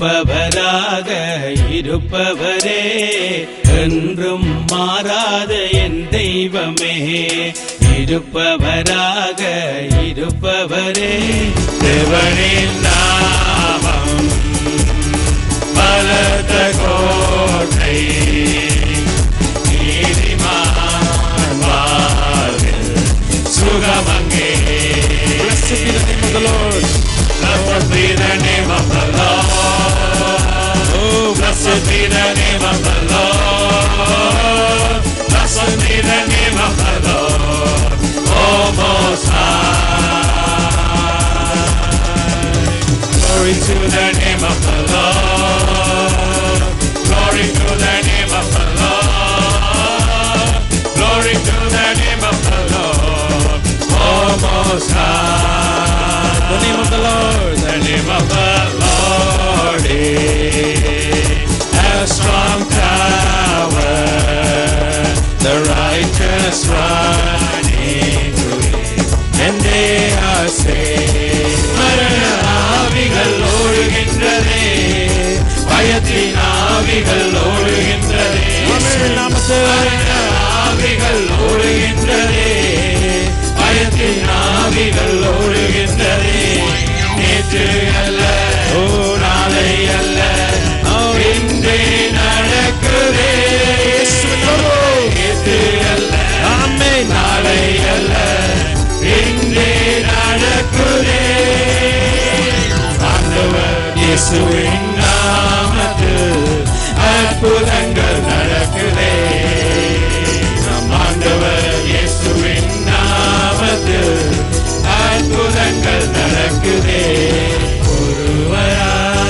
இருப்பவராக இருப்பவரே, என்றும் மாறாத என் தெய்வமே. இருப்பவராக இருப்பவரே, தேவனின் நாமம் பலத்த கோட்டை, நீதிமான் வாழ்வில் சுகமங்கே. Blessed be the name of the Lord. Blessed be the name of the Lord. Oh, blessed be the name of the Lord. Blessed be the name of the Lord. Oh, Most High. Glory to the name of the Lord. Glory to the name of the Lord. Glory to the name of the Lord. Oh, Most High. The name of the Lord. The name of the Lord is a strong tower. The righteous run into it, and they are saved. மரண ஆவிகள் ஓடுகின்றதே, பயத்தின் ஆவிகள் ஓடுகின்றதே, மரண ஆவிகள் ஓடுகின்றதே, பயத்தின் ஆவிகள் ஓடுகின்றதே. நேற்று அல்ல, ஓ நாளை அல்ல, இன்றே நடக்குதே. நேற்று அல்ல, நாளை அல்ல, இன்றே நடக்குதே. ஆண்டவர் இயேசுவின் நாமத்தில் அற்புதங்கள் நடக்குதே. நம் ஆண்டவர் இயேசுவின் நாமத்தில் அற்புதங்கள் நடக்குதே. ஒருவராய்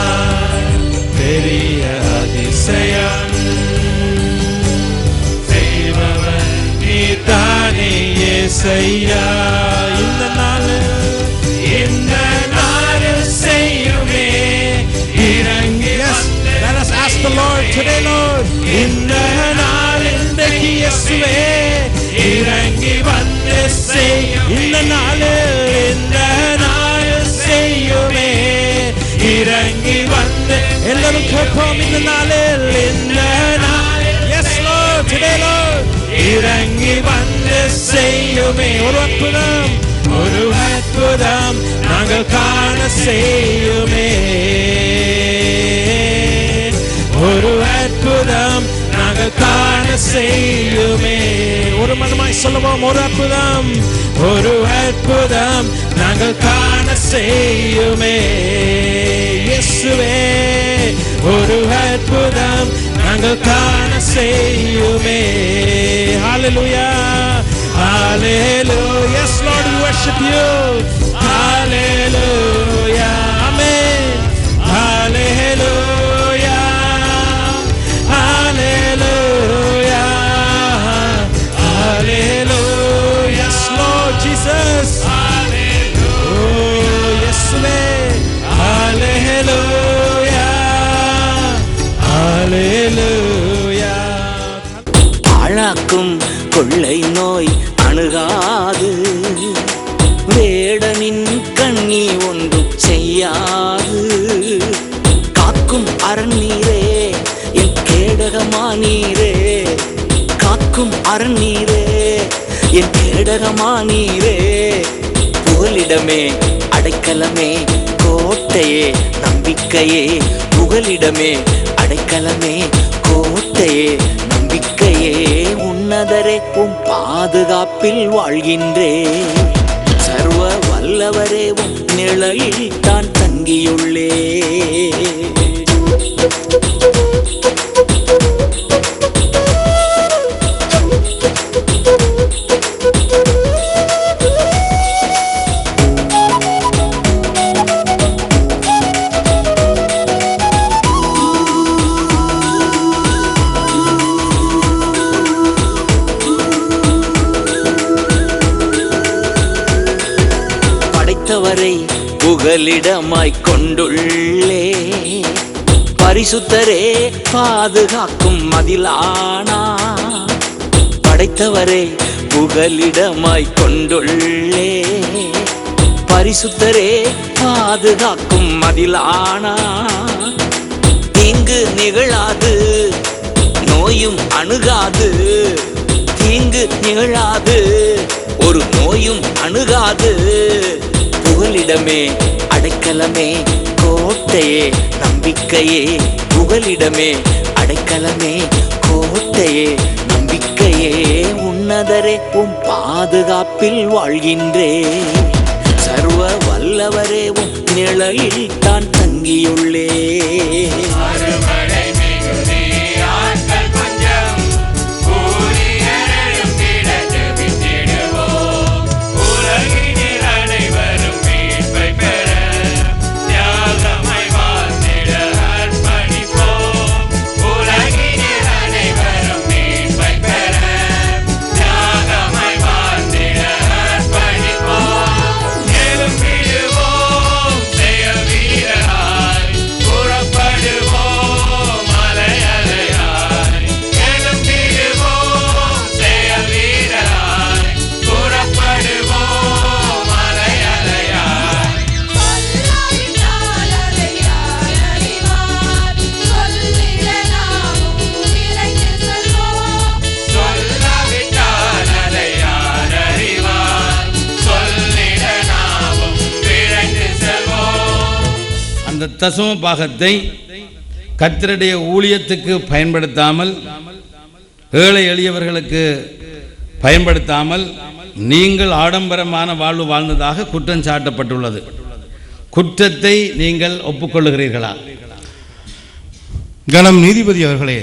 பெரிய அதிசயம் செய்பவர் நீதானே இயேசையா. இந்த நாளில் செய்யுமே இறங்கி. Let us ask the Lord today, Lord. இந்த நாளில் இயேசுவே இறங்கி வந்து செய்யும். இந்த நாளில் செய்யுமே இறங்கி வந்து. எல்லாரும் கேட்போம். இந்த நாளில் Yes Lord, today Lord. இறங்கி வந்து செய்யுமே. ஒரு அற்புதம் நாங்கள் காண செய்யுமே. ஒரு அற்புதம் நாங்கள் காண செய்யுமே. ஒரு மனமாய் சொல்லுவோம். ஒரு அற்புதம் நாங்கள் காண செய்யுமே. இயேசுவே ஒரு அற்புதம் நாங்கள் காண செய்யுமே. Hallelujah, hallelujah. Yes Lord, we worship you. Hallelujah, amen. Hallelujah, hallelujah, hallelujah. Yes Lord Jesus. Hallelujah. Oh yes Lord. Hallelujah, hallelujah. பாழாக்கும் கொள்ளை நோய் அணுகாது, வேடனின் கண்ணி ஒன்றும் செய்யாது. காக்கும் அரண்நீரே என் கேடகமானீரே, காக்கும் அரண்நீரே என் கேடகமானீரே. புகலிடமே அடைக்கலமே கோட்டையே நம்பிக்கையே, புகலிடமே அடைக்கலமே கோட்டையே நம்பிக்கையே. உன்னதரே உம் பாதுகாப்பில் வாழ்கின்றே, சர்வ வல்லவரே உம் நிழலில் தான் தங்கியுள்ளே. படைத்தவரை புகலிடமாய் கொண்டுள்ளே, பரிசுத்தரே பாதுகாக்கும் மதிலானா. படைத்தவரே புகலிடமாய் கொண்டுள்ளே, பரிசுத்தரே பாதுகாக்கும் மதிலானா. தீங்கு நிகழாது, நோயும் அணுகாது. தீங்கு நிகழாது, ஒரு நோயும் அணுகாது. புகலிடமே அடைக்கலமே கோட்டையே நம்பிக்கையே. புகலிடமே அடைக்கலமே கோட்டையே நம்பிக்கையே. உன்னதரே உம் பாதுகாப்பில் வாழ்கின்றே. சர்வ வல்லவரே உம் நிழலில் தான் தங்கியுள்ளே. அந்த தசம பாகத்தை கர்த்தருடைய ஊழியத்துக்கு பயன்படுத்தாமல், ஏழை எளியவர்களுக்கு பயன்படுத்தாமல் நீங்கள் ஆடம்பரமான வாழ்வு வாழ்ந்ததாக குற்றம் சாட்டப்பட்டுள்ளது. குற்றத்தை நீங்கள் ஒப்புக்கொள்ளுகிறீர்களா? கணம் நீதிபதி அவர்களே,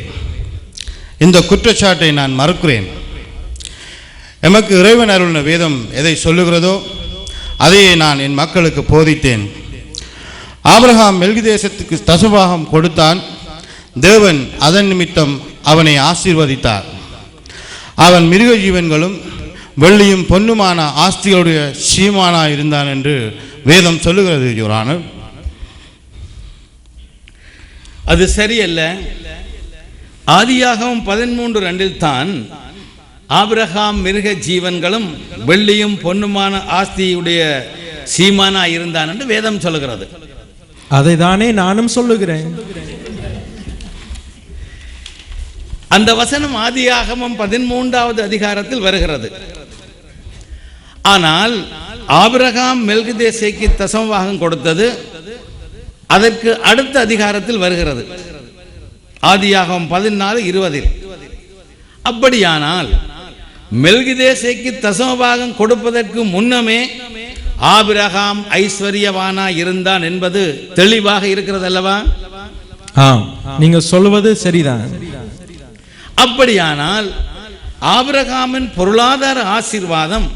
இந்த குற்றச்சாட்டை நான் மறுக்கிறேன். எமக்கு இறைவன் அருளின வேதம் எதை சொல்லுகிறதோ அதையே நான் என் மக்களுக்கு போதித்தேன். ஆபிரகாம் மெல்கிதேசத்துக்கு தசபாகம் கொடுத்தான். தேவன் அதன் நிமித்தம் அவனை ஆசீர்வதித்தார். அவன் மிருக ஜீவன்களும் வெள்ளியும் பொன்னுமான ஆஸ்திகளுடைய சீமானாய் இருந்தான் என்று வேதம் சொல்லுகிறது. யுவரானர், அது சரியல்ல. ஆதியாகமம் 13:2 தான் ஆபிரகாம் மிருக ஜீவன்களும் வெள்ளியும் பொன்னுமான ஆஸ்தியுடைய சீமானாய் இருந்தான் என்று வேதம் சொல்லுகிறது. அதை தானே நானும் சொல்லுகிறேன். அந்த வசனம் ஆதியாகமம் 13வது அதிகாரத்தில் வருகிறது. ஆனால் ஆபிரகாம் மெல்கிதேசேக்கு தசமபாகம் கொடுத்தது அதற்கு அடுத்த அதிகாரத்தில் வருகிறது, ஆதியாகமம் 14:20. அப்படியானால் மெல்கிதேசேக்கு தசமபாகம் கொடுப்பதற்கு முன்னமே ஆபிரகாம் ஐஸ்வர்யவானா இருந்தான் என்பது தெளிவாக இருக்கிறது அல்லவா? நீங்க சொல்வது சரிதான். அப்படியானால் ஆபிரகாமின் பொருளாதார ஆசீர்வாதம்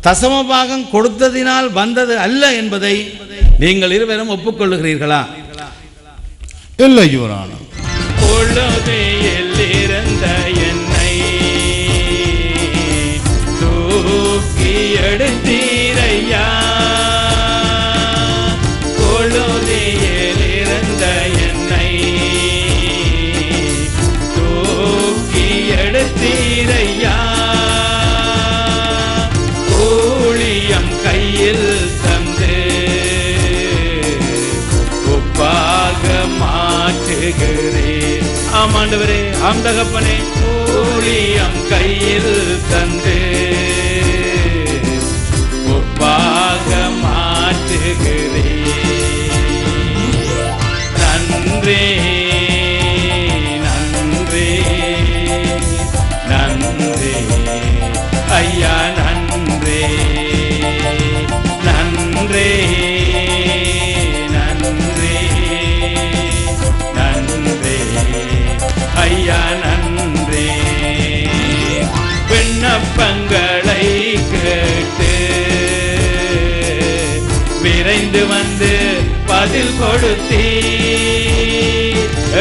தசமபாகம் கொடுத்ததினால் வந்தது அல்ல என்பதை நீங்கள் இருவரும் ஒப்புக்கொள்ளுகிறீர்களா? இல்லை யுவரானர். இருந்த என்னை தூக்கி எடுத்தீரையா. கொழுதியில் இருந்த என்னை தூக்கி எடுத்தீரையா. ஊழியம் கையில் தந்து உப்பாக மாற்றுகிறேன். ஆமாண்டவரே, ஆம் தகப்பனே, ஊழியம் கையில் தந்து உப்பாக மாற்றுகிறேன். நன்றே நன்றே நன்றே ஐயா, நன்றே நன்றே நன்றே நன்றே ஐயா, நன்றே. விண்ணப்பங்களை கேட்டு விரைந்து வந்து பதில் கொடுத்தீ.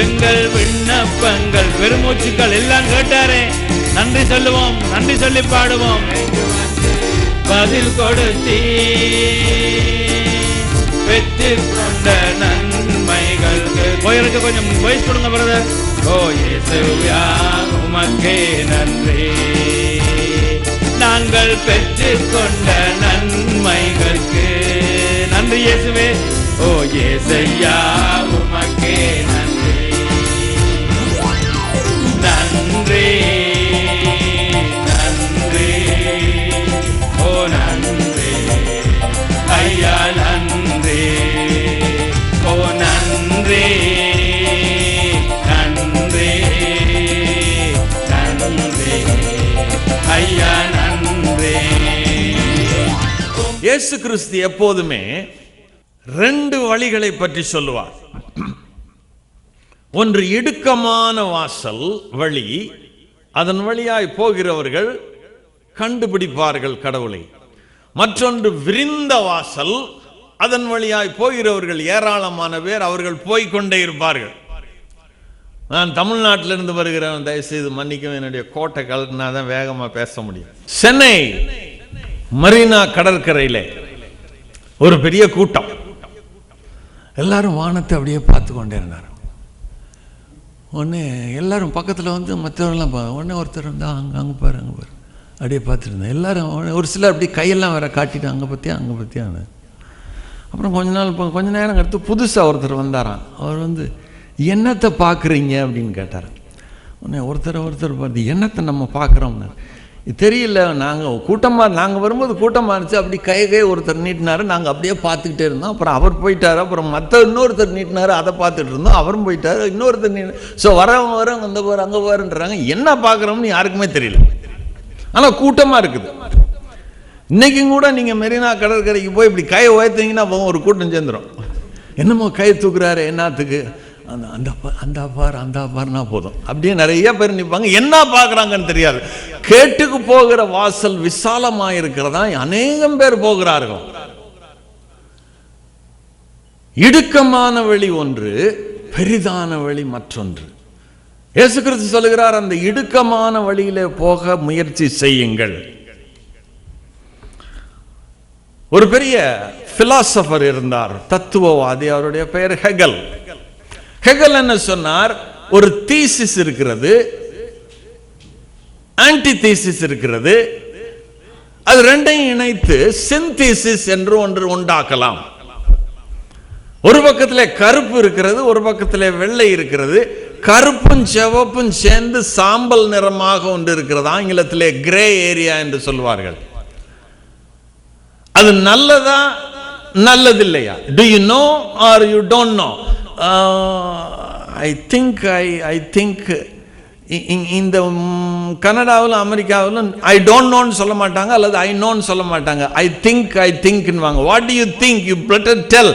எங்கள் விண்ணப்பங்கள் பெருமூச்சுக்கள் எல்லாம் கேட்டாரே, நன்றி சொல்லுவோம், நன்றி சொல்லி பாடுவோம். பதில் கொடுத்தீ, பெற்றுக் கொண்ட நன்மைகள். கோயிலுக்கு கொஞ்சம் வயசு கொடுங்க பிரதர். ஓ இயேசுவே, உமக்கே நன்றி. நாங்கள் பெற்றுக் கொண்ட நன்மைகளுக்கு நன்றி இயேசுவே. ஓ இயேசையா, உமக்கே நன்றி. இயேசு கிறிஸ்து எப்போதுமே 2 வழிகளை பற்றி சொல்லுவார். ஒன்று இடுக்கமான வாசல் வழி, அதன் வழியாய் போகிறவர்கள் கண்டுபிடிப்பார்கள் கடவுளை. மற்றொன்று விரிந்த வாசல், அதன் வழியாய் போகிறவர்கள் ஏராளமான பேர், அவர்கள் போய்கொண்டே இருப்பார்கள். நான் தமிழ்நாட்டிலிருந்து வருகிறேன், தயவுசெய்து மன்னிக்கவும், என்னுடைய கோட்டை கலட்டினா தான் வேகமாக பேச முடியும். சென்னை மரீனா கடற்கரையில் ஒரு பெரிய கூட்டம், எல்லாரும் வானத்தை அப்படியே பார்த்து கொண்டே இருந்தார். ஒன்று எல்லாரும் பக்கத்தில் வந்து மற்றவர்கள்லாம் உடனே ஒருத்தர் வந்து அங்கே பாரு அப்படியே பார்த்துருந்தேன். எல்லாரும் ஒரு சிலர் அப்படி கையெல்லாம் வேற காட்டிட்டு அங்கே பற்றியா. அப்புறம் கொஞ்ச நேரம் கடுத்து புதுசாக ஒருத்தர் வந்தாராம். அவர் வந்து என்னத்தை பார்க்குறீங்க அப்படின்னு கேட்டார். உடனே ஒருத்தர் பார்த்து என்னத்தை நம்ம பார்க்குறோம்னு தெரியல, நாங்கள் வரும்போது கூட்டமாக இருந்துச்சு, அப்படி கை ஒருத்தர் நீட்டினார், நாங்கள் அப்படியே பார்த்துக்கிட்டே இருந்தோம். அப்புறம் அவர் போயிட்டார். அப்புறம் இன்னொருத்தர் நீட்டினார், அதை பார்த்துட்டு இருந்தோம். அவரும் போயிட்டார். இன்னொருத்தர் ஸோ வரவங்க இந்த பாரு அங்கே பாருன்றாங்க. என்ன பார்க்குறோம்னு யாருக்குமே தெரியல, ஆனால் கூட்டமாக இருக்குது. இன்றைக்கும் கூட நீங்கள் மெரினா கடற்கரைக்கு போய் இப்படி கையை உயர்த்தீங்கன்னா ஒரு கூட்டம் சேர்ந்துடும். என்னமோ கை தூக்குறாரு, என்னத்துக்கு? அந்த பாருனா போதும், அப்படியே நிறைய பேர் நிற்பாங்க. என்ன பார்க்குறாங்கன்னு தெரியாது. கேட்டுக்கு போகிற வாசல் விசாலமாக இருக்கிறதா, அநேகம் பேர் போகிறார்கள். இடுக்கமான வழி ஒன்று, பெரிதான வழி மற்றொன்று. இயேசு கிறிஸ்து சொல்லுகிறார், அந்த இடுக்கமான வழியிலே போக முயற்சி செய்யுங்கள். ஒரு பெரிய பிலாசபர் இருந்தார், தத்துவவாதி. அவருடைய பெயர் ஹெகல். ஹெகல் என்ன சொன்னார்? ஒரு தீசிஸ் இருக்கிறது, ஆன்டி தீசிஸ் இருக்கிறது. அது ரெண்டையும் இணைத்து சிந்தீசிஸ் என்று ஒன்று உண்டாக்கலாம். ஒரு பக்கத்திலே கருப்பு இருக்கிறது, ஒரு பக்கத்திலே வெள்ளை இருக்கிறது. கருப்பும் சிவப்பும் சேர்ந்து சாம்பல் நிறமாக ஒன்று இருக்கிறது. ஆங்கிலத்திலே கிரே ஏரியா என்று சொல்வார்கள். அது நல்லதா நல்லதில்லையா? Do you know or you don't know? I think இந்த கனடாவில் அமெரிக்காவிலும் ஐ டோன்ட் நோன்னு சொல்ல மாட்டாங்க, அல்லது ஐ நோன்னு சொல்ல மாட்டாங்க. ஐ திங்க்னுவாங்க. What do you think? You better tell.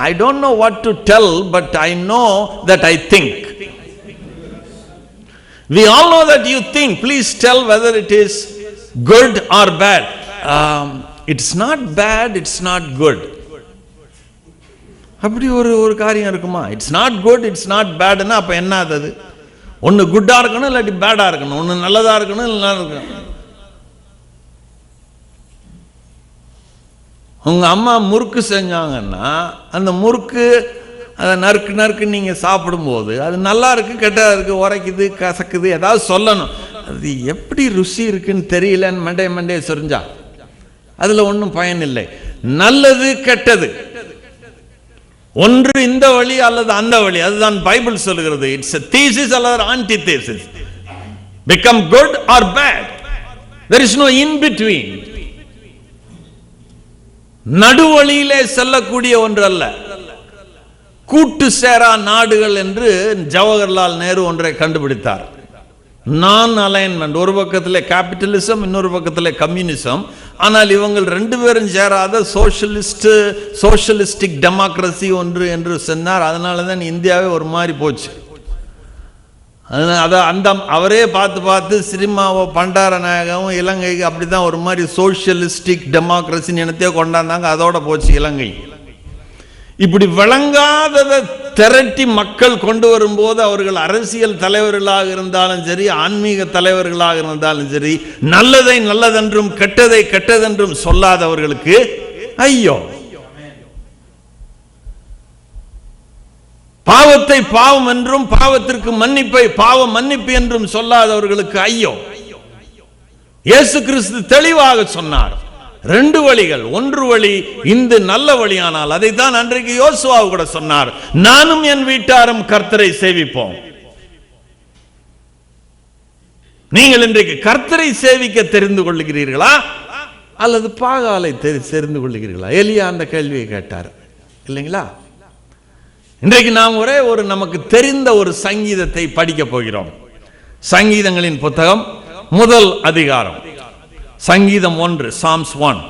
I don't know what to tell, but I know that I think. We all know that you think. Please tell whether it is good or bad. It's not bad, it's not good. அப்படி ஒரு காரியம் இருக்குமா? It's not good, it's not பேட்னா அப்போ என்ன? அது ஒன்று குட்டாக இருக்கணும், இல்லாட்டி பேடாக இருக்கணும். ஒன்று நல்லதாக இருக்கணும், இல்லை இருக்கணும். உங்கள் அம்மா முறுக்கு செஞ்சாங்கன்னா அந்த முறுக்கு அதை நறுக்கு நீங்கள் சாப்பிடும்போது அது நல்லா இருக்குது, கெட்டதாக இருக்குது, உரைக்குது, கசக்குது, ஏதாவது சொல்லணும். அது எப்படி ருசி இருக்குன்னு தெரியலன்னு மண்டைய சொரிஞ்சா அதில் ஒன்றும் பயன் இல்லை. நல்லது கெட்டது ஒன்று இந்த வழி அல்லது அந்த வழி, அதுதான் பைபிள் சொல்லுகிறது. இட்ஸ் a thesis அல்லது antithesis. Become good or bad. There is no in between. நடுவழியிலே செல்லக்கூடிய ஒன்று அல்ல. கூட்டு சேரா நாடுகள் என்று ஜவஹர்லால் நேரு ஒன்றை கண்டுபிடித்தார். நான் அலைன்மெண்ட், ஒரு பக்கத்தில் கேபிட்டலிசம், இன்னொரு பக்கத்தில் கம்யூனிசம். ஆனால் இவங்கள் ரெண்டு பேரும் சேராத சோஷலிஸ்டிக் டெமோக்ரஸி ஒன்று என்று சொன்னார். அதனால தான் இந்தியாவே ஒரு மாதிரி போச்சு. அதை அவரே பார்த்து சினிமாவை பண்டாரநாயகவும் இலங்கைக்கு அப்படி தான் ஒரு மாதிரி சோஷலிஸ்டிக் டெமோக்ரஸி நினைத்தே கொண்டாந்தாங்க. அதோட போச்சு இலங்கை. இப்படி விளங்காததை திரட்டி மக்கள் கொண்டு வரும்போது அவர்கள் அரசியல் தலைவர்களாக இருந்தாலும் சரி, ஆன்மீக தலைவர்களாக இருந்தாலும் சரி, நல்லதை நல்லதென்றும் கெட்டதை கெட்டதென்றும் சொல்லாதவர்களுக்கு ஐயோ, பாவத்தை பாவம் என்றும் பாவத்திற்கு மன்னிப்பை பாவ மன்னிப்பு என்றும் சொல்லாதவர்களுக்கு ஐயோ. இயேசு கிறிஸ்து தெளிவாக சொன்னார், ரெண்டு வழிகள். ஒன்று வழி இந்த நல்ல வழியானால், அதைத்தான் அன்றைக்கு யோசுவா கூட சொன்னார், நானும் என் வீட்டாரும் கர்த்தரை சேவிப்போம். நீங்கள் இன்றைக்கு கர்த்தரை சேவிக்க தெரிந்து கொள்ளுகிறீர்களா அல்லது பாகாலை தெரிந்து கொள்ளுகிறீர்களா? எலியா அந்த கேள்வியை கேட்டார் இல்லைங்களா? இன்றைக்கு நாம் ஒரே நமக்கு தெரிந்த ஒரு சங்கீதத்தை படிக்க போகிறோம். சங்கீதங்களின் புத்தகம் முதல் அதிகாரம், சங்கீதம் 1, Psalms 1.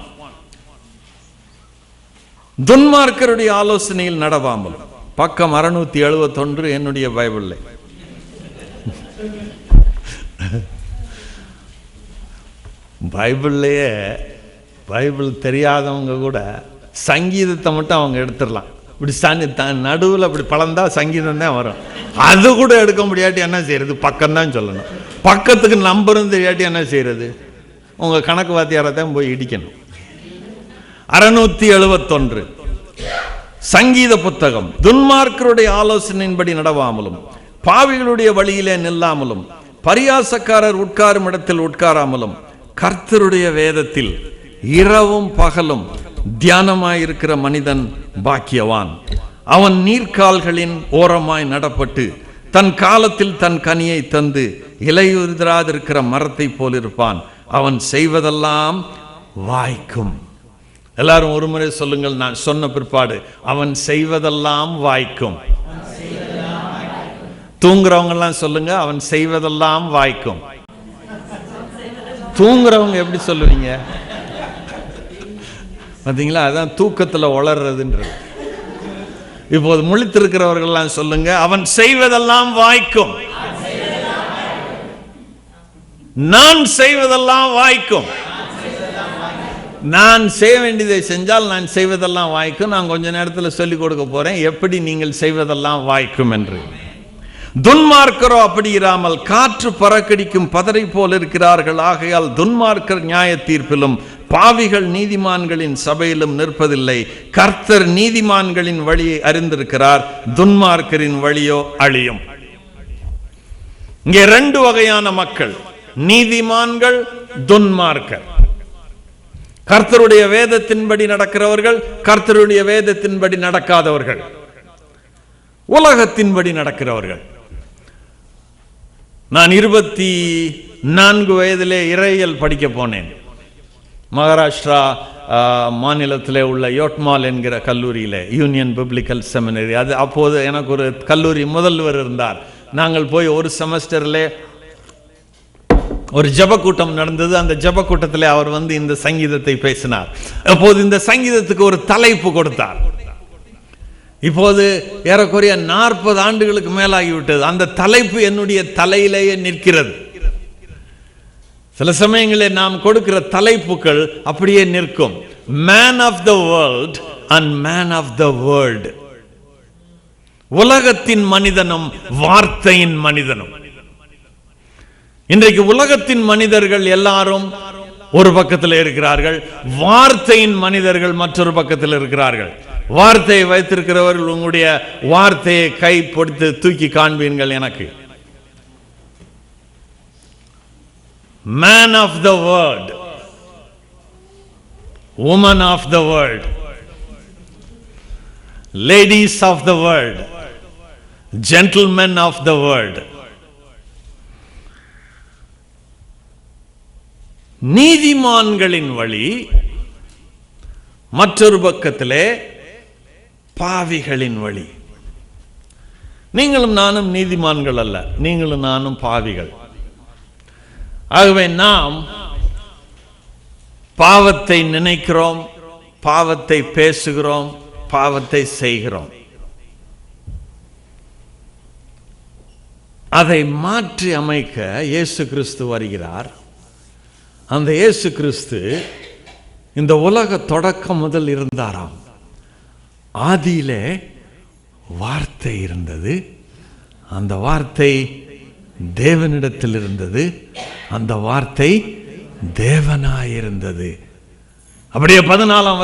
துன்மார்க்கருடைய ஆலோசனையில் நடவாமல். பக்கம் 671 என்னுடைய பைபிள்ல. பைபிள்லயே பைபிள் தெரியாதவங்க கூட சங்கீதத்தை மட்டும் அவங்க எடுத்துடலாம். இப்படி நடுவில் அப்படி பழந்தா சங்கீதம் தான் வரும். அது கூட எடுக்க முடியாட்டி என்ன செய்யறது? பக்கம்தான் சொல்லணும். பக்கத்துக்கு நம்பரும் தெரியாட்டி என்ன செய்யறது? உங்க கணக்கு வாத்தியாரத்தான் போய் இடிக்கணும். 671 சங்கீத புத்தகம். துன்மார்க்கருடைய ஆலோசனையின்படி நடவாமலும், பாவிகளுடைய வழியிலே நில்லாமலும், பரியாசக்காரர் உட்காரும் இடத்தில் உட்காராமலும், கர்த்தருடைய வேதத்தில் இரவும் பகலும் தியானமாயிருக்கிற மனிதன் பாக்கியவான். அவன் நீர்க்கால்களின் ஓரமாய் நடப்பட்டு தன் காலத்தில் தன் கனியை தந்து இலையுதிராதிருக்கிற மரத்தை போல் இருப்பான். அவன் செய்வதெல்லாம் வாய்க்கும். எல்லாரும் ஒரு முறை சொல்லுங்கள், நான் சொன்ன பிற்பாடு. அவன் செய்வதெல்லாம் வாய்க்கும். தூங்குறவங்க எல்லாம் சொல்லுங்க, அவன் செய்வதெல்லாம் வாய்க்கும். தூங்குறவங்க எப்படி சொல்லுவீங்க? பார்த்தீங்களா? அதான் தூக்கத்தில் வளர்றதுன்றது. இப்போது முழித்திருக்கிறவர்கள் எல்லாம் சொல்லுங்க, அவன் செய்வதெல்லாம் வாய்க்கும். நான் செய்வதெல்லாம் வாய்க்கும். நான் செய்ய வேண்டியதை செஞ்சால் நான் செய்வதெல்லாம் வாய்க்கும். நான் கொஞ்ச நேரத்தில் சொல்லிக் கொடுக்க போறேன் எப்படி நீங்கள் செய்வதெல்லாம் வாய்க்கும் என்று. துன்மார்க்கரோ அப்படி இராமல் காற்று பறக்கடிக்கும் பதரை போல் இருக்கிறார்கள். ஆகையால் துன்மார்க்கர் நியாய தீர்ப்பிலும் பாவிகள் நீதிமான்களின் சபையிலும் நிற்பதில்லை. கர்த்தர் நீதிமான்களின் வழியை அறிந்திருக்கிறார், துன்மார்க்கரின் வழியோ அழியும். இங்கே 2 வகையான மக்கள், நீதிமான்கள், துன்மார்க்கர். கர்த்தருடைய வேதத்தின்படி நடக்கிறவர்கள், கர்த்தருடைய வேதத்தின்படி நடக்காதவர்கள், உலகத்தின்படி நடக்கிறவர்கள். நான் 24 வயதிலே இறையியல் படிக்க போனேன். மகாராஷ்டிரா மாநிலத்திலே உள்ள யோட்மால் என்கிற கல்லூரியிலே, யூனியன் பப்ளிக்கல் செமினரி. அது அப்போது எனக்கு ஒரு கல்லூரி முதல்வர் இருந்தார். நாங்கள் போய் ஒரு செமஸ்டர்லே ஒரு ஜப கூட்டம் நடந்தது. அந்த ஜப கூட்டத்தில் அவர் வந்து இந்த சங்கீதத்தை பேசினார். அப்போது இந்த சங்கீதத்துக்கு ஒரு தலைப்பு கொடுத்தார். இப்போது ஏறக்குறைய 40 ஆண்டுகளுக்கு மேலாகிவிட்டது. அந்த தலைப்பு என்னுடைய தலையிலேயே நிற்கிறது. சில சமயங்களில் நாம் கொடுக்கிற தலைப்புகள் அப்படியே நிற்கும். Man of the world and man of the world. உலகத்தின் மனிதனும் வார்த்தையின் மனிதனும். இன்றைக்கு உலகத்தின் மனிதர்கள் எல்லாரும் ஒரு பக்கத்தில் இருக்கிறார்கள், வார்த்தையின் மனிதர்கள் மற்றொரு பக்கத்தில் இருக்கிறார்கள். வார்த்தையை வைத்திருக்கிறவர்கள் உங்களுடைய வார்த்தையை கை பொடுத்து தூக்கி காண்பீர்கள். எனக்கு man of the world, woman of the world, ladies of the world, gentlemen of the world. நீதிமான்களின் வழி, மற்றொரு பக்கத்திலே பாவிகளின் வழி. நீங்களும் நானும் நீதிமான்கள் அல்ல, நீங்களும் நானும் பாவிகள். ஆகவே நாம் பாவத்தை நினைக்கிறோம், பாவத்தை பேசுகிறோம், பாவத்தை செய்கிறோம். அதை மாற்றி அமைக்க இயேசு கிறிஸ்து வருகிறார். அந்த இயேசு கிறிஸ்து இந்த உலக தொடக்கம் முதல் இருந்தாராம். ஆதியிலே வார்த்தை இருந்தது, அந்த வார்த்தை தேவனிடத்தில் இருந்தது, அந்த வார்த்தை தேவனாயிருந்தது. அப்படியே 14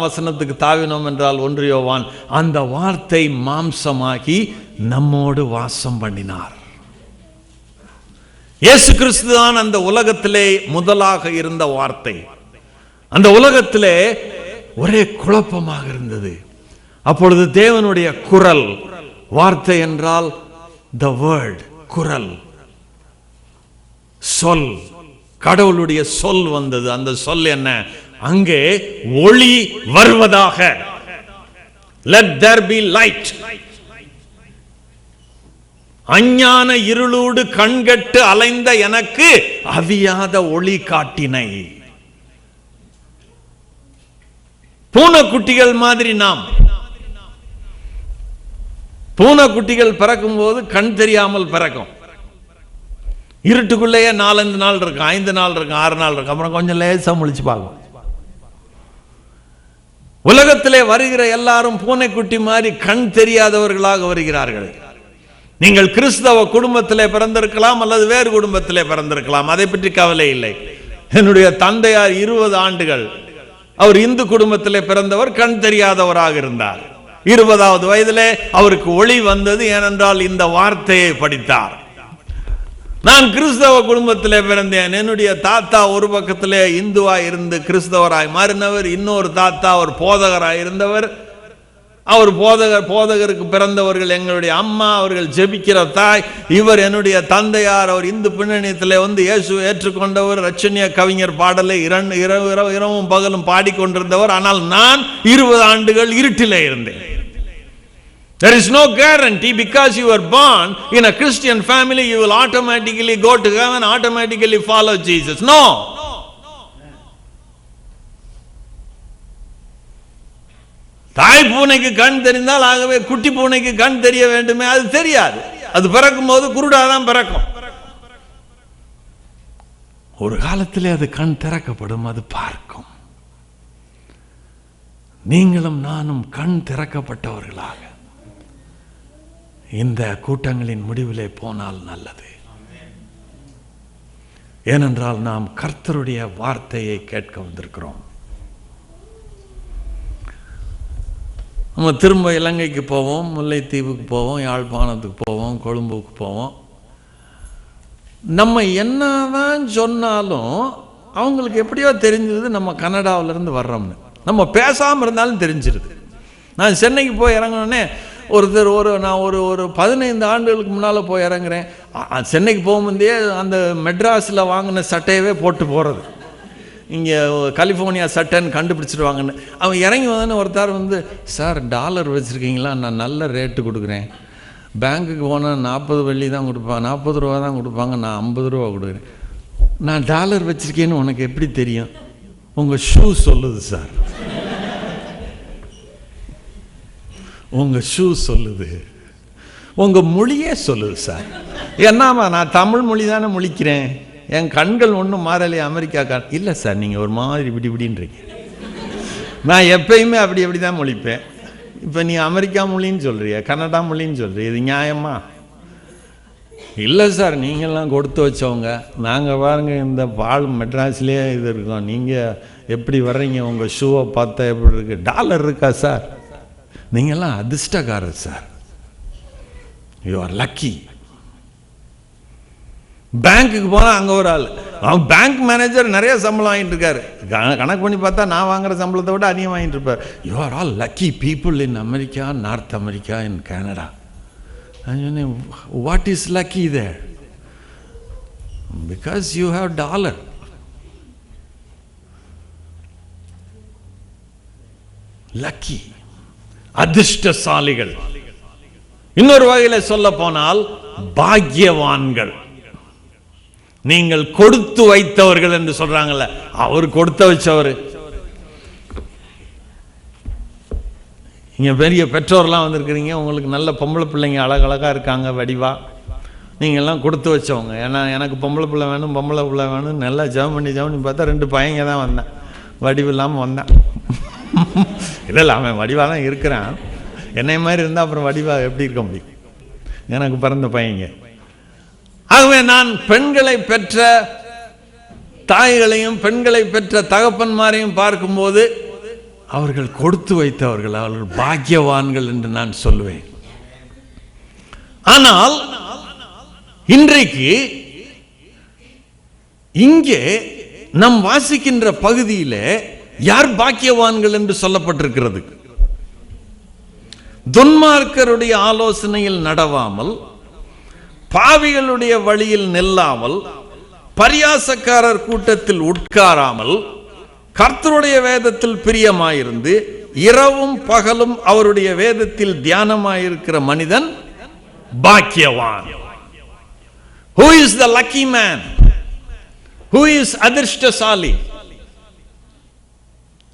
வசனத்துக்கு தாவினோம் என்றால் 1 யோவான், அந்த வார்த்தை மாம்சமாகி நம்மோடு வாசம் பண்ணினார். இயேசு கிறிஸ்து தான் அந்த உலகத்திலே முதலாக இருந்த வார்த்தை. அந்த உலகத்திலே ஒரே குழப்பமாக இருந்தது. அப்பொழுது தேவனுடைய குரல், வார்த்தை என்றால் the word, குரல், சொல், கடவுளுடைய சொல் வந்தது. அந்த சொல் என்ன? அங்கே ஒளி வருவதாக, let there be light. அஞ்ஞான இருளோடு கண்கட்டு அலைந்த எனக்கு அவியாத ஒளி காட்டினை. பூனைக்குட்டிகள் மாதிரி நாம். பூனைக்குட்டிகள் பிறக்கும் போது கண் தெரியாமல் பிறக்கும். இருட்டுக்குள்ளேயே 4-5 நாள் இருக்கும், 5 நாள் இருக்கும், 6 நாள் இருக்கும். அப்புறம் கொஞ்சம் லேசா முழிச்சு பார்க்கும். உலகத்திலே வருகிற எல்லாரும் பூனைக்குட்டி மாதிரி கண் தெரியாதவர்களாக வருகிறார்கள். நீங்கள் கிறிஸ்தவ குடும்பத்திலே பிறந்திருக்கலாம் அல்லது வேறு குடும்பத்திலே பிறந்திருக்கலாம், அதை பற்றி கவலை இல்லை. என்னுடைய தந்தையார் 20 ஆண்டுகள் அவர் இந்து குடும்பத்திலே பிறந்தவர், கண் தெரியாதவராக இருந்தார். 20வது வயதிலே அவருக்கு ஒளி வந்தது, ஏனென்றால் இந்த வார்த்தையை படித்தார். நான் கிறிஸ்தவ குடும்பத்திலே பிறந்தேன். என்னுடைய தாத்தா ஒரு பக்கத்திலே இந்துவாய் இருந்து கிறிஸ்தவராய் மாறினவர், இன்னொரு தாத்தா அவர் போதகராய் இருந்தவர். அவர் போதகருக்கு பிறந்தவர்கள் எங்களுடைய அம்மா, அவர்கள் ஜெபிக்கிற தாய். இவர் என்னுடைய தந்தையார், அவர் இந்து பின்னணியத்தில் வந்து இயேசு ஏற்றுக்கொண்டவர், ரட்சணிய கவிஞர் பாடலை இரவும் பகலும் பாடிக்கொண்டிருந்தவர். ஆனால் நான் 20 ஆண்டுகள் இருட்டிலே இருந்தேன். There is no guarantee because you were born in a Christian family you will automatically go to heaven, automatically follow Jesus. No. தாய் பூனைக்கு கண் தெரிந்தால் ஆகவே குட்டி பூனைக்கு கண் தெரிய வேண்டுமே, அது தெரியாது. அது பிறக்கும் போது குருடாதான் பிறக்கும். ஒரு காலத்திலே அது கண் திறக்கப்படும், அது பார்க்கும். நீங்களும் நானும் கண் திறக்கப்பட்டவர்களாக இந்த கூட்டங்களின் முடிவிலே போனால் நல்லது. ஏனென்றால் நாம் கர்த்தருடைய வார்த்தையை கேட்க வந்திருக்கிறோம். நம்ம திரும்ப இலங்கைக்கு போவோம், முல்லைத்தீவுக்கு போவோம், யாழ்ப்பாணத்துக்கு போவோம், கொழும்புக்கு போவோம். நம்ம என்னதான் சொன்னாலும் அவங்களுக்கு எப்படியோ தெரிஞ்சது நம்ம கனடாவிலேருந்து வர்றோம்னு. நம்ம பேசாமல் இருந்தாலும் தெரிஞ்சிருது. நான் சென்னைக்கு போய் இறங்கினோடனே நான் ஒரு 15 ஆண்டுகளுக்கு முன்னால் போய் இறங்குறேன். சென்னைக்கு போகும்போதே அந்த மெட்ராஸில் வாங்கின சட்டையவே போட்டு போகிறது, இங்கே கலிஃபோர்னியா சட்டைன்னு கண்டுபிடிச்சிடுவாங்கன்னு. அவன் இறங்கி வந்தோன்னு ஒருத்தர் வந்து, சார் டாலர் வச்சுருக்கீங்களா, நான் நல்ல ரேட்டு கொடுக்குறேன். பேங்க்குக்கு போனால் 40 வெள்ளி தான் கொடுப்பாங்க, 40 ரூபா தான் கொடுப்பாங்க, நான் 50 ரூபா கொடுக்குறேன். நான் டாலர் வச்சுருக்கேன்னு உனக்கு எப்படி தெரியும்? உங்கள் ஷூ சொல்லுது சார், உங்கள் ஷூ சொல்லுது, உங்கள் மொழியே சொல்லுது சார். என்னம்மா நான் தமிழ் மொழி தானே முழிக்கிறேன், என் கண்கள் ஒன்றும் மாறலையே அமெரிக்கா இல்லை சார், நீங்கள் ஒரு மாதிரி இப்படின்றீங்க. நான் எப்பயுமே அப்படி தான் முழிப்பேன். இப்போ நீ அமெரிக்கா மொழின்னு சொல்கிறிய, கன்னடா மொழின்னு சொல்கிறிய, இது நியாயமா? இல்லை சார், நீங்கள்லாம் கொடுத்து வச்சவங்க, நாங்கள் பாருங்க இந்த பால் மெட்ராஸ்லேயே இது இருக்கோம், நீங்கள் எப்படி வர்றீங்க, உங்கள் ஷூவை பார்த்தா எப்படி இருக்கு, டாலர் இருக்கா சார், நீங்கள்லாம் அதிர்ஷ்டக்காரர் சார், யூ ஆர் லக்கி. பேங்க்குக்கு போனால் அங்கே ஒரு ஆள், அவன் பேங்க் மேனேஜர், நிறைய சம்பளம் வாங்கிட்டு இருக்காரு. கணக்கு பண்ணி பார்த்தா நான் வாங்குற சம்பளத்தை விட அதிகம் வாங்கிட்டு இருப்பார். You are all lucky people in America, North America, in Canada. What is lucky there? Because you have dollar. Lucky, அதிர்ஷ்டசாலிகள். இன்னொரு வகையில் சொல்ல போனால் பாக்கியவான்கள். நீங்கள் கொடுத்து வைத்தவர்கள் என்று சொல்றாங்கல்ல, அவர் கொடுத்து வச்சவர். இங்க பெரிய பெற்றோர்லாம் வந்திருக்கிறீங்க, உங்களுக்கு நல்ல பொம்பளை பிள்ளைங்க அழகழகா இருக்காங்க, வடிவா. நீங்கள்லாம் கொடுத்து வச்சவங்க. ஏன்னா எனக்கு பொம்பளை பிள்ளை வேணும், பொம்பளை பிள்ளை வேணும், நல்லா ஜெபம் பண்ணி பார்த்தா 2 பையங்க தான் வந்தேன், வடிவு இல்லாமல் வந்தேன். இல்லை அவன் வடிவாக தான் இருக்கிறான். என்னை மாதிரி இருந்தால் அப்புறம் வடிவாக எப்படி இருக்க முடியும்? எனக்கு பிறந்த பையங்க. ஆகவே நான் பெண்களை பெற்ற தாய்களையும் பெண்களை பெற்ற தகப்பன்மாரையும் பார்க்கும்போது அவர்கள் கொடுத்து வைத்தவர்கள், அவர்கள் பாக்கியவான்கள் என்று நான் சொல்லுவேன். ஆனால் இன்றைக்கு இங்கே நாம் வாசிக்கின்ற பகுதியில் யார் பாக்கியவான்கள் என்று சொல்லப்பட்டிருக்கிறது? துன்மார்க்கருடைய ஆலோசனையில் நடவாமல், பாவிகளுடைய வழியில் நில்லாமல், பரியாசக்காரர் கூட்டத்தில் உட்காராமல், கர்த்தருடைய வேதத்தில் பிரியமாயிருந்து இரவும் பகலும் அவருடைய வேதத்தில் தியானமாயிருக்கிற மனிதன் பாக்கியவான். Who is the lucky man? Who is அதிர்ஷ்டசாலி?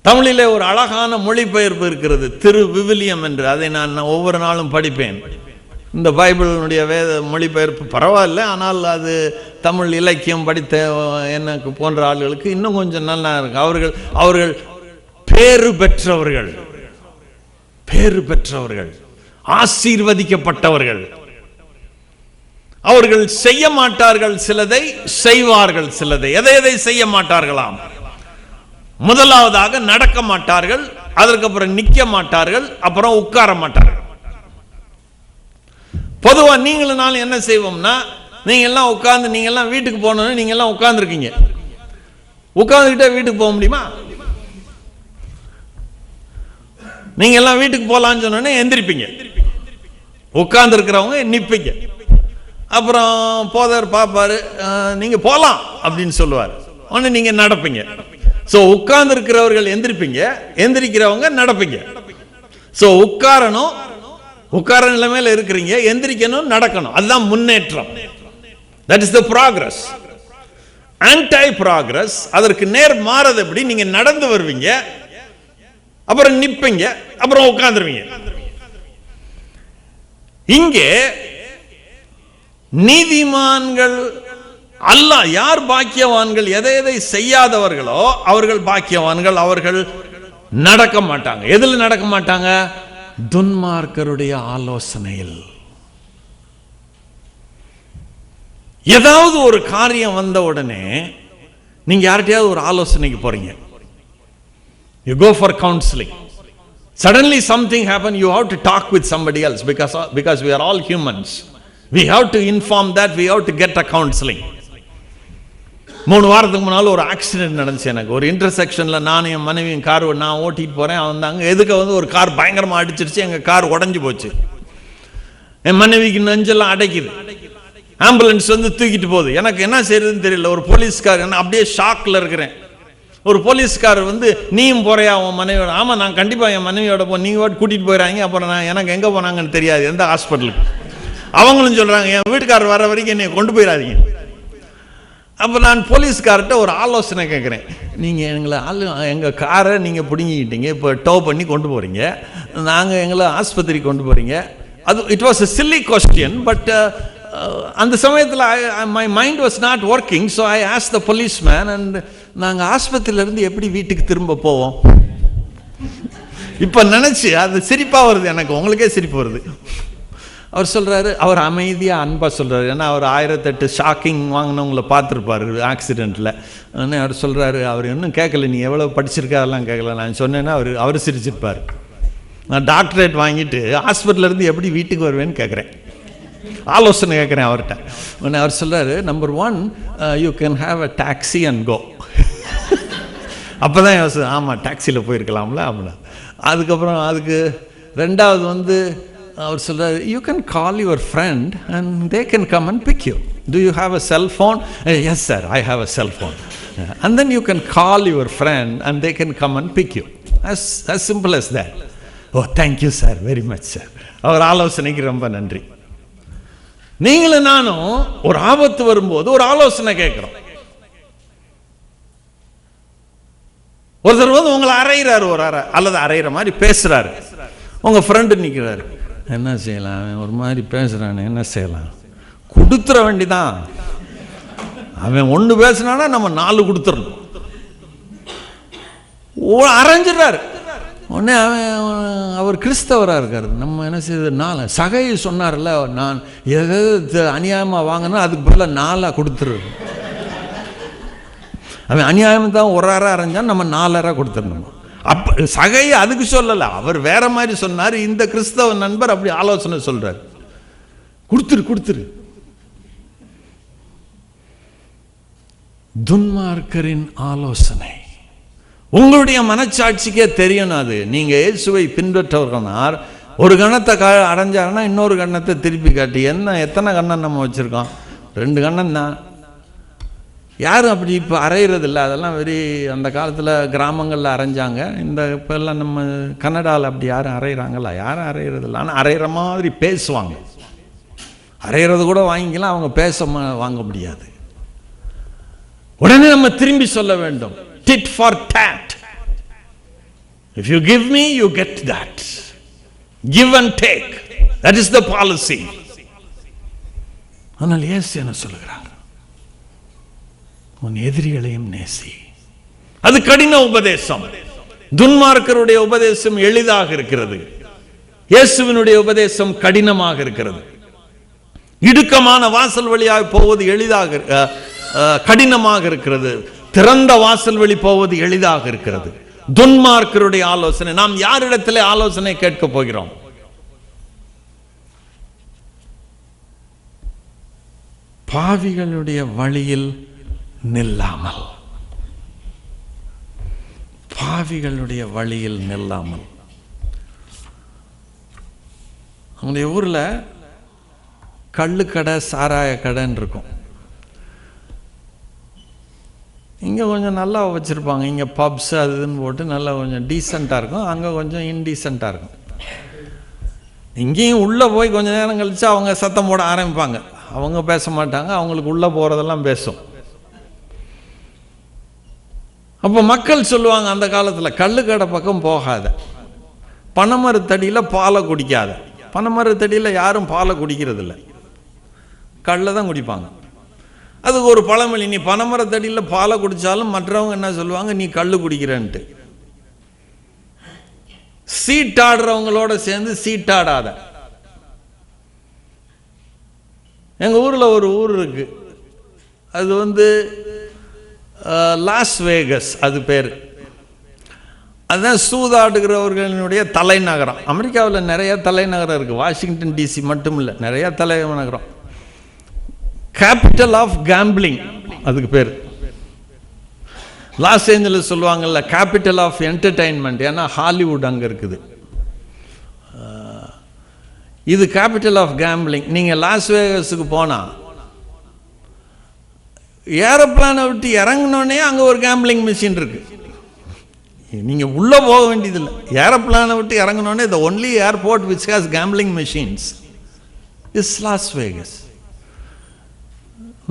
தமிழிலே ஒரு அழகான மொழிபெயர்ப்பு இருக்கிறது, திருவிவிலியம் என்று. அதை நான் ஒவ்வொரு நாளும் படிப்பேன். இந்த பைபிளினுடைய மொழிபெயர்ப்பு பரவாயில்ல, ஆனால் அது தமிழ் இலக்கியம் படித்த எனக்கு போன்ற ஆளுகளுக்கு இன்னும் கொஞ்சம் நல்லா இருக்கு. அவர்கள் பேறு பெற்றவர்கள், ஆசீர்வதிக்கப்பட்டவர்கள். அவர்கள் செய்ய மாட்டார்கள் சிலதை, செய்வார்கள் சிலதை. எதை செய்ய மாட்டார்களாம்? முதலாவதாக நடக்க மாட்டார்கள், அதற்கப்புறம் நிற்க மாட்டார்கள், அப்புறம் உட்கார மாட்டார்கள். பொதுவா நீங்களும் நானும் என்ன செய்வோம்னா, நீங்க எல்லாம் உட்கார்ந்து, நீங்க எல்லாம் வீட்டுக்கு போனோன்னு நீங்க எல்லாம் உட்கார்ந்துருக்கீங்க. உட்கார்ந்துக்கிட்டே வீட்டுக்கு போக முடியுமா? நீங்க எல்லாம் வீட்டுக்கு போலான்னு சொன்னோன்னே எந்திரிப்பீங்க, உட்கார்ந்து இருக்கிறவங்க நிற்பீங்க. அப்புறம் போதர் பாப்பாரு, நீங்க போலாம் அப்படின்னு சொல்லுவார், ஒன்று நீங்க நடப்பீங்க. சோ உட்கார்ந்து இருக்கிறவர்கள் எந்திரிப்பீங்க, எந்திரிக்கிறவங்க நடப்பீங்க. சோ உட்காரணும், உட்கார நிலைமையில இருக்கிறீங்க, எந்திரிக்கணும், நடக்கணும். அதுதான் முன்னேற்றம். That is the progress. Anti progress, அதற்கு நேர் மாறது எப்படி? நீங்க நடந்து வருவீங்க, அப்புறம் நிப்பீங்க, அப்புறம் உட்கார்ந்துருவீங்க. இங்கே நீதிமான்கள் அல்ல. யார் பாக்கியவான்கள்? எதை செய்யாதவர்களோ அவர்கள் பாக்கியவான்கள். அவர்கள் நடக்க மாட்டாங்க. எதுல நடக்க மாட்டாங்க? துன்மார்க்கருடைய ஆலோசனையில். ஏதாவது ஒரு காரியம் வந்த உடனே நீங்க யார்கிட்டயாவது ஒரு ஆலோசனைக்கு போறீங்க. You go for counseling. Suddenly something happened, you have to talk with somebody else because we are all humans. We have to inform that, we have to get a counseling. 3 வாரத்துக்கு முன்னால் ஒரு ஆக்சிடென்ட் நடந்துச்சு எனக்கு. ஒரு இன்டர்செக்ஷன்ல நானும் என் மனைவியும் car நான் ஓட்டிட்டு போறேன். வந்தாங்க, எதுக்கு ஒரு கார் பயங்கரமா அடிச்சிருச்சு. எங்க கார் உடஞ்சு போச்சு. என் மனைவிக்கு நெஞ்செல்லாம் அடைக்குது. ஆம்புலன்ஸ் தூக்கிட்டு போகுது. எனக்கு என்ன செய்யறதுன்னு தெரியல. ஒரு போலீஸ்கார், அப்படியே ஷாக்ல இருக்கிறேன். ஒரு போலீஸ்கார் நீயும் போறியா உன் மனைவியோட? ஆமா, நான் கண்டிப்பா என் மனைவியோட நீங்க கூட்டிட்டு போயிறாங்க. அப்புறம் எனக்கு எங்க போனாங்கன்னு தெரியாது, எந்த ஹாஸ்பிட்டலுக்கு. அவங்களும் சொல்றாங்க, என் வீட்டுக்காரர் வர வரைக்கும் என்னை கொண்டு போயிடாதீங்க. அப்போ நான் போலீஸ்கார்ட்ட ஒரு ஆலோசனை கேட்குறேன். நீங்கள் எங்கள் காரை நீங்கள் பிடுங்கிக்கிட்டீங்க, இப்போ டோ பண்ணி கொண்டு போகிறீங்க, நாங்கள் எங்களை ஆஸ்பத்திரிக்கு கொண்டு போகிறீங்க. அது it was a silly question, but அந்த சமயத்தில் my mind was not working. So I asked the policeman, and நாங்கள் ஆஸ்பத்திரியிலேருந்து எப்படி வீட்டுக்கு திரும்ப போவோம்? இப்போ நினச்சி அது சிரிப்பாக வருது எனக்கு, உங்களுக்கே சிரிப்பு வருது. அவர் சொல்கிறாரு, அவர் அமைதியாக அன்பாக சொல்கிறாரு. ஏன்னா அவர் 1008 ஷாக்கிங் வாங்கினவங்களை பார்த்துருப்பார் ஆக்சிடெண்ட்டில். அவர் சொல்கிறாரு, அவர் இன்னும் கேட்கல, நீ எவ்வளோ படிச்சிருக்கா அதெல்லாம் கேட்கல. நான் சொன்னேன்னா அவர் சிரிச்சிருப்பார். நான் டாக்டரேட் வாங்கிட்டு ஹாஸ்பிட்டலேருந்து எப்படி வீட்டுக்கு வருவேன்னு கேட்குறேன், ஆலோசனை கேட்குறேன் அவர்கிட்ட. அவர் சொல்கிறாரு, number 1, you can have a taxi and go. அப்போ தான் யோசி, ஆமாம் டாக்ஸியில் போயிருக்கலாம்ல அப்படின்னா. அதுக்கப்புறம் அதுக்கு ரெண்டாவது அவர் சொல்றாரு, you can call your friend and they can come and pick you. Do you have a cell phone? Yes sir, I have a cell phone. And then you can call your friend and they can come and pick you. as simple as that. Oh thank you sir, very much sir. அவர் ஆலோசனைக்கு ரொம்ப நன்றி. நீங்களும் நானும் ஒரு ஆபத்து வரும்போது ஒரு ஆலோசனை கேட்கிறோம். ஒருத்தர் உங்களை அறையிறாரு, ஒரு அறை அல்லது அறையிற மாதிரி பேசுறாரு. உங்க ஃப்ரெண்டு நிற்கிறாரு, என்ன செய்யலாம், ஒரு மாதிரி பேசுறானே, என்ன செய்யலாம்? கொடுத்துற வேண்டிதான். அவன் 1 பேசினானா நம்ம 4 கொடுத்துடணும். அரைஞ்சிடுறாரு. உடனே அவர் கிறிஸ்தவராக இருக்காரு. நம்ம என்ன செய்யுது, 4 சகை சொன்னார்ல, நான் எதாவது அநியாயமாக வாங்கினா அதுக்கு பதிலாக 4 கொடுத்துரு. அவன் அநியாயம் தான் 1 அறை அரைஞ்சான், நம்ம 4 அறை கொடுத்துடணும். அப்ப சகை அதுக்கு சொல்லல, அவர் வேற மாதிரி சொன்னார். இந்த கிறிஸ்தவ நண்பர் அப்படி ஆலோசனை சொல்றார், கொடுத்துரு. துன்மார்க்கரின் ஆலோசனை உங்களுடைய மனச்சாட்சிக்கே தெரியணும். அது நீங்க இயேசுவை பின்பற்றவர்களார், ஒரு கண்ணத்தை அடைஞ்சாருன்னா இன்னொரு கண்ணத்தை திருப்பி காட்டி, எத்தனை கண்ணம் நம்ம வச்சிருக்கோம்? 2 கண்ணம் தான். யாரும் அப்படி இப்போ அரைகிறது இல்லை. அதெல்லாம் அந்த காலத்தில் கிராமங்களில் அரைஞ்சாங்க. இப்போல்லாம் நம்ம கன்னடாவில் அப்படி யாரும் அரைகிறாங்களா? யாரும் அரைகிறது இல்லை. ஆனால் அரைகிற மாதிரி பேசுவாங்க. அரைகிறது கூட வாங்கிக்கலாம், அவங்க பேச வாங்க முடியாது. உடனே நம்ம திரும்பி சொல்ல வேண்டும், did for date. If you give me, you get that. Give and take. That is the policy. ஆனால் இயேசு என்ன சொல்கிறார்? உன் எதிரிகளையும் நேசி. அது கடின உபதேசம். துன்மார்க்கருடைய உபதேசம் எளிதாக இருக்கிறது. இயேசுவினுடைய உபதேசம் கடினமாக இருக்கிறது. இடுக்கமான வாசல் வழியாக போவது எளிதாக கடினமாக இருக்கிறது. திறந்த வாசல் வழி போவது எளிதாக இருக்கிறது. துன்மார்க்கருடைய ஆலோசனை. நாம் யாரிடத்திலே ஆலோசனை கேட்க போகிறோம்? பாவிகளுடைய வழியில் நில்லாமல், பாவிகளுடைய வழியில் நில்லாமல். நம்முடைய ஊரில் கள்ளுக்கடை சாராய கடைன்னு இருக்கும். இங்கே கொஞ்சம் நல்லா வச்சுருப்பாங்க. இங்கே பப்ஸ் அதுன்னு போட்டு நல்லா கொஞ்சம் டீசெண்டாக இருக்கும். அங்கே கொஞ்சம் இன்டீசெண்டாக இருக்கும். இங்கேயும் உள்ளே போய் கொஞ்சம் நேரம் கழித்து அவங்க சத்தம் போட ஆரம்பிப்பாங்க. அவங்க பேச மாட்டாங்க, அவங்களுக்கு உள்ளே போகிறதெல்லாம் பேசும். அப்போ மக்கள் சொல்லுவாங்க அந்த காலத்தில், கள்ளுக்கடை பக்கம் போகாத, பனைமரத்தடியில் பாலை குடிக்காத. பனைமரத்தடியில் யாரும் பாலை குடிக்கிறதில்ல, கல்லை தான் குடிப்பாங்க. அதுக்கு ஒரு பழமொழி, நீ பனைமரத்தடியில் பாலை குடித்தாலும் மற்றவங்க என்ன சொல்லுவாங்க, நீ கள்ளு குடிக்கிறன்ட்டு. சீட்டாடுறவங்களோட சேர்ந்து சீட்டாடாத. எங்கள் ஊரில் ஒரு ஊர் இருக்கு, அது லாஸ் வேகஸ், அது பேர். அதுதான் சூதாடுகிறவர்களினுடைய தலைநகரம். அமெரிக்காவில் நிறைய தலைநகரம் இருக்குது, வாஷிங்டன் டிசி மட்டும் இல்லை, நிறைய தலைநகரம். கேபிட்டல் ஆஃப் கேம்பிளிங் அதுக்கு பேர். லாஸ் ஏஞ்சலஸ் சொல்லுவாங்கல்ல கேபிட்டல் ஆஃப் என்டர்டெயின்மெண்ட், ஏன்னா ஹாலிவுட் அங்கே இருக்குது. இது கேபிட்டல் ஆஃப் கேம்பிளிங். நீங்கள் லாஸ் வேகஸுக்கு போனால் ஏரோப்ளானை விட்டு இறங்கினோடனே அங்கே ஒரு கேம்பிளிங் மிஷின் இருக்குது. நீங்கள் உள்ளே போக வேண்டியதில்லை, ஏரோப்ளானை விட்டு இறங்கினோடனே the only airport which has gambling machines is Las Vegas.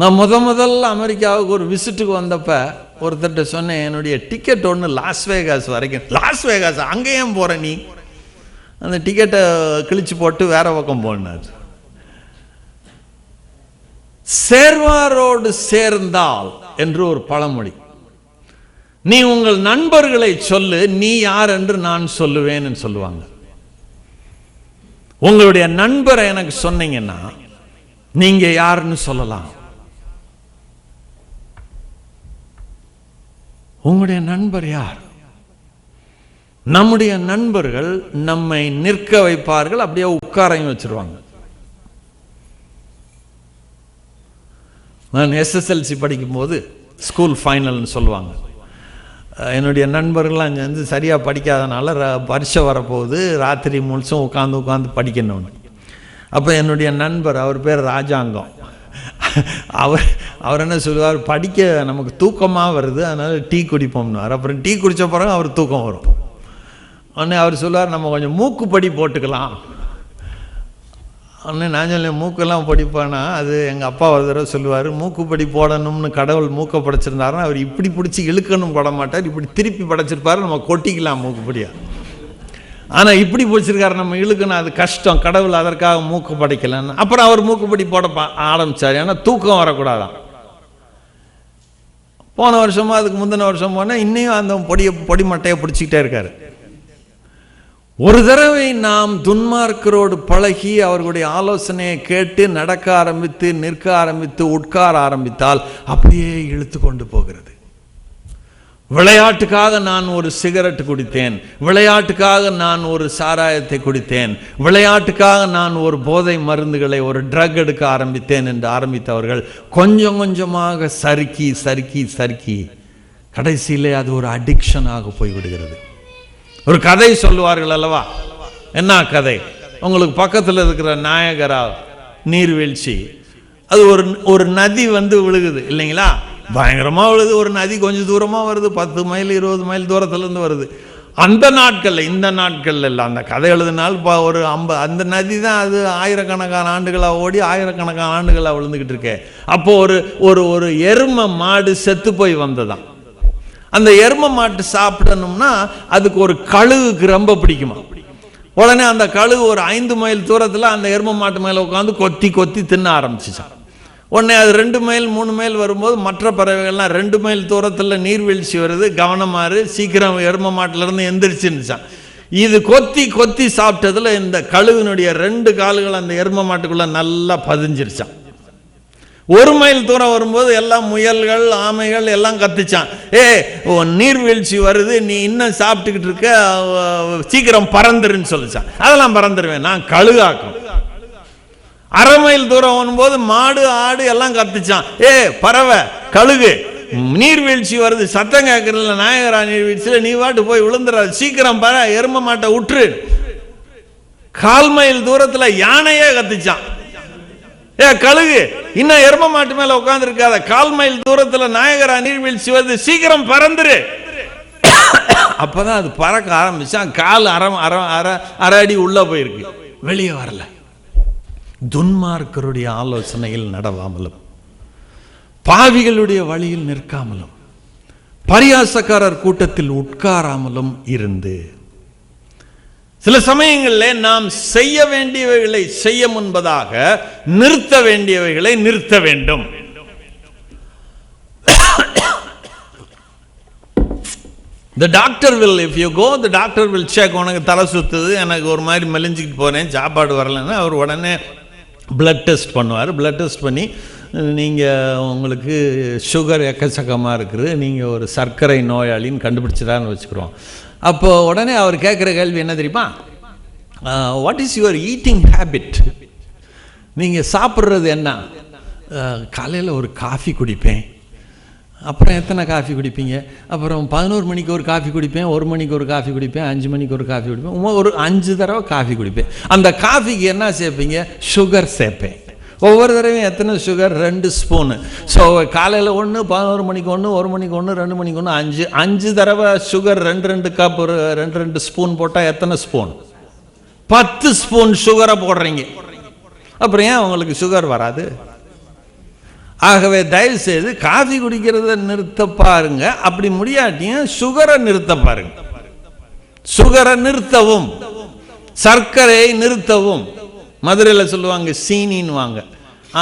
நான் முதல்ல அமெரிக்காவுக்கு ஒரு விசிட்டுக்கு வந்தப்போ ஒருத்தர்கிட்ட சொன்னேன், என்னுடைய டிக்கெட் ஒன்று லாஸ் வேகாஸ் வரைக்கும். லாஸ் வேகாஸ் அங்கே ஏன் போகிற நீ? அந்த டிக்கெட்டை கிழிச்சு போட்டு வேற பக்கம் போனார். சேர்வாரோடு சேர்ந்தால் என்று ஒரு பழமொழி. நீ உங்கள் நண்பர்களை சொல்லு, நீ யார் என்று நான் சொல்லுவேன்னு சொல்லுவாங்க. உங்களுடைய நண்பரை எனக்கு சொன்னீங்கன்னா நீங்க யாருன்னு சொல்லலாம். உங்களுடைய நண்பர் யார்? நம்முடைய நண்பர்கள் நம்மை நிற்க வைப்பார்கள், அப்படியே உட்காரையும் வச்சிருவாங்க. நான் எஸ்எஸ்எல்சி படிக்கும்போது ஸ்கூல் ஃபைனல்னு சொல்லுவாங்க. என்னுடைய நண்பர்கள்லாம் அங்கே சரியாக படிக்காதனால பரீட்சை வரப்போகுது, ராத்திரி முழுசும் உட்காந்து படிக்கணும்னு. அப்போ என்னுடைய நண்பர், அவர் பேர் ராஜாங்கம், அவர் என்ன சொல்லுவார், படிக்க நமக்கு தூக்கமாக வருது, அதனால் டீ குடிப்போம்னார். அப்புறம் டீ குடித்த பிறகு அவர் தூக்கம் வரும். உடனே அவர் சொல்லுவார், நம்ம கொஞ்சம் மூக்குப்படி போட்டுக்கலாம். உடனே நான் சொல்ல, மூக்கெல்லாம் படிப்பானா? அது எங்கள் அப்பா ஒரு தடவை சொல்லுவார், மூக்குப்படி போடணும்னு கடவுள் மூக்கை படைச்சிருந்தாருன்னா அவர் இப்படி பிடிச்சி இழுக்கணும் போட மாட்டார், இப்படி திருப்பி படைச்சிருப்பாரு, நம்ம கொட்டிக்கலாம் மூக்குப்படியா. ஆனால் இப்படி பிடிச்சிருக்காரு, நம்ம இழுக்கணும், அது கஷ்டம், கடவுள் அதற்காக மூக்கு படைக்கலன்னு. அப்புறம் அவர் மூக்குப்படி போட ஆரம்பித்தார், ஏன்னா தூக்கம் வரக்கூடாதான். போன வருஷமோ அதுக்கு முந்தின வருஷம் போனால் இன்னையும் அந்த பொடி மட்டையை பிடிச்சிக்கிட்டே இருக்காரு. ஒரு தடவை நாம் துன்மார்க்கரோடு பழகி அவர்களுடைய ஆலோசனையை கேட்டு நடக்க ஆரம்பித்து, நிற்க ஆரம்பித்து, உட்கார ஆரம்பித்தால் அப்படியே இழுத்து கொண்டு போகிறது. விளையாட்டுக்காக நான் ஒரு சிகரெட் குடித்தேன், விளையாட்டுக்காக நான் ஒரு சாராயத்தை குடித்தேன், விளையாட்டுக்காக நான் ஒரு போதை மருந்துகளை, ஒரு ட்ரக் எடுக்க ஆரம்பித்தேன் என்று ஆரம்பித்தவர்கள் கொஞ்சம் கொஞ்சமாக சறுக்கி சறுக்கி சறுக்கி கடைசியிலே அது ஒரு அடிக்ஷனாக போய்விடுகிறது. ஒரு கதை சொல்லுவார்கள் அல்லவா? என்ன கதை? உங்களுக்கு பக்கத்தில் இருக்கிற நாயகரா நீர்வீழ்ச்சி, அது ஒரு நதி விழுகுது இல்லைங்களா? பயங்கரமாக விழுது. ஒரு நதி கொஞ்சம் தூரமாக வருது, 10 மைல் 20 மைல் தூரத்துலேருந்து வருது. அந்த நாட்களில், இந்த நாட்கள் இல்லை, அந்த கதை எழுதினால் ஒரு அந்த நதி தான் அது ஆயிரக்கணக்கான ஆண்டுகளாக ஓடி ஆயிரக்கணக்கான ஆண்டுகளாக விழுந்துக்கிட்டு இருக்கே. அப்போ ஒரு எருமை மாடு செத்து போய் வந்ததான். அந்த எரும மாட்டு சாப்பிடணும்னா அதுக்கு ஒரு கழுகுக்கு ரொம்ப பிடிக்குமா. உடனே அந்த கழுகு ஒரு 5 மைல் தூரத்தில் அந்த எரும மாட்டு மேலே உட்காந்து கொத்தி கொத்தி தின்ன ஆரம்பிச்சிச்சான். உடனே அது 2 மைல் 3 மைல் வரும்போது மற்ற பறவைகள்லாம் 2 மைல் தூரத்தில் நீர்வீழ்ச்சி வருது, கவனமாறு, சீக்கிரம் எரும மாட்டிலேருந்து எந்திரிச்சுன்னுச்சான். இது கொத்தி கொத்தி சாப்பிட்டதில் இந்த கழுகுனுடைய 2 கால்கள் அந்த எரும மாட்டுக்குள்ளே நல்லா பதிஞ்சிருச்சான். 1 மைல் தூரம் வரும்போது எல்லாம் முயல்கள் ஆமைகள் எல்லாம் கத்துச்சான், நீர்வீழ்ச்சி வருது, நீ இன்னும் சாப்பிட்டுக்கிட்டு இருக்க, சீக்கிரம் பறந்துருன்னு சொல்லிச்சான். அதெல்லாம் பறந்துருவேன், நான் கழுகாக்கும். 1/2 மைல் தூரம் வரும்போது மாடு ஆடு எல்லாம் கத்துச்சான், பறவை கழுகு, நீர்வீழ்ச்சி வருது, சத்தம் கேட்கறதுல நாயகரா நீர்வீழ்ச்சியில் நீ வாட்டு போய் விழுந்துற, சீக்கிரம் பற, எரும மாட்டை விட்டுரு. 1/4 மைல் தூரத்தில் யானையே கத்துச்சான், கழுகு இன்னும் எரும மாட்டு மேல உட்கார்ந்து இருக்காத, 1/4 மைல் தூரத்துல நாயகரா நீர்வீழ்ச்சி வருது, சீக்கிரம் பறந்துரு. அப்பதான் அது பறக்க ஆரம்பிச்சான். கால் அரை அடி உள்ள போயிருக்கு, வெளியே வரல. துன்மார்க்கருடைய ஆலோசனையில் நடவாமலும், பாவிகளுடைய வழியில் நிற்காமலும், பரியாசக்காரர் கூட்டத்தில் உட்காராமலும் இருந்து. சில சமயங்களில் நாம் செய்ய வேண்டியவைகளை செய்ய முன்பதாக நிறுத்த வேண்டியவைகளை நிறுத்த வேண்டும். The doctor will, if you go, the doctor will check. உனக்கு தலை சுத்துது, எனக்கு ஒரு மாதிரி மெலிஞ்சிக்கிட்டு போறேன், சாப்பாடு வரலன்னா அவர் உடனே பிளட் டெஸ்ட் பண்ணுவார். பிளட் டெஸ்ட் பண்ணி நீங்கள் உங்களுக்கு சுகர் எக்கச்சக்கமாக இருக்குது, நீங்கள் ஒரு சர்க்கரை நோயாளின்னு கண்டுபிடிச்சிடான்னு வச்சுக்கிறோம். அப்போ உடனே அவர் கேட்குற கேள்வி என்ன தெரியுமா? What is your eating habit? நீங்கள் சாப்பிட்றது என்ன? காலையில் ஒரு காஃபி குடிப்பேன். அப்புறம் எத்தனை காஃபி குடிப்பீங்க? அப்புறம் 11 மணிக்கு ஒரு காஃபி குடிப்பேன், 1 மணிக்கு ஒரு காஃபி குடிப்பேன், 5 மணிக்கு ஒரு காஃபி குடிப்பேன், ஒரு 5 தடவை காஃபி குடிப்பேன். அந்த காஃபிக்கு என்ன சேர்ப்பீங்க? சுகர் சேர்ப்பேன். ஒவ்வொரு தடவையும் எத்தனை சுகர்? 2 ஸ்பூனு. ஸோ காலையில் 1, 11 மணிக்கு 1, 1 மணிக்கு 1, 2 மணிக்கு 1, 5 தடவை சுகர், 2 கப், ஒரு 2 ஸ்பூன் போட்டால் எத்தனை ஸ்பூன்? 10 ஸ்பூன் சுகரை போடுறீங்க. அப்புறம் ஏன் உங்களுக்கு சுகர் வராது? ஆகவே தயவு செய்து காஃபி குடிக்கிறத நிறுத்த பாருங்க. அப்படி முடியாட்டியும் சுகரை நிறுத்த பாருங்க. சுகரை நிறுத்தவும், சர்க்கரையை நிறுத்தவும். மதுரையில் சொல்லுவாங்க சீனின்னு வாங்க,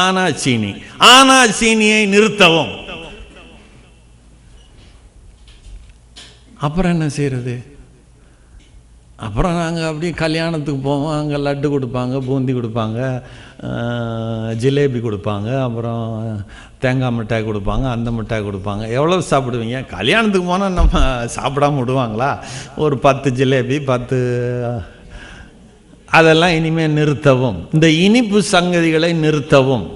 ஆனா சீனி, ஆனா சீனியை நிறுத்தவும். அப்புறம் என்ன செய்யறது? அப்புறம் நாங்கள் அப்படியே கல்யாணத்துக்கு போவோம், அங்கே லட்டு கொடுப்பாங்க, பூந்தி கொடுப்பாங்க, ஜிலேபி கொடுப்பாங்க, அப்புறம் தேங்காய் மிட்டாய் கொடுப்பாங்க, அந்த மிட்டாய் கொடுப்பாங்க. எவ்வளோ சாப்பிடுவீங்க? கல்யாணத்துக்கு போனால் நம்ம சாப்பிடாம விடுவாங்களா? ஒரு 10 ஜிலேபி, 10. அதெல்லாம் இனிமேல் நிறுத்தவும். இந்த இனிப்பு சங்கதிகளை நிறுத்தவும்.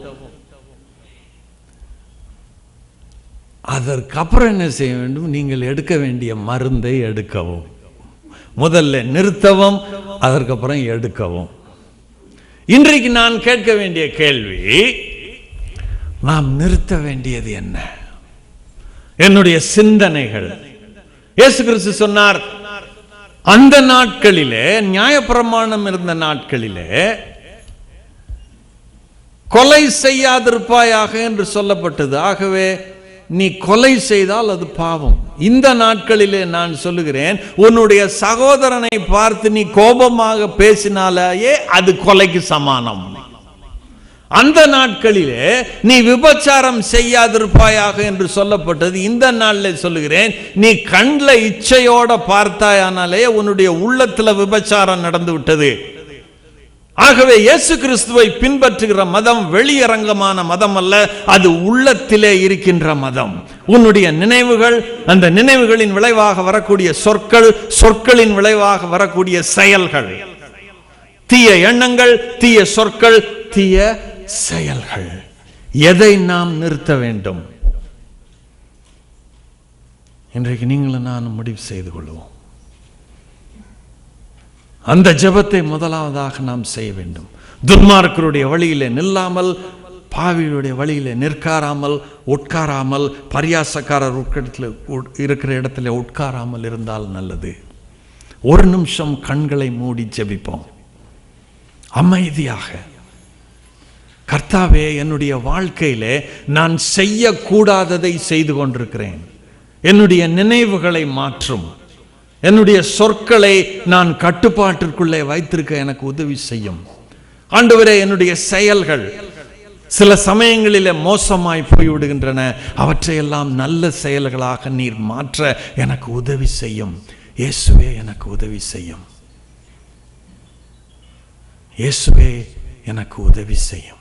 அதற்கப்புறம் என்ன செய்ய வேண்டும்? நீங்கள் எடுக்க வேண்டிய மருந்தை எடுக்கவும். முதல்ல நிறுத்தவும், அதற்கப்புறம் எடுக்கவும். இன்றைக்கு நான் கேட்க வேண்டிய கேள்வி, நாம் நிறுத்த வேண்டியது என்ன? என்னுடைய சிந்தனைகள். இயேசு கிறிஸ்து சொன்னார், அந்த நாட்களிலே, நியாயப்பிரமாணம் இருந்த நாட்களிலே, கொலை செய்யாதிருப்பாயாக என்று சொல்லப்பட்டது. ஆகவே நீ கொலை செய்தால் அது பாவம். இந்த நாட்களிலே நான் சொல்லுகிறேன், உன்னுடைய சகோதரனை பார்த்து நீ கோபமாக பேசினாலேயே அது கொலைக்கு சமானம். அந்த நாட்களிலே நீ விபச்சாரம் செய்யாதிருப்பாயாக என்று சொல்லப்பட்டது. இந்த நாளில் சொல்லுகிறேன், நீ கண்ணில் இச்சையோட பார்த்தாயானாலே உன்னுடைய உள்ளத்துல விபச்சாரம் நடந்து விட்டது. ஆகவே இயேசு கிறிஸ்துவை பின்பற்றுகிற மதம் வெளியரங்கமான மதம் அல்ல, அது உள்ளத்திலே இருக்கின்ற மதம். உன்னுடைய நினைவுகள், அந்த நினைவுகளின் விளைவாக வரக்கூடிய சொற்கள், சொற்களின் விளைவாக வரக்கூடிய செயல்கள், தீய எண்ணங்கள், தீய சொற்கள், தீய செயல்கள். எதை நாம் நிறுத்த வேண்டும்? இன்றைக்கு நீங்களும் நானும் முடிவு செய்து கொள்வோம். அந்த ஜெபத்தை முதலாவதாக நாம் செய்ய வேண்டும். துன்மார்க்கருடைய வழியிலே நில்லாமல், பாவிகளுடைய வழியிலே நிற்காராமல், உட்காராமல், பரியாசக்காரர் இருக்கிற இடத்துல உட்காராமல் இருந்தால் நல்லது. ஒரு நிமிஷம் கண்களை மூடி ஜெபிப்போம் அமைதியாக. கர்த்தாவே, என்னுடைய வாழ்க்கையிலே நான் செய்யக்கூடாததை செய்து கொண்டிருக்கிறேன். என்னுடைய நினைவுகளை மாற்றும். என்னுடைய சொற்களை நான் கட்டுப்பாட்டிற்குள்ளே வைத்திருக்க எனக்கு உதவி செய்யும். ஆண்டவரே, என்னுடைய செயல்கள் சில சமயங்களிலே மோசமாய் போய்விடுகின்றன, அவற்றையெல்லாம் நல்ல செயல்களாக நீர் மாற்ற எனக்கு உதவி செய்யும். இயேசுவே எனக்கு உதவி செய்யும். இயேசுவே எனக்கு உதவி செய்யும்.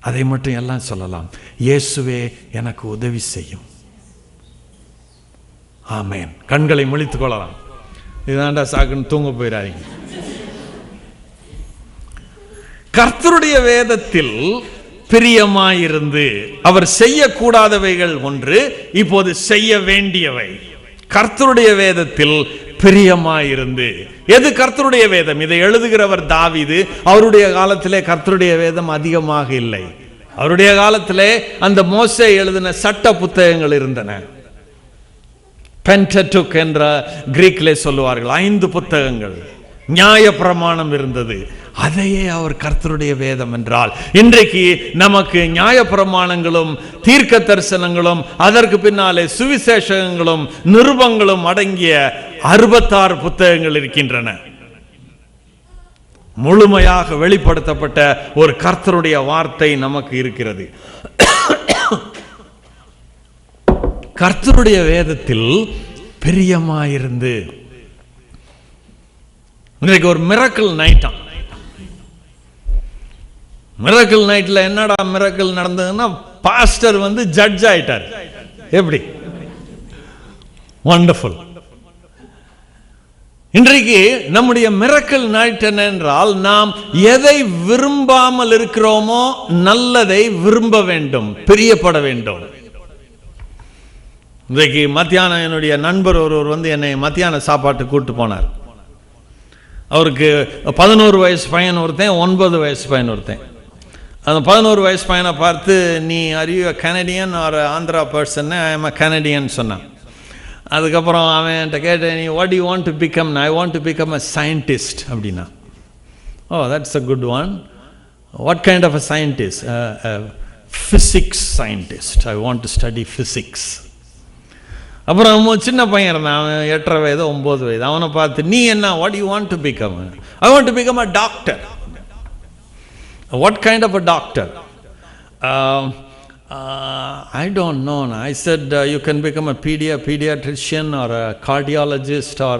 அதை மட்டும் எல்லாம் சொல்லலாம். இயேசுவே எனக்கு உதவி செய்யும். ஆமென். கண்களை முழித்துக் கொள்ளலாம். இதுதான்டா சாக்குன்னு தூங்க போயிடாதீங்க. கர்த்தருடைய வேதத்தில் பிரியமாயிருந்து அவர் செய்யக்கூடாதவைகள் ஒன்று, இப்போது செய்ய வேண்டியவை. கர்த்தருடைய வேதத்தில் பிரியமாயிருந்து. எது கர்த்தருடைய வேதம்? இதை எழுதுகிறவர் தாவீது. அவருடைய காலத்திலே கர்த்தருடைய வேதம் அதிகமாக இல்லை. அவருடைய காலத்திலே அந்த மோசே எழுதின சட்ட புத்தகங்கள் இருந்தன. பென்டெட்டுக் என்ற கிரீக்கிலே சொல்லுவார்கள். 5 புத்தகங்கள். நியாய பிரமாணம் இருந்தது. அதையே அவர் கர்த்தருடைய வேதம் என்றால், இன்றைக்கு நமக்கு நியாய பிரமாணங்களும் தீர்க்க தரிசனங்களும் அதற்கு பின்னாலே சுவிசேஷங்களும் நிருபங்களும் அடங்கிய 66 புத்தகங்கள் இருக்கின்றன. முழுமையாக வெளிப்படுத்தப்பட்ட ஒரு கர்த்தருடைய வார்த்தை நமக்கு இருக்கிறது. கர்த்தருடைய வேதத்தில் பிரியமாயிருந்து. இன்றைக்கு ஒரு மிரக்கிள் நைட்டாம். மிரக்கிள் நைட்ல என்னடா மிரக்கிள் நடந்ததுன்னா, பாஸ்டர் ஜட்ஜ் ஆயிட்டார். எப்படி வண்டர்ஃபுல். இன்றைக்கு நம்முடைய மிரக்கிள் நைட் என்னென்றால், நாம் எதை விரும்பாமல் இருக்கிறோமோ நல்லதை விரும்ப வேண்டும், பிரியப்பட வேண்டும். இன்றைக்கு மத்தியானம் என்னுடைய நண்பர் ஒருவர் என்னை மத்தியான சாப்பாட்டு கூட்டு போனார். அவருக்கு 11 வயசு பையன் ஒருத்தன், 9 வயசு பையன் ஒருத்தன். அந்த 11 வயசு பையனை பார்த்து, நீ are you Canadian or Andhra person? I am a Canadian சொன்னான். அதுக்கப்புறம் அவன்கிட்ட கேட்டேன், நீ what you want to become? I want to become a scientist அப்படின்னா. Oh, that's a good one. What kind of a scientist? Physics scientist. I want to study physics. அப்புறம் சின்ன பையன் இருந்தான், அவன் 8.5 வயது 9 வயது. அவனை பார்த்து, நீ என்ன, what you want to become? I want to become a doctor. What kind of a doctor? I don't know. I said you can become a pediatrician or a cardiologist or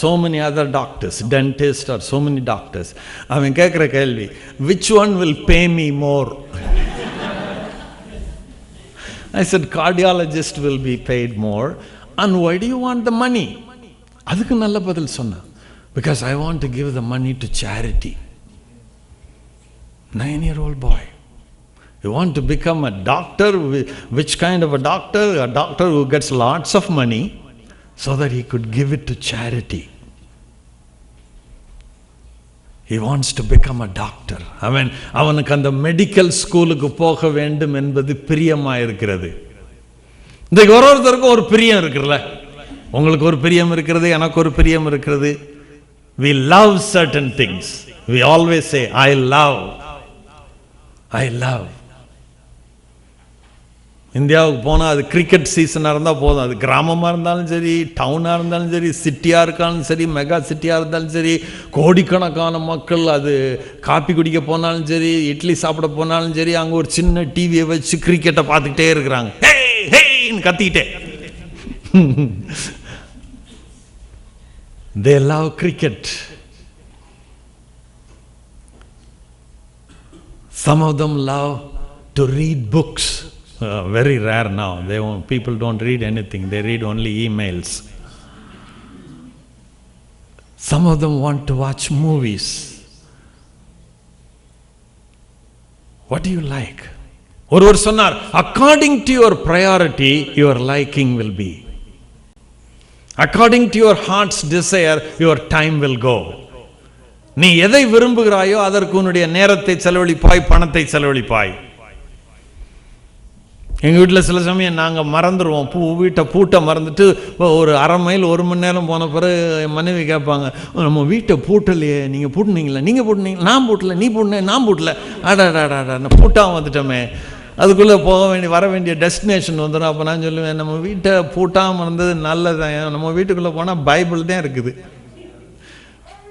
so many other doctors, dentist or so many doctors. அவன் கேட்குற கேள்வி, which one will pay me more? I said cardiologist will be paid more. And why do you want the money? அதுக்கு நல்ல பதில் சொன்னான். Because I want to give the money to charity. 9-year-old boy. You want to become a doctor? Which kind of a doctor? A doctor who gets lots of money so that he could give it to charity. He wants to become a doctor. அவனுக்கு அந்த medical ஸ்கூலுக்கு போக வேண்டும் என்பது பிரியமாக இருக்கிறது. இன்றைக்கு ஒருத்தருக்கும் ஒரு பிரியம் இருக்குல்ல. உங்களுக்கு ஒரு பிரியம் இருக்கிறது, எனக்கு ஒரு பிரியம் இருக்கிறது. We love certain things. We always say, I love. இந்தியாவுக்கு போனால் அது கிரிக்கெட் சீசனாக இருந்தால் போதும். அது கிராமமாக இருந்தாலும் சரி, டவுனாக இருந்தாலும் சரி, சிட்டியாக இருக்காலும் சரி, மெகா சிட்டியாக இருந்தாலும் சரி, கோடிக்கணக்கான மக்கள் அது காப்பி குடிக்க போனாலும் சரி, இட்லி சாப்பிட போனாலும் சரி, அங்கே ஒரு சின்ன டிவியை வச்சு கிரிக்கெட்டை பார்த்துக்கிட்டே இருக்கிறாங்க. ஹேன்னு கத்திக்கிட்டே. They love cricket. Some of them love to read books. Very rare now. People don't read anything. They read only emails. Some of them want to watch movies. What do you like? ஒருவர் சொன்னார், according to your priority, your liking will be. According to your heart's desire, your time will go. நீ எதை விரும்புகிறாயோ அதற்கு உன்னுடைய நேரத்தை செலவழிப்பாய், பணத்தை செலவழிப்பாய். எங்கள் வீட்டில் சில சமயம் நாங்கள் மறந்துடுவோம். வீட்டை பூட்டை மறந்துட்டு ஒரு அரை மைல் 1 மணி நேரம் போன பிறகு என் மனைவி கேட்பாங்க, நம்ம வீட்டை பூட்டலையே, நீங்கள் பூட்டினீங்களா? நீங்கள் பூட்டினீங்களா? நான் பூட்டல. நீ பூட்டினேன், நான் பூட்டல. அடாடாடா, நான் பூட்டாக வந்துட்டோமே. அதுக்குள்ளே வர வேண்டிய டெஸ்டினேஷன் வந்துடும். அப்போ நான் சொல்லுவேன், நம்ம வீட்டை பூட்டாமல் இருந்தது நல்லதான். நம்ம வீட்டுக்குள்ளே போனால் பைபிள் தான் இருக்குது.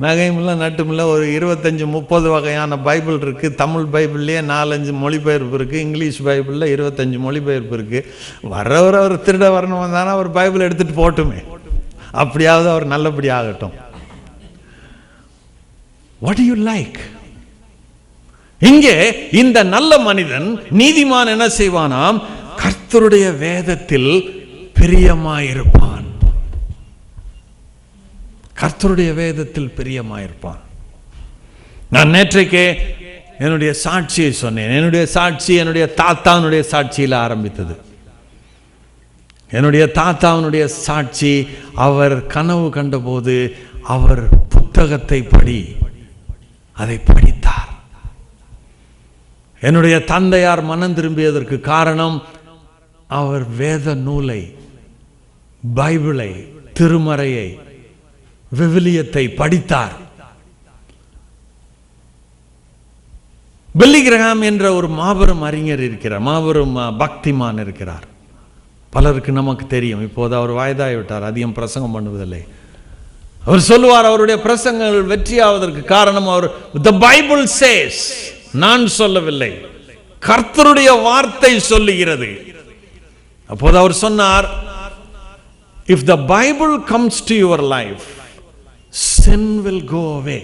நகைமில்ல நட்டுமில்ல ஒரு 25-30 வகையான பைபிள் இருக்குது. தமிழ் பைபிள்லேயே 4-5 மொழிபெயர்ப்பு இருக்குது. இங்கிலீஷ் பைபிளில் 25 மொழிபெயர்ப்பு இருக்குது. அவர் திருட வரணும் வந்தானா அவர் பைபிள் எடுத்துகிட்டு போட்டுமே, அப்படியாவது அவர் நல்லபடி ஆகட்டும். What do you like? இங்கே இந்த நல்ல மனிதன் நீதிமான் என்ன செய்வானாம்? கர்த்தருடைய வேதத்தில் பிரியமாயிருப்பான். கர்த்தருடைய வேதத்தில் பிரியமாயிருப்பான். நான் நேற்றைக்கே என்னுடைய சாட்சியை சொன்னேன். என்னுடைய சாட்சி என்னுடைய தாத்தாவுடைய சாட்சியில் ஆரம்பித்தது. என்னுடைய தாத்தாவுடைய சாட்சி, அவர் கனவு கண்டபோது அவர் புத்தகத்தை அதை படித்தார். என்னுடைய தந்தையார் மனம் திரும்பியதற்கு காரணம், அவர் வேத நூலை, பைபிளை, திருமறையை, விவிலியத்தை படித்தார். பில்லி கிரஹாம் என்ற ஒரு மாபெரும் அறிஞர் இருக்கிறார், மாபெரும் பக்திமான் இருக்கிறார். பலருக்கு நமக்கு தெரியும். இப்போது அவர் வயதாகிவிட்டார், அதிகம் பிரசங்கம் பண்ணுவதில்லை. அவர் சொல்லுவார், அவருடைய பிரசங்கங்கள் வெற்றியாவதற்கு காரணம் அவர் the Bible says, நான் சொல்லவில்லை, கர்த்தருடைய வார்த்தை சொல்லுகிறது. அப்போது அவர் சொன்னார், if the Bible comes to your life, sin will go away.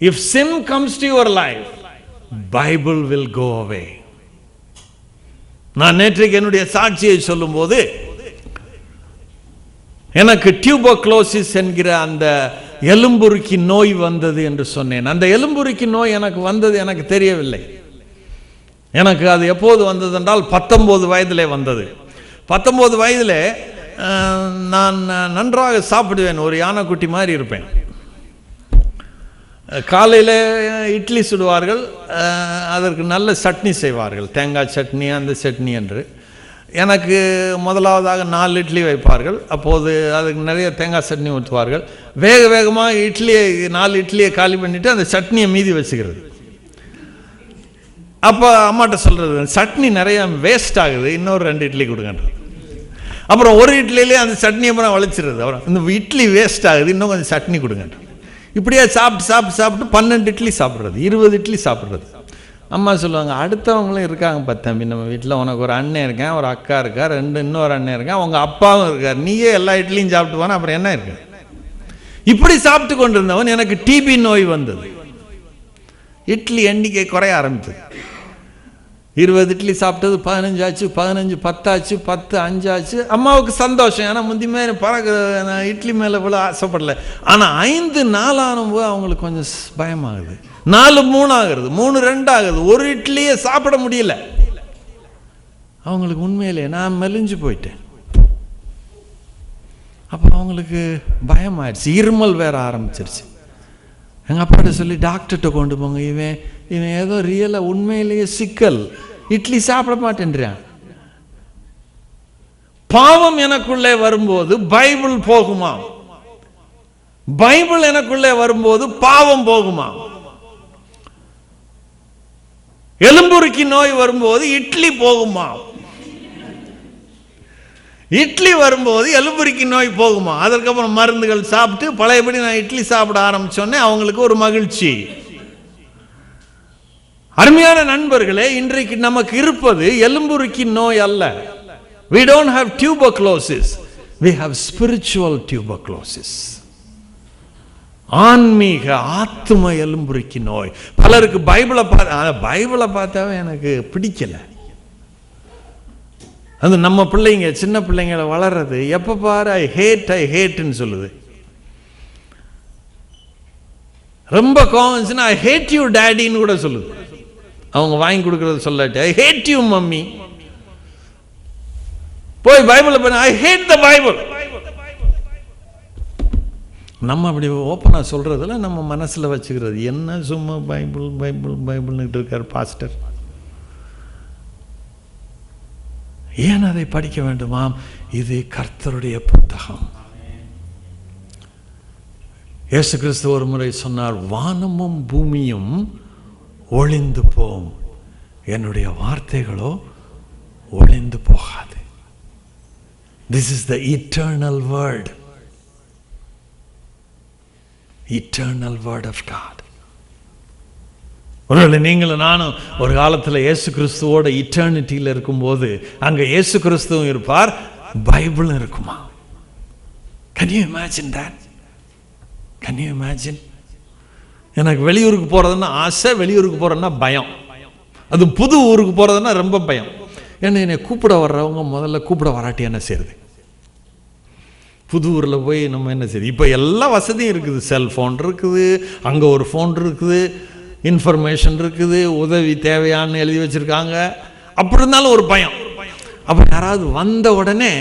If sin comes to your life, Bible will go away. நான் நேற்றைக்கு என்னுடைய சாட்சியை சொல்லும்போது எனக்கு டியூபர்குலோசிஸ் என்கிற அந்த எலும்புருக்கி நோய் வந்தது என்று சொன்னேன். அந்த எலும்புருக்கி நோய் எனக்கு வந்தது எனக்கு தெரியவில்லை. எனக்கு அது எப்போது வந்தது என்றால் 19 வயதிலே வந்தது. 19 வயதிலே நான் நன்றாக சாப்பிடுவேன், ஒரு யானைக்குட்டி மாதிரி இருப்பேன். காலையில் இட்லி சுடுவார்கள், அதற்கு நல்ல சட்னி செய்வார்கள், தேங்காய் சட்னி அந்த சட்னி என்று. எனக்கு முதலாவதாக 4 இட்லி வைப்பார்கள். அப்போது அதுக்கு நிறைய தேங்காய் சட்னி ஊற்றுவார்கள். வேகமாக இட்லியை 4 இட்லியை காலி பண்ணிவிட்டு அந்த சட்னியை மீதி வச்சுக்கிறது. அப்போ அம்மாட்ட சொல்கிறது, சட்னி நிறைய வேஸ்ட் ஆகுது, இன்னொரு 2 இட்லி கொடுங்கன்றது. அப்புறம் ஒரு இட்லியிலே அந்த சட்னி அப்புறம் வலிச்சிடுறது. அப்புறம் இந்த இட்லி வேஸ்ட் ஆகுது, இன்னும் கொஞ்சம் சட்னி கொடுங்கன்றது. இப்படியே சாப்பிட்டு 12 இட்லி சாப்பிட்றது, 20 இட்லி சாப்பிட்றது. அம்மா சொல்லுவாங்க, அடுத்தவங்களும் இருக்காங்க தம்பி நம்ம வீட்டில், உனக்கு ஒரு அண்ணன் இருக்கேன், ஒரு அக்கா இருக்கார், இன்னொரு அண்ணன் இருக்கேன், அவங்க அப்பாவும் இருக்கார், நீயே எல்லா இட்லியும் சாப்பிட்டு போனா அப்புறம் என்ன இருக்கு? இப்படி சாப்பிட்டு கொண்டிருந்தவன் எனக்கு டிபி நோய் வந்தது. இட்லி எண்ணிக்கை குறைய ஆரம்பித்தது. 20 இட்லி சாப்பிட்டது 15 ஆச்சு, 15 10 ஆச்சு, 10 5 ஆச்சு. அம்மாவுக்கு சந்தோஷம், ஏன்னா முந்திமே நான் இட்லி மேலே இவ்வளோ ஆசைப்படலை. ஆனால் 5 4 ஆனும்போது அவங்களுக்கு கொஞ்சம் பயமாகுது. 4 3 ஆகுறது, 3 2 ஆகுது, ஒரு இட்லியே சாப்பிட முடியல அவங்களுக்கு. உண்மையிலே நான் மெலிஞ்சு போயிட்டேன். அப்போ அவங்களுக்கு பயமாயிடுச்சு, இருமல் வேற ஆரம்பிச்சிருச்சு. எங்கள் அப்பாட்ட சொல்லி டாக்டர்கிட்ட கொண்டு போங்க, இவன் ஏதோ ரியலாக உண்மையிலேயே சிக்கல், இட்லி சாப்பிட மாட்டேன்றான். பாவம் எனக்குள்ளே வரும்போது பைபிள் போகுமா? பைபிள் எனக்குள்ளே வரும்போது பாவம் போகுமா? எலும்புருக்கி நோய் வரும்போது இட்லி போகுமா? இட்லி வரும்போது எலும்புருக்கி நோய் போகுமா? அதற்கப்புறம் மருந்துகள் சாப்பிட்டு பழையபடி நான் இட்லி சாப்பிட ஆரம்பிச்சோன்னே அவங்களுக்கு ஒரு மகிழ்ச்சி. அருமையான நண்பர்களே, இன்றைக்கு நமக்கு இருப்பது எலும்புருக்கி நோய் அல்ல. We don't have tuberculosis, we have spiritual tuberculosis. ஆன்மீக ஆத்ம எலும்புருக்கி நோய். பலருக்கு பைபிளை பார்த்தாவே எனக்கு பிடிக்கல. அது நம்ம பிள்ளைங்க, சின்ன பிள்ளைங்களை வளர்றது எப்ப பாரு ஐ ஹேட்னு சொல்லுது. ரொம்ப கோவம்னா ஐ ஹேட் யூ டாடின்னு கூட சொல்லுது. அவங்க வாங்கி கொடுக்கறது சொல்லாட்டி ஐ ஹேட் யூ மம்மி. போய் பைபிளை பண்ண ஐ ஹேட் த பைபிள். நம்ம அப்படி ஓப்பனாக சொல்றதுல நம்ம மனசுல வச்சுக்கிறது, என்ன சும்மா பைபிள் பைபிள் பைபிள்னு இருக்கார் பாஸ்டர். ஏன் அதை படிக்க வேண்டுமாம்? இது கர்த்தருடைய புத்தகம். இயேசு கிறிஸ்து ஒரு முறை சொன்னார், வானமும் பூமியும் ஒளிந்து போம், என்னுடைய வார்த்தைகளோ ஒளிந்து போகாது. This is the eternal word. Eternal word of God. ஒருவேளை நீங்களும் நானும் ஒரு காலத்தில் இயேசு கிறிஸ்துவோட இட்டர்னிட்டியில் இருக்கும்போது அங்கே இயேசு கிறிஸ்துவும் இருப்பார், பைபிளும் இருக்குமா? Can you imagine that? Can you imagine? எனக்கு வெளியூருக்கு போகிறதுன்னா ஆசை, வெளியூருக்கு போகிறதுன்னா பயம். அது புது ஊருக்கு போகிறதுன்னா ரொம்ப பயம். ஏன்னா என்னை கூப்பிட வர்றவங்க முதல்ல கூப்பிட வராட்டி என்ன செய்யுது? புது ஊரில் போய் நம்ம என்ன செய்யுது? இப்போ எல்லா வசதியும் இருக்குது, செல்ஃபோன் இருக்குது, அங்கே ஒரு ஃபோன் இருக்குது, இன்ஃபர்மேஷன் இருக்குது, உதவி தேவையான்னு எழுதி வச்சுருக்காங்க. அப்படி இருந்தாலும் ஒரு பயம். அப்போ யாராவது வந்த உடனே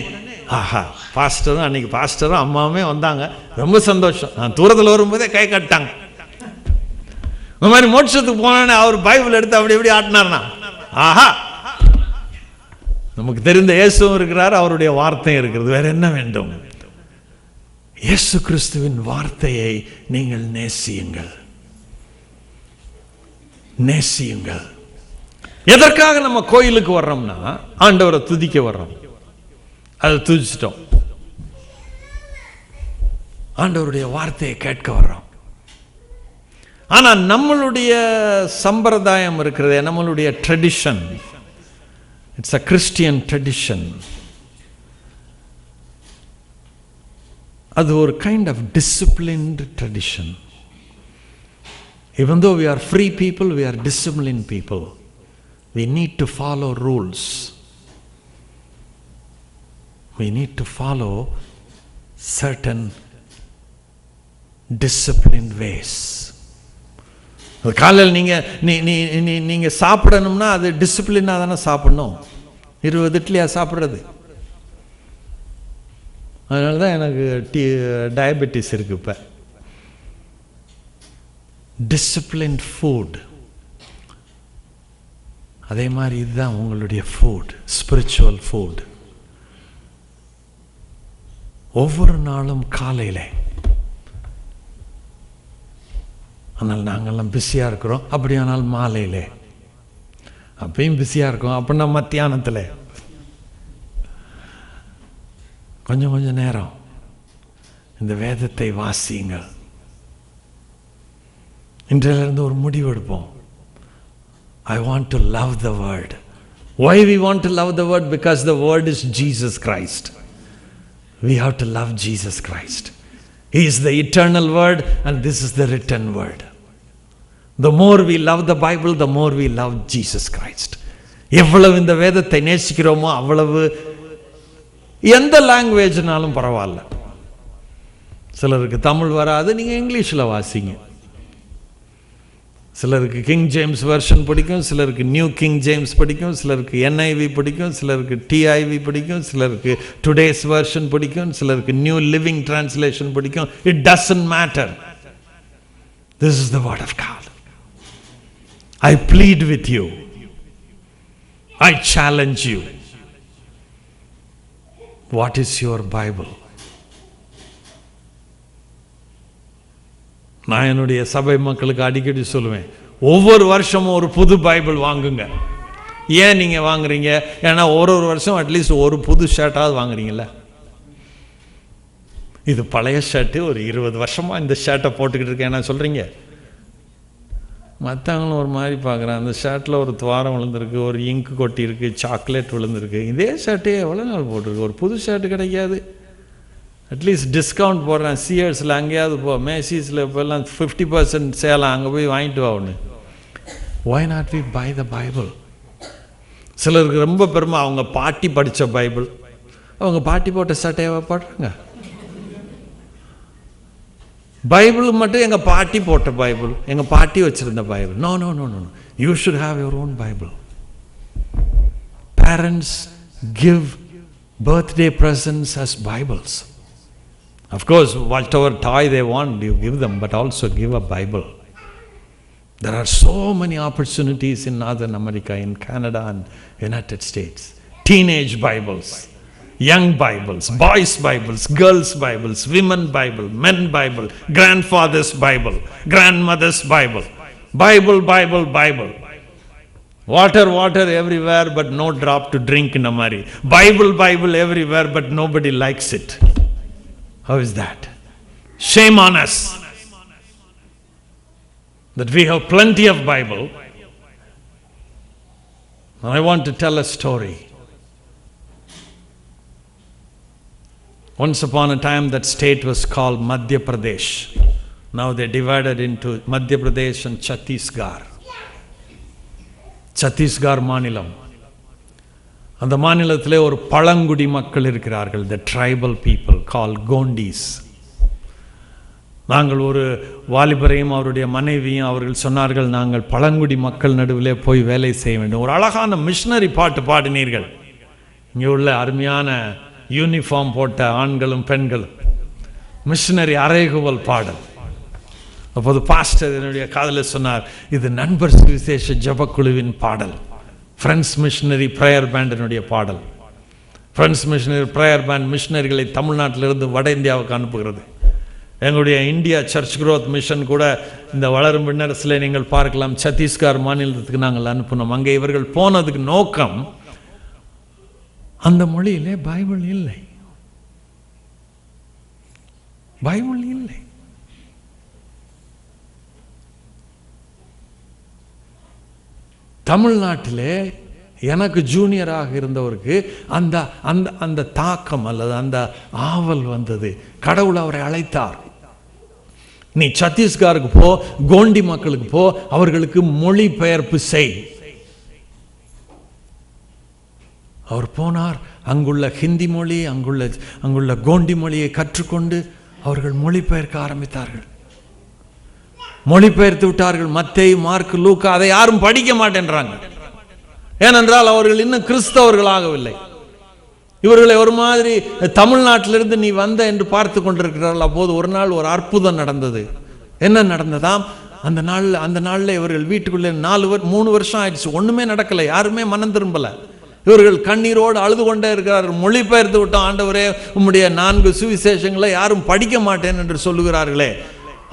ஆஹா பாஸ்டரும் அன்றைக்கி பாஸ்டரும் அம்மாவுமே வந்தாங்க, ரொம்ப சந்தோஷம். நான் தூரத்தில் வரும்போதே கை கட்டாங்க. இந்த மாதிரி மோட்சத்துக்கு போனோன்னே அவர் பைபிள் எடுத்து அப்படி எப்படி ஆட்டினார்னா, ஆஹா நமக்கு தெரிந்த இயேசுவும் இருக்கிறார், அவருடைய வார்த்தையும் இருக்கிறது, வேற என்ன வேண்டும்? இயேசு கிறிஸ்துவின் வார்த்தையை நீங்கள் நேசியுங்கள், நேசியுங்கள். எதற்காக நம்ம கோயிலுக்கு வர்றோம்னா ஆண்டவரை துதிக்க வர்றோம். அதை துதிச்சிட்டோம். ஆண்டவருடைய வார்த்தையை கேட்க வர்றோம். ஆனா நம்மளுடைய சம்பிரதாயம் இருக்கிறது, நம்மளுடைய tradition, it's a Christian tradition. அது ஒரு kind of disciplined tradition. Even though we are free people, we are disciplined people. We need to follow rules. We need to follow certain disciplined ways. காலையில் நீங்கள் சாப்பிடணும்னா அது டிசிப்ளினாக தானே சாப்பிடணும். 20 இட்லியா சாப்பிட்றது? அதனால தான் எனக்கு டயபெட்டிஸ் இருக்குது. இப்போ டிசிப்ளின்ட் ஃபுட். அதே மாதிரி இதுதான் உங்களுடைய ஃபுட், ஸ்பிரிச்சுவல் ஃபுட். ஒவ்வொரு நாளும் காலையில். ஆனால் நாங்கள்லாம் பிஸியாக இருக்கிறோம். அப்படியானால் மாலையில் அப்பயும் பிஸியாக இருக்கோம். அப்படின்னா மத்தியானத்தில் கொஞ்சம் கொஞ்சம் நேரம் இந்த வேதத்தை வாசியுங்கள். இன்றையிலிருந்து ஒரு முடிவு எடுப்போம். I want to love the word. Why we want to love the word? Because the word is Jesus Christ. We have to love Jesus Christ. He is the eternal word and this is the written word. The more we love the Bible, the more we love Jesus Christ. எவ்வளவு இந்த வேதத்தை நேசிக்கிறோமோ அவ்வளவு எந்த லாங்குவேஜ்னாலும் பரவாயில்ல. சிலருக்கு தமிழ் வராது, நீங்கள் இங்கிலீஷில் வாசிங்க. சிலருக்கு கிங் ஜேம்ஸ் வெர்ஷன் பிடிக்கும், சிலருக்கு நியூ கிங் ஜேம்ஸ் பிடிக்கும், சிலருக்கு NIV பிடிக்கும், சிலருக்கு TIV பிடிக்கும், சிலருக்கு டுடேஸ் வெர்ஷன் பிடிக்கும், சிலருக்கு நியூ லிவிங் டிரான்ஸ்லேஷன் பிடிக்கும். It doesn't matter. This is the word of God. I plead with you. I challenge you. What is your Bible? நான் என்னுடைய சபை மக்களுக்கு அடிக்கடி சொல்லுவேன், ஒவ்வொரு வருஷமும் ஒரு புது பைபிள் வாங்குங்க. ஏன் நீங்கள் வாங்குறீங்க? ஏன்னா ஒரு வருஷம் அட்லீஸ்ட் ஒரு புது ஷர்ட்டாவது வாங்குறீங்கள. இது பழைய ஷர்ட்டு, ஒரு 20 வருஷமாக இந்த ஷர்ட்டை போட்டுக்கிட்டு இருக்கேன் என்ன சொல்கிறீங்க? மற்றவங்களும் ஒரு மாதிரி பார்க்குறேன். அந்த ஷர்ட்டில் ஒரு துவாரம் விழுந்திருக்கு, ஒரு இங்கு கொட்டி இருக்குது, சாக்லேட் விழுந்திருக்கு. இதே ஷர்ட்டே எவ்வளோ நாள் போட்டிருக்கு? ஒரு புது ஷர்ட்டு கிடைக்காது. அட்லீஸ்ட் டிஸ்கவுண்ட் போடுறேன். சியர்ஸில் அங்கேயாவது போ, மேசிஸில் இப்போல்லாம் 50% சேலாம், அங்கே போய் வாங்கிட்டு வாங்கன்னு. Why not we buy the Bible? சிலருக்கு ரொம்ப பெருமை, அவங்க பாட்டி படித்த பைபிள். அவங்க பாட்டி போட்ட சட்டையை போடுறாங்க. பைபிள் மட்டும் எங்கள் பாட்டி போட்ட பைபிள், எங்கள் பாட்டி வச்சுருந்த Bible. No no no no, you should have your own Bible. Parents give birthday presents as Bibles. Of course, whatever toy they want, you give them, but also give a Bible. There are so many opportunities in Northern America, in Canada and United States. Teenage Bibles, young Bibles, boys Bibles, girls Bibles, women Bible, men Bible, grandfather's Bible, grandmother's Bible, Bible, Bible, Bible. Water everywhere but no drop to drink in a மாதிரி. Bible everywhere but nobody likes it. How is that? Shame on us that we have plenty of Bible. I want to tell a story. Once upon a time that state was called Madhya Pradesh. Now they divided into Madhya Pradesh and Chhattisgarh. Chhattisgarh மாநிலம். அந்த மாநிலத்திலே ஒரு பழங்குடி மக்கள் இருக்கிறார்கள், the tribal people called Gondis. நாங்கள் ஒரு வாலிபரையும் அவருடைய மனைவியும் அவர்கள் சொன்னார்கள், நாங்கள் பழங்குடி மக்கள் நடுவிலே போய் வேலை செய்ய வேண்டும். ஒரு அழகான மிஷனரி பாட்டு பாடினீர்கள். இங்கே உள்ள அருமையான யூனிஃபார்ம் போட்ட ஆண்களும் பெண்களும் மிஷனரி அறைகுவல் பாடல். அப்போது பாஸ்டர் என்னுடைய காதில் சொன்னார், இது நண்பர் சுவிசேஷ ஜபக்குழுவின் பாடல், ஃப்ரெண்ட்ஸ் மிஷனரி ப்ரேயர் பேண்டினுடைய பாடல். ஃப்ரெண்ட்ஸ் மிஷனரி ப்ரேயர் பேண்ட் மிஷனரிகளை தமிழ்நாட்டிலிருந்து வட இந்தியாவுக்கு அனுப்புகிறது. எங்களுடைய இந்தியா சர்ச் குரோத் மிஷன் கூட இந்த வளரும் விண்ணரசில் நீங்கள் பார்க்கலாம், சத்தீஸ்கர் மாநிலத்துக்கு நாங்கள் அனுப்பினோம். அங்கே இவர்கள் போனதுக்கு நோக்கம், அந்த மொழியிலே பைபிள் இல்லை, பைபிள் இல்லை. தமிழ்நாட்டிலே எனக்கு ஜூனியராக இருந்தவருக்கு அந்த அந்த அந்த தாக்கம் அல்லது அந்த ஆவல் வந்தது. கடவுள் அவரை அழைத்தார், நீ சத்தீஸ்கருக்கு போ, கோண்டி மக்களுக்கு போ, அவர்களுக்கு மொழி பெயர்ப்பு செய். அவர் போனார். அங்குள்ள ஹிந்தி மொழி, அங்குள்ள கோண்டி மொழியை கற்றுக்கொண்டு அவர்கள் மொழிபெயர்க்க ஆரம்பித்தார்கள். மொழிபெயர்த்து விட்டார்கள். மத்தேயு, மார்க், லூக்கா அதை யாரும் படிக்க மாட்டேன்றாங்க. ஏனென்றால் அவர்கள் இன்னும் கிறிஸ்தவர்களாகவில்லை. இவர்களை ஒரு மாதிரி தமிழ்நாட்டிலிருந்து நீ வந்த என்று பார்த்து கொண்டிருக்கிறார்கள். அப்போது ஒரு நாள் ஒரு அற்புதம் நடந்தது. என்ன நடந்ததாம்? அந்த நாளில் இவர்கள் வீட்டுக்குள்ளே 3 வருஷம் ஆயிடுச்சு, ஒண்ணுமே நடக்கலை, யாருமே மனம் திரும்பல. இவர்கள் கண்ணீரோடு அழுது கொண்டே இருக்கிறார்கள். மொழிபெயர்த்து விட்டோம் ஆண்டவரே, உம்முடைய 4 சுவிசேஷங்களை யாரும் படிக்க மாட்டேன் என்று சொல்லுகிறார்களே.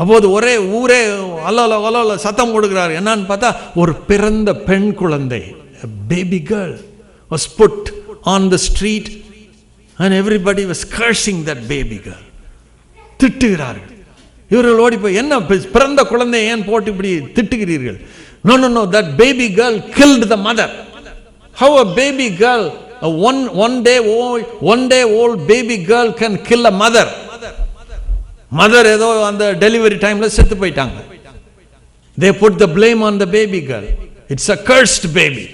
அப்போது ஒரே ஊரே அல்ல சத்தம் கொடுக்கிறார். என்னன்னு பார்த்தா, ஒரு பிறந்த பெண் குழந்தை, baby girl was put on the street and everybody was cursing that baby girl. திட்டுகிறார்கள். இவர்கள் ஓடி போய், என்ன பிறந்த குழந்தை ஏன் போட்டு இப்படி திட்டுகிறீர்கள்? No, that baby girl killed the mother. How a baby girl, a one day old baby girl can kill a mother? Mother ஏதோ அந்த டெலிவரி டைம்ல செத்து போயிட்டாங்க. They put the blame on the baby girl. It's a cursed baby.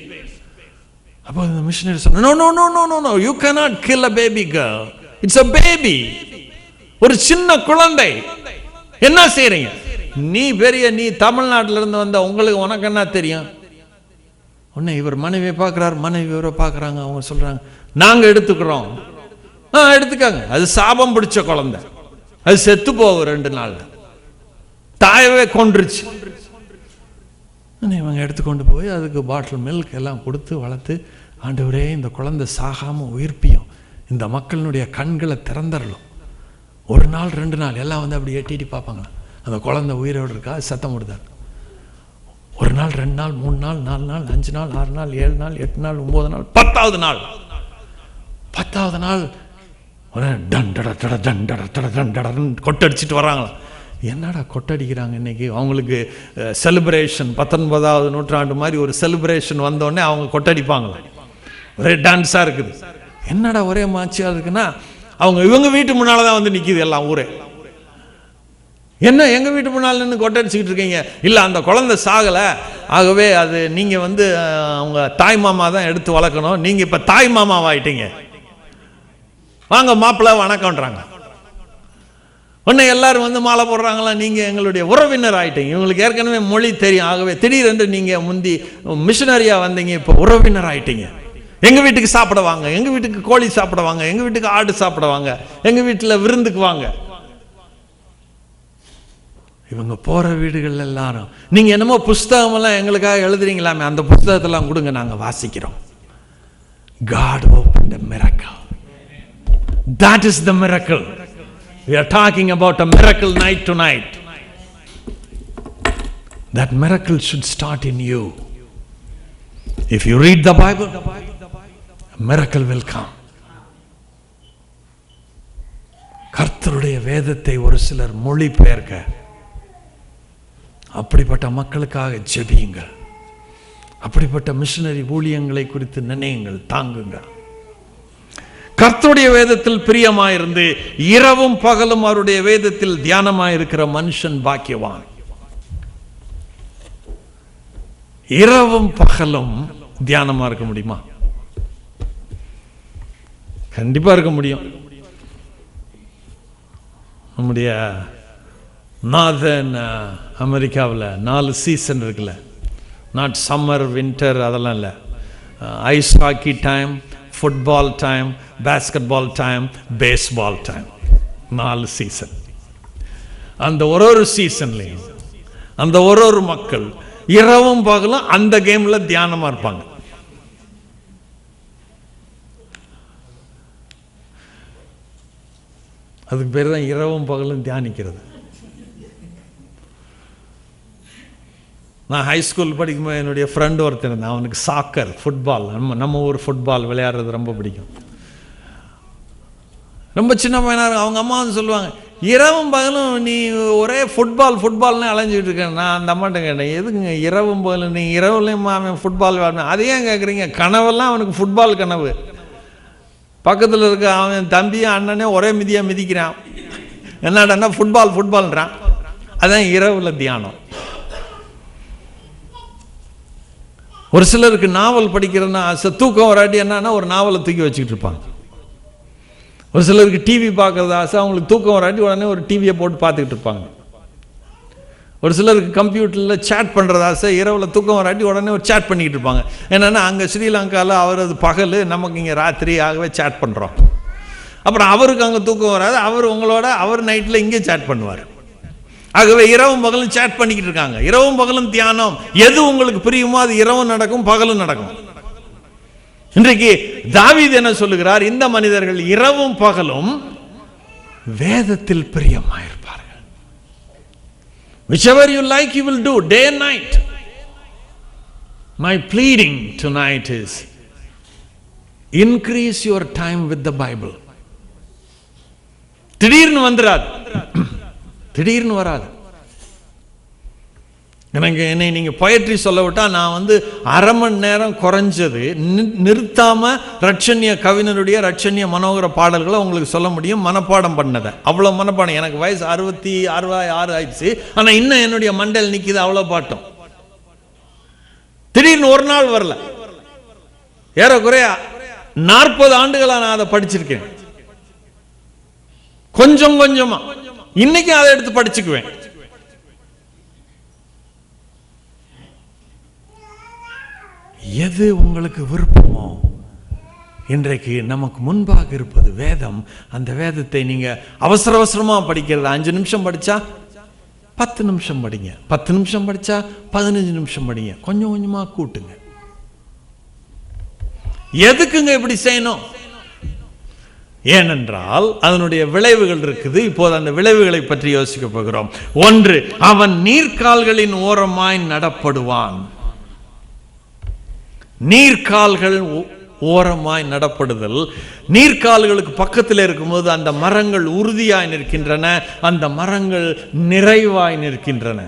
அப்போ அந்த missionary சொன்னார், no, you cannot kill a baby girl. It's a baby. ஒரு சின்ன குழந்தை. என்ன செய்றீங்க? நீ தமிழ்நாட்டில இருந்து வந்த உனக்கு என்ன தெரியும்? உன்னை இவர் மனைவியை பார்க்கிறார், மனைவி இவரை பார்க்கறாங்க. அவங்க சொல்றாங்க, நாங்க எடுத்துக்கிறோம். எடுத்துக்காங்க, அது சாபம் பிடிச்ச குழந்தை, அது செத்து போகும் 2 நாள், தாயவே கொன்றுச்சு. இவங்க எடுத்துக்கொண்டு போய் அதுக்கு பாட்டில் மில்க் எல்லாம் கொடுத்து வளர்த்து, ஆண்டவரே இந்த குழந்தை சாகாம உயிர்ப்பியும், இந்த மக்களுடைய கண்களை திறந்தரலும். 1 நாள் 2 நாள் எல்லாம் வந்து அப்படி எட்டிட்டு பார்ப்பாங்க, அந்த குழந்தை உயிரோடு இருக்கா, சத்தம் கொடுத்தாரு. 1 நாள் 2 நாள் 3 நாள் 4 நாள் 5 நாள் 6 நாள் 7 நாள் 8 நாள் 9 நாள் 10வது நாள் கொட்டடிச்சிட்டு வராங்களா. என்னடா கொட்டடிக்கிறாங்க இன்னைக்கு? அவங்களுக்கு செலிப்ரேஷன், 19வது நூற்றாண்டு மாதிரி ஒரு செலிப்ரேஷன் வந்தோடனே அவங்க கொட்டடிப்பாங்களா, ஒரே டான்ஸா இருக்குது. என்னடா ஒரே மாச்சியா இருக்குன்னா, இவங்க வீட்டு முன்னாலதான் வந்து நிக்குது எல்லாம் ஊரே. என்ன எங்க வீட்டு முன்னால் நின்று கொட்டடிச்சுக்கிட்டு இருக்கீங்க? இல்ல, அந்த குழந்தை சாகல, ஆகவே அது நீங்க வந்து அவங்க தாய் மாமா தான் எடுத்து வளர்க்கணும், நீங்க இப்ப தாய் மாமாவாயிட்டீங்க, வாங்க மாப்பிள்ளை வணக்கம்ன்றாங்க. உடனே எல்லாரும் வந்து மாலை போடுறாங்களா, நீங்க எங்களுடைய உறவினர் ஆயிட்டீங்க. இவங்களுக்கு ஏற்கனவே மொழி தெரியும், ஆகவே திடீரென்று நீங்க முந்தி மிஷனரியா வந்தீங்க, இப்போ உறவினர் ஆயிட்டீங்க. எங்க வீட்டுக்கு சாப்பிட வாங்க, எங்க வீட்டுக்கு கோழி சாப்பிட வாங்க, எங்க வீட்டுக்கு ஆடு சாப்பிட வாங்க, எங்க வீட்டுல விருந்துக்கு வாங்க. இவங்க போற வீடுகள் எல்லாரும், நீங்க என்னமோ புஸ்தகம் எல்லாம் எங்களுக்காக எழுதுறீங்களாமே, அந்த புஸ்தகத்தெல்லாம் கொடுங்க, நாங்க வாசிக்கிறோம். God opened a miracle. That is the miracle. We are talking about a miracle night tonight. That miracle should start in you. If you read the Bible, a miracle will come. கர்த்தருடைய வேதத்தை ஒரு சிலர் மொழிபெயர்க்க, அப்படிப்பட்ட மக்களுக்காக ஜெபியுங்கள். அப்படிப்பட்ட missionary ஊழியங்களை குறித்து நினையுங்கள், தாங்குங்க. கர்த்தருடைய வேதத்தில் பிரியமாயிருந்து இரவும் பகலும் அவருடைய வேதத்தில் தியானமாயிருக்கிற மனுஷன் பாக்கியவான். இரவும் பகலும் தியானமா இருக்க முடியுமா? கண்டிப்பா இருக்க முடியும். நம்முடைய நார்தர்ன் அமெரிக்காவில் 4 சீசன் இருக்குல்ல, நாட் சம்மர் வின்டர் அதெல்லாம் இல்லை. Ice hockey time, football time, basketball time, baseball time, 4 season. அந்த ஒரு சீசன்லையும் அந்த ஒரு மக்கள் இரவும் பகலும் அந்த கேம்ல தியானமா இருப்பாங்க. அதுக்கு பேர் தான் இரவும் பகலும் தியானிக்கிறது. நான் ஹைஸ்கூல் படிக்கும்போது என்னுடைய ஃப்ரெண்டு ஒருத்தர் இருந்தான். அவனுக்கு சாக்கர், ஃபுட்பால், நம்ம ஊர் ஃபுட்பால் விளையாடுறது ரொம்ப பிடிக்கும். ரொம்ப சின்ன பையனாக அவங்க அம்மா வந்து சொல்லுவாங்க, இரவும் பகலும் நீ ஒரே ஃபுட்பால்னு அலைஞ்சிட்டு இருக்கேன். நான் அந்த அம்மாட்ட கேட்டேன், எதுக்குங்க இரவும் பகலும், நீ இரவுலையும் அவன் ஃபுட்பால் விளையாடணும், அதையே கேட்குறீங்க? கனவெல்லாம் அவனுக்கு ஃபுட்பால் கனவு. பக்கத்தில் இருக்க அவன் தம்பியும் அண்ணனே ஒரே மிதியாக மிதிக்கிறான். என்னடான்னா ஃபுட்பால்ன்றான். அதான் இரவுல தியானம். ஒரு சிலருக்கு நாவல் படிக்கிறதுனா தூக்கம் வராட்டி என்னன்னா ஒரு நாவலை தூக்கி வச்சுக்கிட்டு இருப்பாங்க. ஒரு சிலருக்கு டிவி பார்க்கறது ஆசை, அவங்களுக்கு தூக்கம் வராட்டி உடனே ஒரு டிவியை போட்டு பார்த்துக்கிட்டு இருப்பாங்க. ஒரு சிலருக்கு கம்ப்யூட்டரில் சேட் பண்ணுறது ஆசை, இரவில் தூக்கம் வராட்டி உடனே ஒரு சேட் பண்ணிக்கிட்டு இருப்பாங்க. என்னென்னா அங்கே ஸ்ரீலங்காவில் அவர் அது பகல், நமக்கு இங்கே ராத்திரி, ஆகவே சேட் பண்ணுறோம். அப்புறம் அவருக்கு அங்கே தூக்கம் வராது, அவர் நைட்டில் இங்கே சேட் பண்ணுவார். ஆகவே இரவும் பகலும் சேட் பண்ணிக்கிட்டு இருக்காங்க. இரவும் பகலும் தியானம். எது உங்களுக்கு பிரியுமோ அது இரவும் நடக்கும், பகலும் நடக்கும். இன்றைக்கு தாவீது என்ன சொல்லுகிறார்? இந்த மனிதர்கள் இரவும் பகலும் வேதத்தில் பிரியமாயிருப்பார்கள். Whichever you like you will do, day and night. My pleading tonight is increase your time with the Bible. திடீர்னு வந்துராது, திடீர்னு வராது. எனக்கு என்னை நீங்கள் பொயட்ரி சொல்ல விட்டா நான் அரை மணி நேரம் குறைஞ்சது நிறுத்தாமல் ரட்சண்ய கவிஞருடைய ரட்சண்ய மனோகர பாடல்களை உங்களுக்கு சொல்ல முடியும், மனப்பாடம் பண்ணதை. அவ்வளோ மனப்பாடம். எனக்கு வயசு 66 ஆயிடுச்சு, ஆனால் இன்னும் என்னுடைய மண்டல் நிற்கிது அவ்வளோ பாட்டும். திடீர்னு ஒரு நாள் வரல. ஏறக்குறைய 40 ஆண்டுகளா நான் அதை படிச்சிருக்கேன், கொஞ்சம் கொஞ்சமா. இன்னைக்கு அதை எடுத்து படிச்சுக்குவேன். எது உங்களுக்கு விருப்பமோ, இன்றைக்கு நமக்கு முன்பாக இருப்பது வேதம். அந்த வேதத்தை நீங்க அவசர அவசரமா படிக்கிறது. 5 நிமிஷம் படிச்சா 10 நிமிஷம் படிங்க, 10 நிமிஷம் படிச்சா 15 நிமிஷம் படிங்க. கொஞ்சம் கொஞ்சமா கூட்டுங்க. எதுக்குங்க இப்படி செய்யணும்? ஏனென்றால் அதனுடைய விளைவுகள் இருக்குது. இப்போது அந்த விளைவுகளை பற்றி யோசிக்க போகிறோம். 1, அவன் நீர்க்கால்களின் ஓரமாய் நடப்படுவான். நீர்க்கால்கள் ஓரமாய் நடப்படுதல். நீர்க்கால்களுக்கு பக்கத்தில் இருக்கும்போது அந்த மரங்கள் உறுதியாய் நிற்கின்றன, அந்த மரங்கள் நிறைவாய் நிற்கின்றன,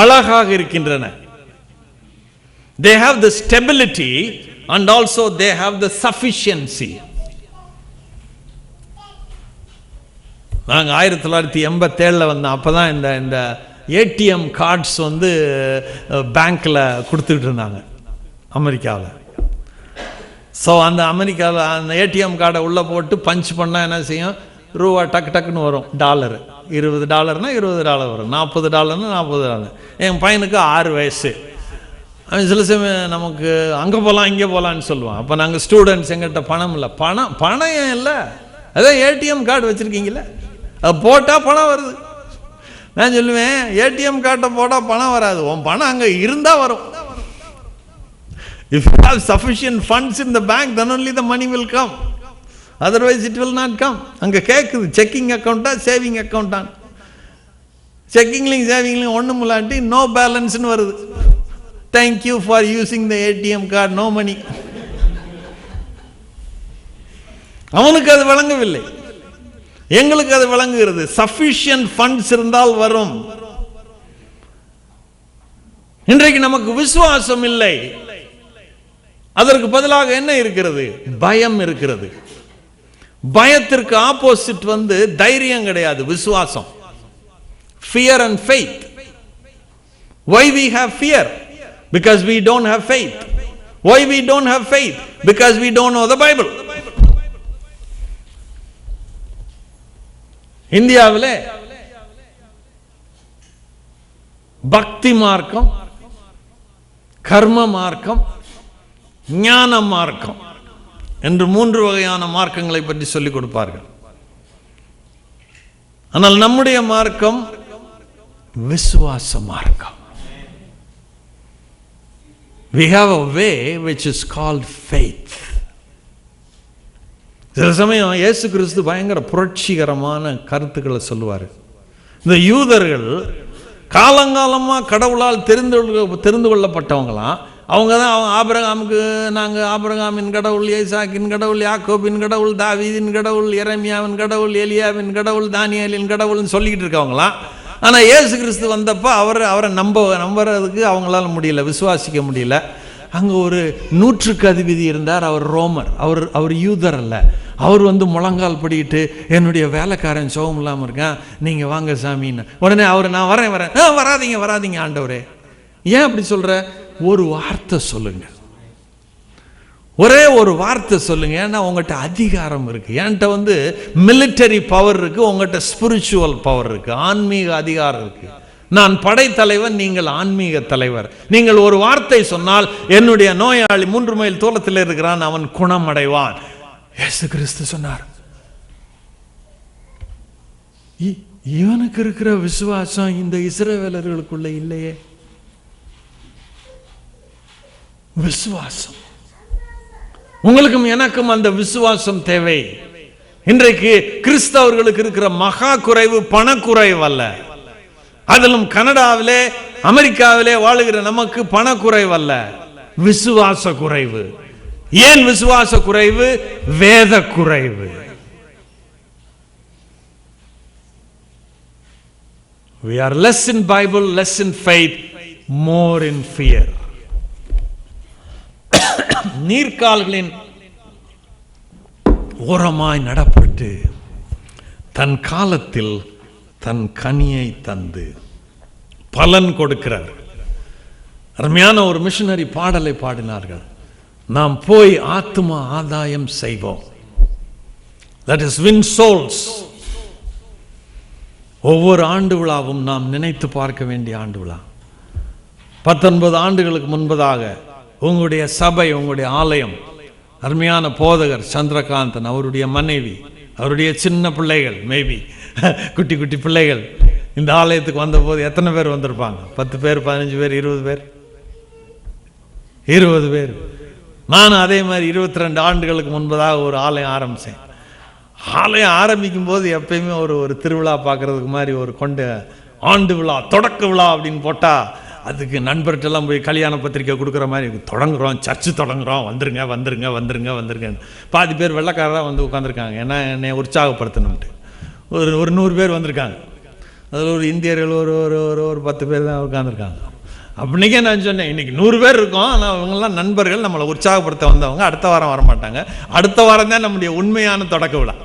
அழகாக இருக்கின்றன. They have the stability and also they have the sufficiency. நாங்கள் 1987 வந்தோம். அப்போ தான் இந்த ஏடிஎம் கார்ட்ஸ் பேங்க்கில் கொடுத்துக்கிட்டு இருந்தாங்க அமெரிக்காவில். ஸோ அந்த அமெரிக்காவில் அந்த ஏடிஎம் கார்டை உள்ளே போட்டு பஞ்ச் பண்ணால் என்ன செய்யும்? ரூபா டக்குன்னு வரும். $20 $20 வரும், $40 $40. என் பையனுக்கு 6 வயசு. அவன் சில சமயம் நமக்கு அங்கே போகலாம் இங்கே போகலான்னு சொல்லுவான். அப்போ நாங்கள் ஸ்டூடெண்ட்ஸ், எங்கிட்ட பணம் இல்லை. பணம் ஏன் இல்லை? அதான் ஏடிஎம் கார்டு வச்சுருக்கீங்களே, அது போட்டால் பணம் வருது. நான் சொல்லுவேன், ஏடிஎம் கார்டை போட்டால் பணம் வராது, உன் பணம் அங்கே இருந்தால் வரும். If you have sufficient funds in the bank, then only the money will come. Otherwise it will not come. அங்கே கேட்குது, செக்கிங் அக்கௌண்ட்டா சேவிங் அக்கௌண்ட்டான். செக்கிங்லையும் சேவிங்லையும் ஒன்றும் இல்லாட்டி நோ பேலன்ஸ்னு வருது. Thank you for using the ATM card, no money. அவனுக்கு அது வழங்கவில்லை, எங்களுக்கு அது வழங்குகிறது. சஃபிஷியன்ட் ஃபண்ட்ஸ் இருந்தால் வரும். இன்றைக்கு நமக்கு விசுவாசம் இல்லை, அதற்கு பதிலாக என்ன இருக்கிறது? பயம் இருக்கிறது. பயத்திற்கு ஆப்போசிட் தைரியம் கிடையாது, விசுவாசம். Fear and faith. Why we have fear? Because we don't have faith. Why we don't have faith? Because we don't know the Bible. இந்தியாவிலே பக்தி மார்க்கம், கர்ம மார்க்கம், ஞான மார்க்கம் என்று 3 வகையான மார்க்கங்களை பற்றி சொல்லிக் கொடுப்பார்கள். ஆனால் நம்முடைய மார்க்கம் விசுவாச மார்க்கம். We have a way which is called faith. சில சமயம் இயேசு கிறிஸ்து பயங்கர புரட்சிகரமான கருத்துக்களை சொல்லுவார். இந்த யூதர்கள் காலங்காலமாக கடவுளால் தெரிந்து கொள்ளப்பட்டவங்களாம். அவங்க தான் ஆபிரகாமுக்கு நாங்கள் ஆபிரகாமின் கடவுள், ஈசாக்கின் கடவுள், யாக்கோபின் கடவுள், தாவீதின் கடவுள், எரேமியாவின் கடவுள், எலியாவின் கடவுள், தானியேலின் கடவுள்னு சொல்லிக்கிட்டு இருக்கவங்களாம். ஆனால் இயேசு கிறிஸ்து வந்தப்போ அவரை நம்புறதுக்கு அவங்களால முடியல, விசுவாசிக்க முடியல. அங்கே ஒரு 100க்கு அதிபதி இருந்தார். அவர் ரோமர், அவர் யூதர் அல்ல. அவர் முழங்கால் படிக்கிட்டு, என்னுடைய வேலைக்காரன் சோகம் இல்லாமல் இருக்கான், நீங்கள் வாங்க சாமின்னு. உடனே நான் வரேன் வராதீங்க ஆண்டவரே. ஏன் அப்படி சொல்கிற? ஒரு வார்த்தை சொல்லுங்க, ஒரே ஒரு வார்த்தை சொல்லுங்க. ஏன்னா உங்கள்கிட்ட அதிகாரம் இருக்கு. என்கிட்ட மிலிட்டரி பவர் இருக்கு, உங்கள்கிட்ட ஸ்பிரிச்சுவல் பவர் இருக்கு, ஆன்மீக அதிகாரம் இருக்கு. நான் படைத்தலைவன், நீங்கள் ஆன்மீக தலைவர். நீங்கள் ஒரு வார்த்தை சொன்னால் என்னுடைய நோயாளி 3 மைல் தூரத்தில் இருக்கிறான், அவன் குணமடைவான். இயேசு கிறிஸ்து சொன்னார். இவனுக்கு இருக்கிற விசுவாசம் இந்த இஸ்ரவேலர்களுக்குள்ள இல்லையே. விசுவாசம் உங்களுக்கும் எனக்கும் அந்த விசுவாசம் தேவை. இன்றைக்கு கிறிஸ்தவர்களுக்கு இருக்கிற மகா குறைவு பணக்குறைவு அல்ல. அதிலும் கனடாவிலே அமெரிக்காவிலே வாழுகிற நமக்கு பணக்குறைவு அல்ல, விசுவாச குறைவு. ஏன் விசுவாச குறைவு? வேத குறைவு. We are less in Bible, less in faith, more in fear. நீர்க்கால்களின் ஓரமாய் நடப்பட்டு தன் காலத்தில் தன் கனியை தந்து பலன் கொடுக்கிறார். அருமையான ஒரு மிஷனரி பாடலை பாடினார்கள். நாம் போய் ஆத்தும ஆதாயம் செய்வோம். That is win souls. ஒவ்வொரு ஆண்டு விழாவும் நாம் நினைத்து பார்க்க வேண்டிய ஆண்டு விழா. 19 ஆண்டுகளுக்கு முன்பதாக உங்களுடைய சபை, உங்களுடைய ஆலயம், அருமையான போதகர் சந்திரகாந்தன், அவருடைய மனைவி, அவருடைய சின்ன பிள்ளைகள், மேபி குட்டி குட்டி பிள்ளைகள் இந்த ஆலயத்துக்கு வந்தபோது எத்தனை பேர் வந்திருப்பாங்க? 10 பேர், 15 பேர், 20 பேர், 20 பேர். நானும் அதே மாதிரி 22 ஆண்டுகளுக்கு முன்பதாக ஒரு ஆலயம் ஆரம்பித்தேன். ஆலயம் ஆரம்பிக்கும் போது எப்பயுமே ஒரு திருவிழா பார்க்குறதுக்கு மாதிரி ஒரு ஆண்டு விழா, தொடக்க விழா அப்படின்னு போட்டால் அதுக்கு நண்பர்கிட்டலாம் போய் கல்யாண பத்திரிக்கை கொடுக்குற மாதிரி தொடங்குறோம், சர்ச்சு தொடங்குறோம், வந்துருங்க வந்துருங்க வந்துருங்க வந்துருங்கன்னு. பாதி பேர் வெள்ளைக்காரராக உட்காந்துருக்காங்க, ஏன்னா என்னை உற்சாகப்படுத்தணும்ட்டு. ஒரு 100 பேர் வந்திருக்காங்க. அதில் ஒரு இந்தியர்கள் ஒரு 10 பேர் தான் உட்காந்துருக்காங்க. அப்படின்னே நான் சொன்னேன், இன்றைக்கி 100 பேர் இருக்கோம், ஆனால் இவங்கெல்லாம் நண்பர்கள், நம்மளை உற்சாகப்படுத்த வந்தவங்க. அடுத்த வாரம் வரமாட்டாங்க. அடுத்த வாரம் தான் நம்முடைய உண்மையான தொடக்க விழா.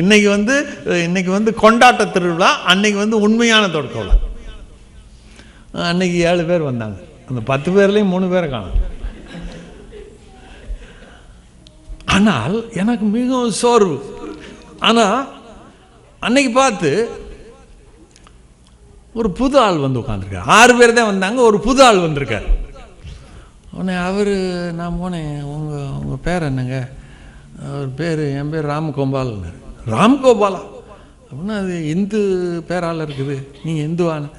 இன்னைக்கு கொண்டாட்ட திருவிழா, அன்னைக்கு உண்மையான தொடக்க விழா. அன்னைக்கு 7 பேர் வந்தாங்க. அந்த 10 பேர்லையும் 3 பேரை காணும். ஆனால் எனக்கு மிகவும் சோர்வு. ஆனால் அன்னைக்கு பார்த்து ஒரு புது ஆள் உட்காந்துருக்கார். 6 பேர் தான் வந்தாங்க, ஒரு புது ஆள் வந்திருக்கார். உடனே நான் போனேன், உங்கள் பேர் என்னங்க? அவர் பேர், என் பேர் ராம்கோபால். ராம்கோபாலா அப்படின்னா அது இந்து பேரால் இருக்குது, நீங்கள் இந்துவான?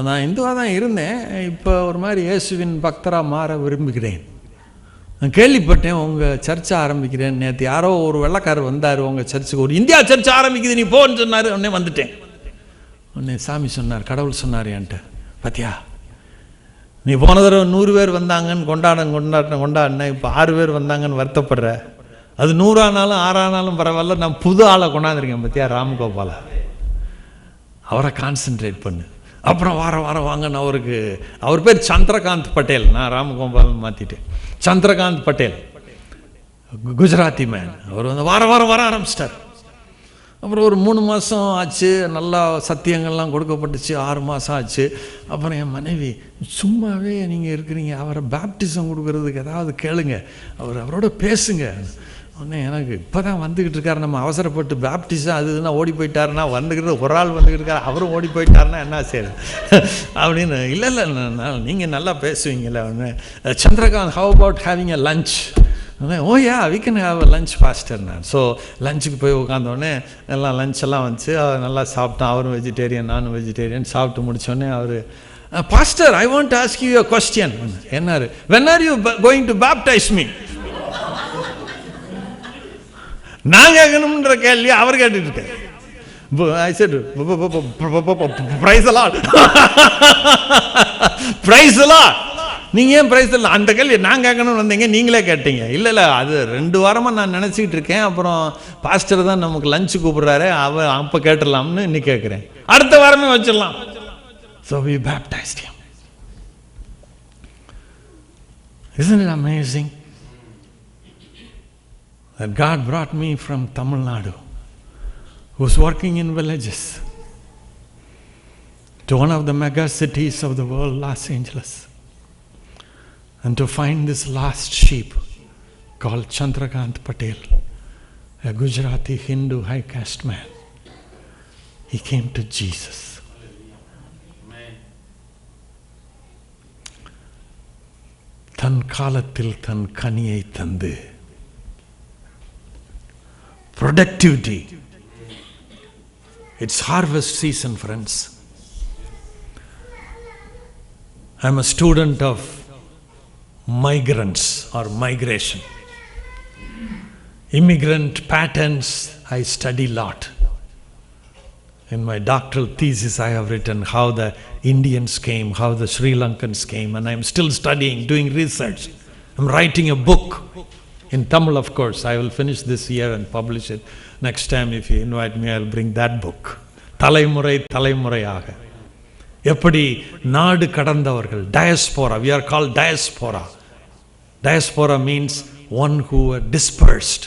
நான் இந்துவாக தான் இருந்தேன், இப்போ ஒரு மாதிரி இயேசுவின் பக்தராக மாற விரும்புகிறேன். நான் கேள்விப்பட்டேன் உங்கள் சர்ச்சை ஆரம்பிக்கிறேன். நேற்று யாரோ ஒரு வெள்ளைக்காரர் வந்தார் உங்கள் சர்ச்சுக்கு, ஒரு இந்தியா சர்ச்சை ஆரம்பிக்குது, நீ போன்னு சொன்னார். உடனே வந்துட்டேன். உடனே சாமி சொன்னார், கடவுள் சொன்னார் என்கிட்ட, பாத்தியா நீ போன தடவை 100 பேர் வந்தாங்கன்னு கொண்டாடின, இப்போ 6 பேர் வந்தாங்கன்னு வருத்தப்படுற. அது 100 ஆனாலும் 6 ஆனாலும் பரவாயில்ல, நான் புது ஆளை கொண்டாந்துருக்கேன் பத்தியா ராம்கோபாலை, அவரை கான்சென்ட்ரேட் பண்ணு. அப்புறம் வாரம் வாங்கன்னு அவர் பேர் சந்திரகாந்த் பட்டேல், நான் ராம்கோபால் மாற்றிட்டேன், சந்திரகாந்த் பட்டேல், குஜராத்தி மேன். அவர் வந்து வாரம் வர ஆரம்பிச்சிட்டார். அப்புறம் ஒரு 3 மாதம் ஆச்சு, நல்லா சத்தியங்கள்லாம் கொடுக்கப்பட்டுச்சு. 6 மாதம் ஆச்சு. அப்புறம் என் மனைவி, சும்மாவே நீங்கள் இருக்கிறீங்க, அவரை பேப்டிசம் கொடுக்கறதுக்கு ஏதாவது கேளுங்க, அவரோட பேசுங்க. உடனே எனக்கு இப்போ தான் வந்துக்கிட்டு இருக்காரு, நம்ம அவசரப்பட்டு பேப்டிசம் அது இதுனா ஓடி போயிட்டாருன்னா, வந்துக்கிட்டு ஒரு ஆள் வந்துக்கிட்டு இருக்காரு, அவரும் ஓடி போயிட்டாருன்னா என்ன செய்யுது அப்படின்னு. இல்லை நீங்கள் நல்லா பேசுவீங்கல்ல. ஒன்று Chandrakanth, how about having a lunch? Oh yeah we can have a lunch pastor. நான் ஸோ லஞ்சுக்கு போய் உட்காந்தோடனே எல்லாம் லஞ்செல்லாம் வந்துச்சு, அவர் நல்லா சாப்பிட்டான். அவரும் வெஜிடேரியன், நானும் வெஜிடேரியன். சாப்பிட்டு முடித்தோடனே அவர், pastor I want to ask you a question. என்னாரு? when are you going to baptize me? நான் கேட்கணும்ன்ற கேள்வி அவர் கேட்டுட்டு இருக்காரு. I said praise the Lord. Praise the Lord. நீங்கள் ஏன் பிரைஸ் இல்லை? அந்த கேள்வி நான் கேட்கணும்னு வந்தீங்க, நீங்களே கேட்டீங்க. இல்லை அது 2 வாரமாக நான் நினச்சிக்கிட்டு இருக்கேன். அப்புறம் பாஸ்டர் தான் நமக்கு லஞ்சு கூப்பிட்றாரு, அப்போ கேட்டுடலாம்னு இன்னைக்கு கேட்குறேன். அடுத்த வாரமே வச்சிடலாம். So we baptized him. Isn't it amazing that God brought me from Tamil Nadu, who was working in villages, to one of the mega cities of the world, Los Angeles, and to find this last sheep called Chandrakant Patel, a Gujarati Hindu high caste man. He came to Jesus. தன் காலத்தில் தன் கனியை தந்து, productivity. It's harvest season, friends. I'm a student of migrants or migration. Immigrant patterns I study a lot. In my doctoral thesis I have written how the Indians came, how the Sri Lankans came, and I'm still studying, doing research. I'm writing a book in Tamil, of course. I will finish this year and publish it. Next time if you invite me, I'll bring that book. தலைமுறை தலைமுறையாக எப்படி நாடு கடந்தவர்கள், diaspora, we are called diaspora. Diaspora means one who were dispersed.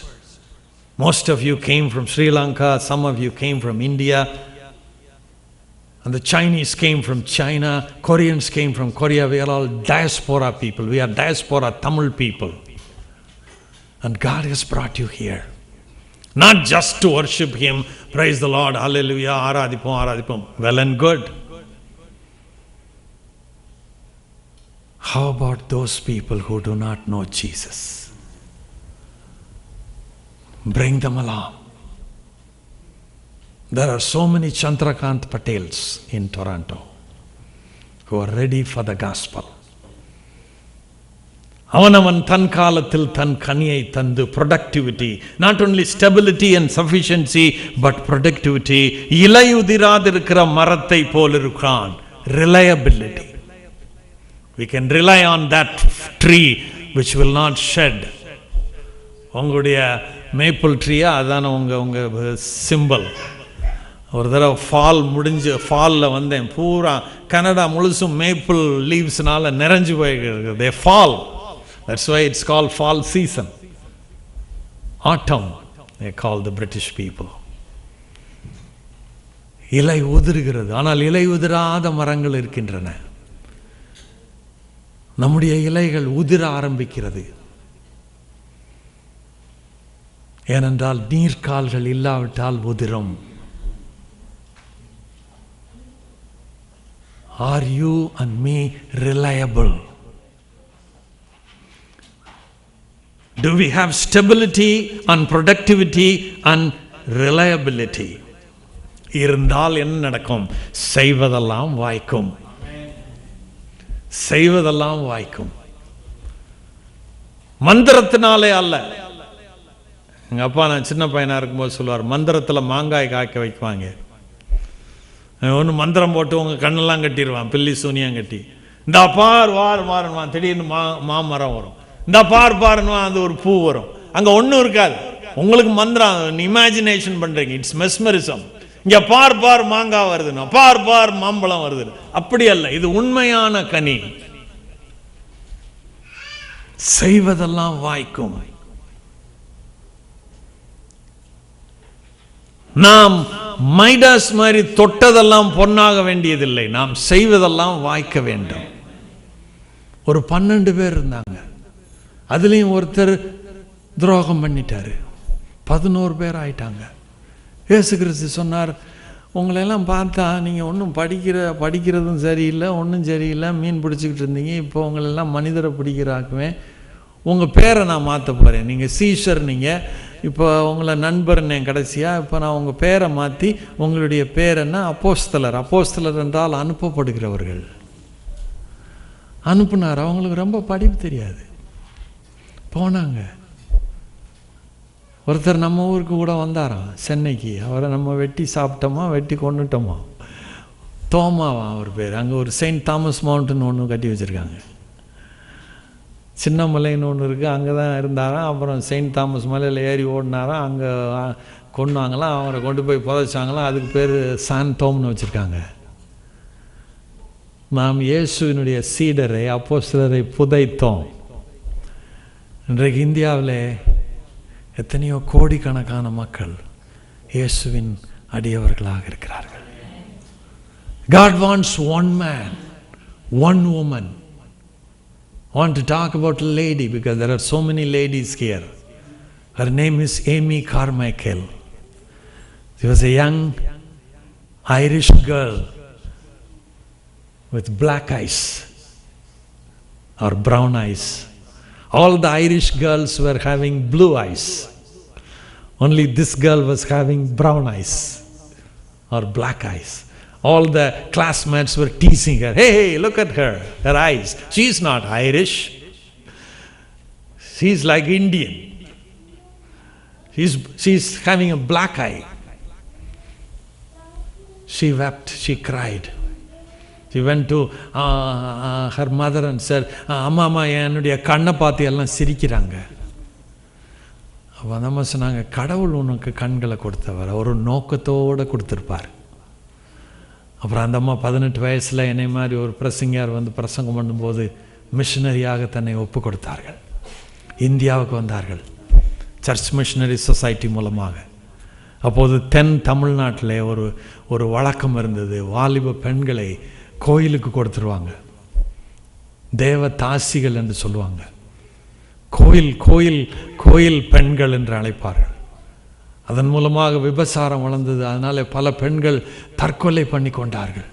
Most of you came from Sri Lanka, some of you came from India, and the Chinese came from China, Koreans came from Korea. We are all diaspora people. We are diaspora Tamil people. And God has brought you here. Not just to worship Him, praise the Lord, hallelujah, ஆராதிப்போம். Well and good. How about those people who do not know Jesus? Bring them along. There are so many Chandrakant Patels in Toronto who are ready for the gospel. அவனவன் தன் காலத்தில் தன் கனியை தந்து, productivity, not only stability and sufficiency but productivity. இலையுதிராதிருக்கிற மரத்தை போல் இருக்கிறான். Reliability. We can rely on that tree which will not shed. உங்களுடைய maple ட்ரீயா அதான உங்கள் simple. ஒரு தடவை ஃபாலில் வந்தேன், பூரா கனடா முழுசும் மேப்பிள் லீவ்ஸ்னால நிறைஞ்சு போயிருக்கு. They fall. That's why it's called fall season. Autumn, they call the British people. இலை உதிர்கிறது, ஆனால் இலை உதிராத மரங்கள் இருக்கின்றன. நம்முடைய இலைகள் உதிர ஆரம்பிக்கிறது. ஏனென்றால் நீர்க்கால்கள் இல்லாவிட்டால் உதிரும். Are you and me reliable? Do we have stability and productivity and reliability? இருந்தால் என்ன நடக்கும்? செய்வதெல்லாம் வாய்க்கும். செய்வதெல்லாம் வாய்க்கும். மந்திரத்தினாலே அல்ல. எங்கள் அப்பா நான் சின்ன பையனாக இருக்கும்போது சொல்லுவார், மந்திரத்தில் மாங்காய் காய்க்க வைக்குவாங்க. ஒன்று மந்திரம் போட்டு உங்கள் கண்ணெல்லாம் கட்டிடுவான், பில்லி சூனியம் கட்டி. இந்த பார் வாருவான், திடீர்னு மாமரம் வரும். இந்த பாருன்னுவான், அது ஒரு பூ வரும். அங்கே ஒன்றும் இருக்காது, உங்களுக்கு மந்திரம் இமேஜினேஷன் பண்ணுறீங்க. It's mesmerism. இங்கே பார் மாங்காய் வருதுன்னா, பார் மாம்பழம் வருது. அப்படி அல்ல, இது உண்மையான கனி. செய்வதெல்லாம் வாய்க்கும். நாம் மைடாஸ் மாதிரி தொட்டதெல்லாம் பொன்னாக வேண்டியதில்லை, நாம் செய்வதெல்லாம் வாய்க்க வேண்டும். ஒரு 12 பேர் இருந்தாங்க, அதுலேயும் ஒருத்தர் துரோகம் பண்ணிட்டாரு, 11 பேர் ஆயிட்டாங்க. இயேசு கிறிஸ்து சொன்னார், உங்களெல்லாம் பார்த்தா நீங்கள் ஒன்றும் படிக்கிறதும் சரியில்லை, ஒன்றும் சரியில்லை, மீன் பிடிச்சிக்கிட்டு இருந்தீங்க, இப்போ உங்களெல்லாம் மனிதரை பிடிக்கிறாக்குவேன். உங்கள் பேரை நான் மாற்ற போகிறேன். நீங்கள் சீஷர், நீங்கள் இப்போ உங்களை நண்பர்னே கடைசியாக. இப்போ நான் உங்கள் பேரை மாற்றி உங்களுடைய பேர் என்ன? அப்போஸ்தலர். அப்போஸ்தலர் என்றால் அனுப்பப்படுகிறவர்கள். அனுப்புனார். அவங்களுக்கு ரொம்ப படிப்பு தெரியாது, போனாங்க. ஒருத்தர் நம்ம ஊருக்கு கூட வந்தாராம், சென்னைக்கு. அவரை நம்ம வெட்டி சாப்பிட்டோமா, வெட்டி கொண்டுட்டோமா. தோமாவா அவர் பேர். அங்கே ஒரு செயின்ட் தாமஸ் மவுண்டன் ஒன்று கட்டி வச்சுருக்காங்க. சின்ன மலைன்னு ஒன்று இருக்குது, அங்கே தான் இருந்தாராம். அப்புறம் செயின்ட் தாமஸ் மலையில் ஏறி ஓடினாராம், அங்கே கொண்டாங்களாம். அவரை கொண்டு போய் புதைச்சாங்களாம். அதுக்கு பேர் சான் தோம்னு வச்சுருக்காங்க. நாம் இயேசுவினுடைய சீடரை, அப்போஸ்தலரை புதைத்தோம். இன்றைக்கு இந்தியாவில் எத்தனையோ கோடிக்கணக்கான மக்கள் இயேசுவின் அடியவர்களாக இருக்கிறார்கள். God wants one man, one woman. I want to talk about a lady because there are so many ladies here. Her name is Amy Carmichael. She was a young Irish girl with black eyes or brown eyes. All the Irish girls were having blue eyes. Only this girl was having brown eyes or black eyes. All the classmates were teasing her. Hey, look at her eyes. She's not Irish. She's like Indian. She's having a black eye. She wept, she cried. She went to her mother and said, அம்மா என்னுடைய கண்ணை பார்த்து எல்லாம் சிரிக்கிறாங்க. அப்போ அந்த அம்மா சொன்னாங்க, கடவுள் உனக்கு கண்களை கொடுத்தவர், ஒரு நோக்கத்தோடு கொடுத்துருப்பார். அப்புறம் அந்த அம்மா 18 வயசில் என்னை மாதிரி ஒரு பிரசங்கியார் வந்து பிரசங்கம் பண்ணும்போது மிஷனரியாக தன்னை ஒப்பு கொடுத்தார்கள். இந்தியாவுக்கு வந்தார்கள் சர்ச் மிஷனரி சொசைட்டி மூலமாக. அப்போது தமிழ்நாட்டில் ஒரு வழக்கம் இருந்தது, வாலிப பெண்களை கோயிலுக்கு கொடுத்துருவாங்க. தேவ தாசிகள் என்று சொல்லுவாங்க. கோயில் பெண்கள் என்று அழைப்பார்கள். அதன் மூலமாக விபசாரம் வளர்ந்தது. அதனால பல பெண்கள் தற்கொலை பண்ணி கொண்டார்கள்.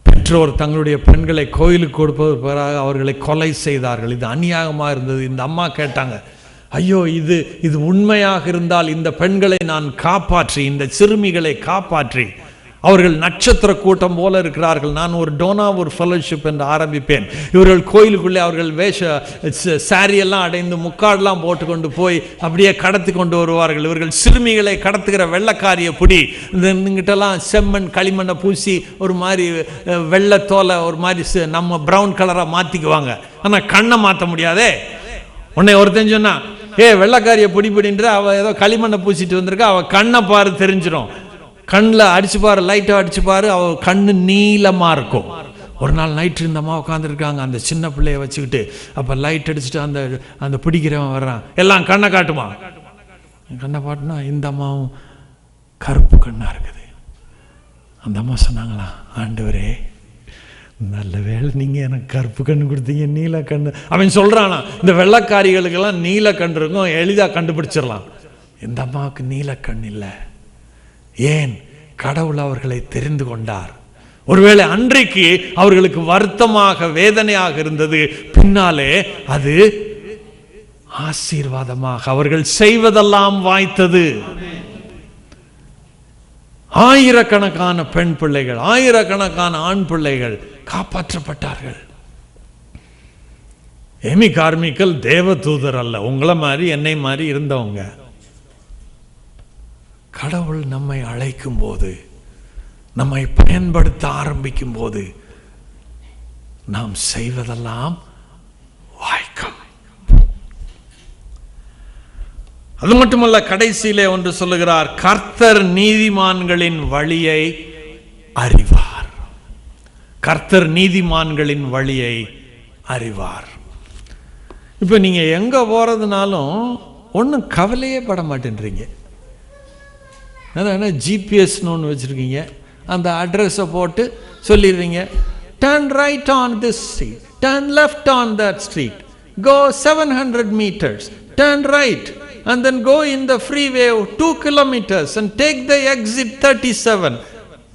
பெற்றோர் தங்களுடைய பெண்களை கோயிலுக்கு கொடுப்பதற்காக அவர்களை கொலை செய்தார்கள். இது அநியாயமாக இருந்தது. இந்த அம்மா கேட்டாங்க, ஐயோ இது உண்மையாக இருந்தால் இந்த பெண்களை நான் காப்பாற்றி, இந்த சிறுமிகளை காப்பாற்றி, அவர்கள் நட்சத்திர கூட்டம் போல இருக்கிறார்கள், நான் ஒரு டோனாவூர் ஃபெலோஷிப் என்று ஆரம்பிப்பேன். இவர்கள் கோயிலுக்குள்ளே அவர்கள் சாரியெல்லாம் அடைந்து முக்காடெல்லாம் போட்டு கொண்டு போய் அப்படியே கடத்தி கொண்டு வருவார்கள். இவர்கள் சிறுமிகளை கடத்துகிற வெள்ளைக்காரிய பிடி, இங்கிட்டெல்லாம் செம்மண் களிமண்ணை பூசி ஒரு மாதிரி வெள்ளைத்தோலை ஒரு மாதிரி நம்ம ப்ரௌன் கலராக மாற்றிக்குவாங்க. ஆனால் கண்ணை மாற்ற முடியாதே. உன்னை ஒருத்தன் சொன்னா, வெள்ளைக்காரிய பிடின்ற அவள் ஏதோ களிமண்ணை பூசிட்டு வந்திருக்கா, அவள் கண்ணை பாரு தெரிஞ்சிடும். கண்ணில் அடிச்சுப்பாரு, லைட்டாக அடிச்சுப்பாரு, அவள் கண்ணு நீளமாக இருக்கும். ஒரு நாள் நைட்டு இந்த அம்மா உட்காந்துருக்காங்க அந்த சின்ன பிள்ளைய வச்சுக்கிட்டு. அப்போ லைட் அடிச்சுட்டு அந்த பிடிக்கிறவன் வர்றான், எல்லாம் கண்ணை காட்டுமா. கண்ணை பாட்டுனா இந்த அம்மாவும் கருப்பு கண்ணாக இருக்குது. அந்த அம்மா சொன்னாங்களா, ஆண்டவரே நல்ல வேளை நீங்கள் எனக்கு கருப்பு கண்ணு கொடுத்தீங்க, நீல கண்ணு. அவன் சொல்கிறானா, இந்த வெள்ளைக்காரிகளுக்கெல்லாம் நீல கண் இருக்கும், எளிதாக கண்டுபிடிச்சிடலாம். இந்த அம்மாவுக்கு நீல கண் இல்லை. ஏன்? கடவுள் அவர்களை தெரிந்து கொண்டார். ஒருவேளை அன்றைக்கு அவர்களுக்கு வருத்தமாக வேதனையாக இருந்தது, பின்னாலே அது ஆசீர்வாதமாக அவர்கள் செய்வதெல்லாம் வாய்த்தது. ஆயிரக்கணக்கான பெண் பிள்ளைகள், ஆயிரக்கணக்கான ஆண் பிள்ளைகள் காப்பாற்றப்பட்டார்கள். ஏமி கார்மிக்கல் தேவதூதர் அல்ல, உங்களை மாதிரி என்னை மாதிரி இருந்தவங்க. கடவுள் நம்மை அழைக்கும் போது நம்மை பயன்படுத்த ஆரம்பிக்கும் போது நாம் செய்வதெல்லாம் வாய்க்கும். அது மட்டுமல்ல, கடைசியிலே ஒன்று சொல்லுகிறார், கர்த்தர் நீதிமான்களின் வழியை அறிவார். கர்த்தர் நீதிமான்களின் வழியை அறிவார். இப்ப நீங்க எங்க போறதுனாலும் ஒன்றும் கவலையே பட மாட்டேன்றீங்க. அதான் ஜிபிஎஸ்னு ஒன்று வச்சுருக்கீங்க, அந்த அட்ரஸை போட்டு சொல்லிடுறீங்க, turn right on this street, turn left on that street, go 700 meters, turn right and then go in the freeway 2 kilometers and take the exit 37.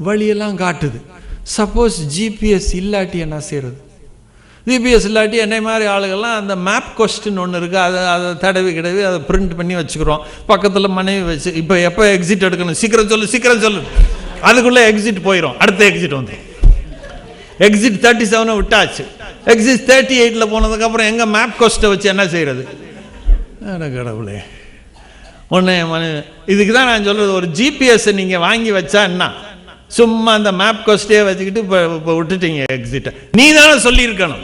வழியெல்லாம் காட்டுது. சப்போஸ் ஜிபிஎஸ் இல்லாட்டி என்ன செய்யறது? ஜிபிஎஸ் இல்லாட்டி என்னை மாதிரி ஆளுகள்லாம் அந்த மேப் கொஸ்டின் ஒன்று இருக்குது, அதை தடவி கிடவி அதை பிரிண்ட் பண்ணி வச்சுக்கிறோம். பக்கத்தில் மனைவி வச்சு, இப்போ எப்போ எக்ஸிட் எடுக்கணும், சீக்கிரம் சொல்லு, அதுக்குள்ளே எக்ஸிட் போயிடும், அடுத்த எக்ஸிட் வந்து எக்ஸிட் 37 விட்டாச்சு. எக்ஸிட் 38 போனதுக்கப்புறம் எங்கே மேப் கொஸ்ட்டை வச்சு என்ன செய்கிறது? கடவுளே, ஒன்று மனைவி. இதுக்கு தான் நான் சொல்கிறது, ஒரு ஜிபிஎஸ்ஸை நீங்கள் வாங்கி வச்சா என்ன, சும்மா அந்த மேப் கொஸ்டே வச்சுக்கிட்டு இப்போ விட்டுட்டீங்க எக்ஸிட்டை. நீ தானே சொல்லியிருக்கணும்.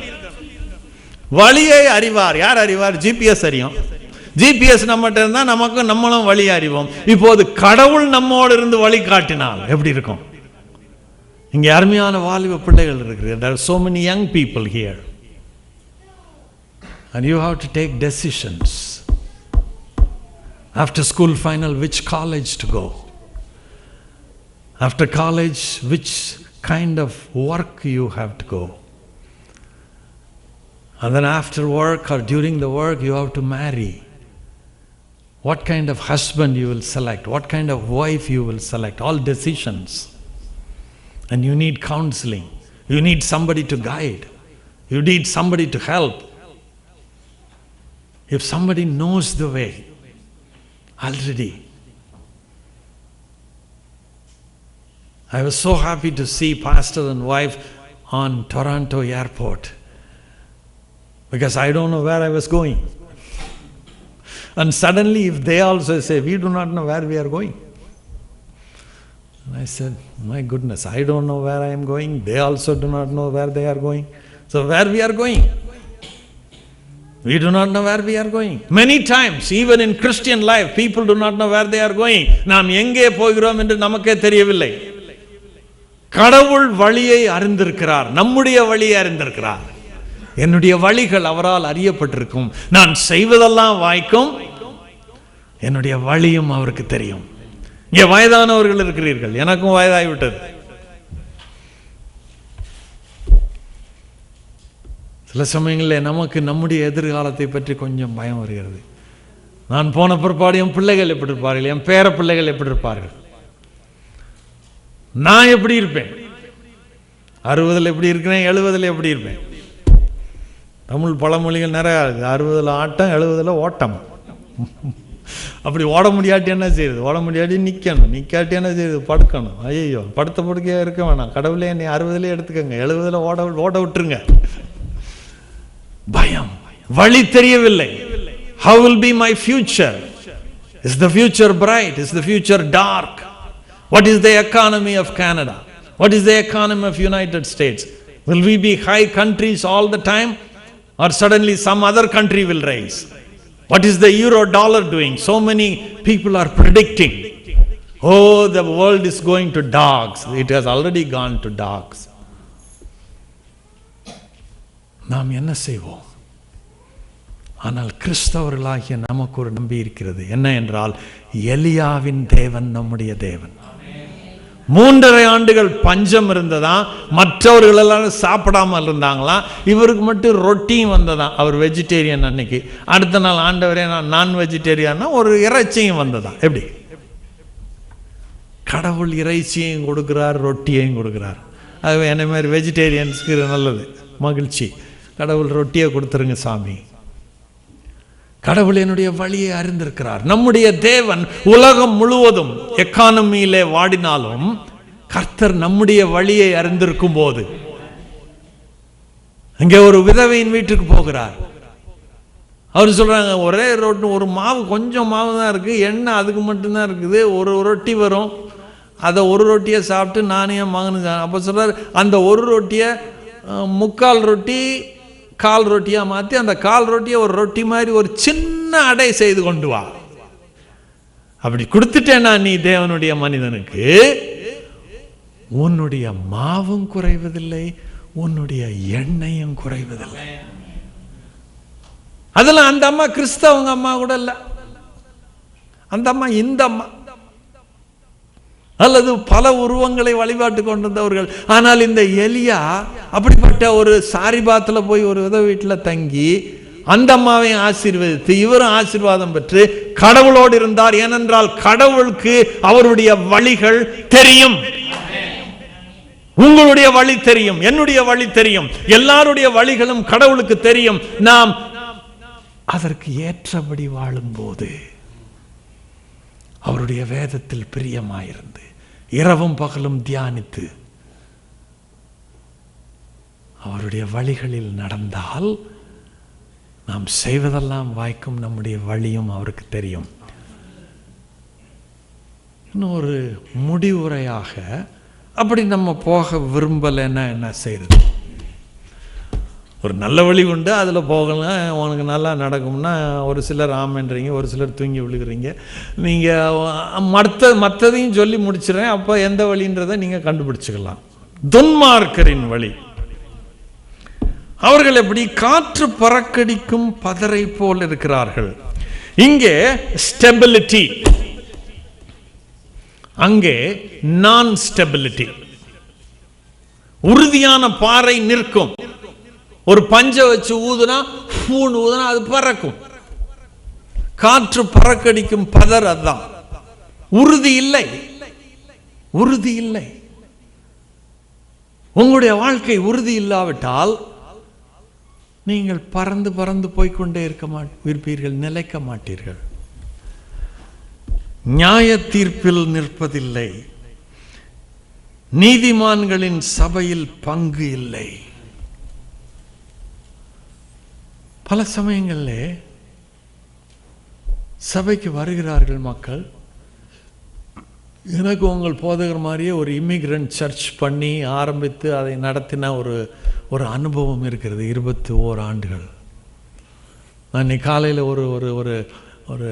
வழியை அறிவார். யார் அறிவார்? ஜிபிஎஸ் அறியும். ஜிபிஎஸ் நம்மகிட்ட இருந்தால் நம்மளும் வழி அறிவோம். இப்போது கடவுள் நம்மோடு இருந்து வழி காட்டினால் எப்படி இருக்கும்? இங்கே அருமையான வாலிப பிள்ளைகள் இருக்கிறது. There are so many young people here and you have to take decisions after school final, which college to go, after college which kind of work you have to go, and then after work or during the work you have to marry. What kind of husband you will select, what kind of wife you will select, all decisions. And you need counseling, you need somebody to guide, you need somebody to help. If somebody knows the way already. I was so happy to see pastor and wife on Toronto airport, because I don't know where I was going. And suddenly if they also say, we do not know where we are going. And I said, my goodness, I don't know where I am going. They also do not know where they are going. So where we are going? We do not know where we are going. Many times, even in Christian life, people do not know where they are going. நாம் எங்கே போகிறோம் என்று நமக்கே தெரியவில்லை. கடவுள் வழியை அறிந்திருக்கிறார், நம்முடைய வழியை அறிந்திருக்கிறார். என்னுடைய வழிகள் அவரால் அறியப்பட்டிருக்கும், நான் செய்வதெல்லாம் வாய்க்கும், என்னுடைய வழியும் அவருக்கு தெரியும். இங்கே வயதானவர்கள் இருக்கிறீர்கள், எனக்கும் வயதாகிவிட்டது. சில சமயங்களில் நமக்கு நம்முடைய எதிர்காலத்தை பற்றி கொஞ்சம் பயம் வருகிறது. நான் போன பிற்பாடு என் பிள்ளைகள் எப்படி இருப்பார்கள், என் பேர பிள்ளைகள் எப்படி இருப்பார்கள், நான் எப்படி இருப்பேன், 60 எப்படி இருக்கிறேன், 70 எப்படி இருப்பேன். தமிழ் பழமொழிகள் நிறையா இருக்குது. 60 ஆட்டம், 70 ஓட்டம். அப்படி ஓட முடியாட்டி என்ன செய்யுது? ஓட முடியாட்டி நிற்கணும், நிற்காட்டி என்ன செய்யுது? படுக்கணும். ஐயோ, படுத்த படுக்கையாக இருக்க வேணாம். கடவுளே என்னை 60 எடுத்துக்கோங்க, 70 ஓட விட்டுருங்க. பயம், வழி தெரியவில்லை. How will be my future? Is the future bright? Is the future dark? What is the economy of Canada? What is the economy of United States? Will we be high countries all the time, or suddenly some other country will rise? What is the euro dollar doing? So many people are predicting, oh, the world is going to dogs. It has already gone to dogs. நாம் என்ன செய்வோம்? ஆனால் கிறிஸ்தவர்களாகிய நமக்கு ஒரு நம்பி இருக்கிறது. என்ன என்றால், எலியாவின் தேவன் நம்முடைய தேவன். 3.5 ஆண்டுகள் பஞ்சம் இருந்ததா, மற்றவர்கள் எல்லாரும் சாப்பிடாமல் இருந்தாங்களாம், இவருக்கு மட்டும் ரொட்டியும் வந்ததான். அவர் வெஜிடேரியன். அன்னைக்கு அடுத்த நாள், ஆண்டவரே நான் நான் வெஜிடேரியன்னா, ஒரு இறைச்சியும் வந்ததான். எப்படி? கடவுள் இறைச்சியையும் கொடுக்கிறார், ரொட்டியையும் கொடுக்கிறார். அது என்ன மாதிரி வெஜிடேரியன்ஸ்க்கு நல்லது, மகிழ்ச்சி. கடவுள் ரொட்டியை கொடுத்துருங்க சாமி. கடவுள் என்னுடைய வழியை அறிந்திருக்கிறார். நம்முடைய தேவன் உலகம் முழுவதும் எக்கானமியிலே வாடினாலும் கர்த்தர் நம்முடைய வழியை அறிந்திருக்கும் போது, அங்கே ஒரு விதவையின் வீட்டுக்கு போகிறார். அவர் சொல்றாங்க, ஒரே ரொட்டி, ஒரு மாவு, கொஞ்சம் மாவு தான் இருக்கு, எண்ணெய் அதுக்கு மட்டும்தான் இருக்குது, ஒரு ரொட்டி வரும், அதை ஒரு ரொட்டியை சாப்பிட்டு நானும் என் மகனும். அப்போ சொல்கிறார், அந்த ஒரு ரொட்டியை 3/4 ரொட்டி 1/4 ரொட்டியாக மாற்றி அந்த 1/4 ரொட்டியை ஒரு ரொட்டி மாதிரி ஒரு சின்ன அடை செய்து கொண்டு வா. அப்படி கொடுத்துட்டேன்னா நீ தேவனுடைய மனிதனுக்கு, உன்னுடைய மாவும் குறைவதில்லை, உன்னுடைய எண்ணெயும் குறைவதில்லை. அதெல்லாம் அந்த அம்மா கிறிஸ்தவங்க அம்மா கூட இல்ல, அந்த அம்மா இந்த அம்மா, அல்லது பல உருவங்களை வழிபாட்டு கொண்டிருந்தவர்கள். ஆனால் இந்த எலியா அப்படிப்பட்ட ஒரு சாரிபாத்துல போய் ஒரு வித வீட்டில் தங்கி அந்த அம்மாவையும் ஆசீர்வதித்து இவரும் ஆசீர்வாதம் பெற்று கடவுளோடு இருந்தார். ஏனென்றால் கடவுளுக்கு அவருடைய வழிகள் தெரியும். உங்களுடைய வழி தெரியும், என்னுடைய வழி தெரியும், எல்லாருடைய வழிகளும் கடவுளுக்கு தெரியும். நாம் அதற்கு ஏற்றபடி வாழும்போது அவருடைய வேதத்தில் பிரியமாயிருந்து இரவும் பகலும் தியானித்து அவருடைய வழிகளில் நடந்தால் நாம் செய்வதெல்லாம் வாய்க்கும். நம்முடைய வழியும் அவருக்கு தெரியும். இன்னொரு முடிவுரையாக, அப்படி நம்ம போக விரும்பலைன்னா என்ன செய்யறது? ஒரு நல்ல வழி உண்டு, அதில் போகலாம், உனக்கு நல்லா நடக்கும்னா ஒரு சிலர் ஆமன்றீங்க, ஒரு சிலர் தூங்கி விழுகிறீங்க. நீங்கள் மற்றதையும் சொல்லி முடிச்சிடறேன். அப்போ எந்த வழின்றதை நீங்கள் கண்டுபிடிச்சிக்கலாம். துன்மார்க்கரின் வழி, அவர்கள் எப்படி காற்று பறக்கடிக்கும் பதரை போல் இருக்கிறார்கள். இங்கே ஸ்டெபிலிட்டி, அங்கே நான் ஸ்டெபிலிட்டி. உறுதியான பாறை நிற்கும். ஒரு பஞ்சை வச்சு ஊதுனா அது பறக்கும். காற்று பறக்கடிக்கும் பதர் அதுதான். உறுதி இல்லை, உறுதி இல்லை. உங்களுடைய வாழ்க்கை உறுதி இல்லாவிட்டால் நீங்கள் பறந்து பறந்து போய்கொண்டே இருப்பீர்கள், நிலைக்க மாட்டீர்கள். நியாய தீர்ப்பில் நிற்பதில்லை, நீதிமான்களின் சபையில் பங்கு இல்லை. பல சமயங்களில் சபைக்கு வருகிறார்கள் மக்கள். எனக்கு உங்கள் போதகர் மாதிரியே ஒரு இமிகிரண்ட் சர்ச் பண்ணி ஆரம்பித்து அதை நடத்தின ஒரு அனுபவம் இருக்கிறது. 21 ஆண்டுகள். நான் இன்னைக்கு காலையில் ஒரு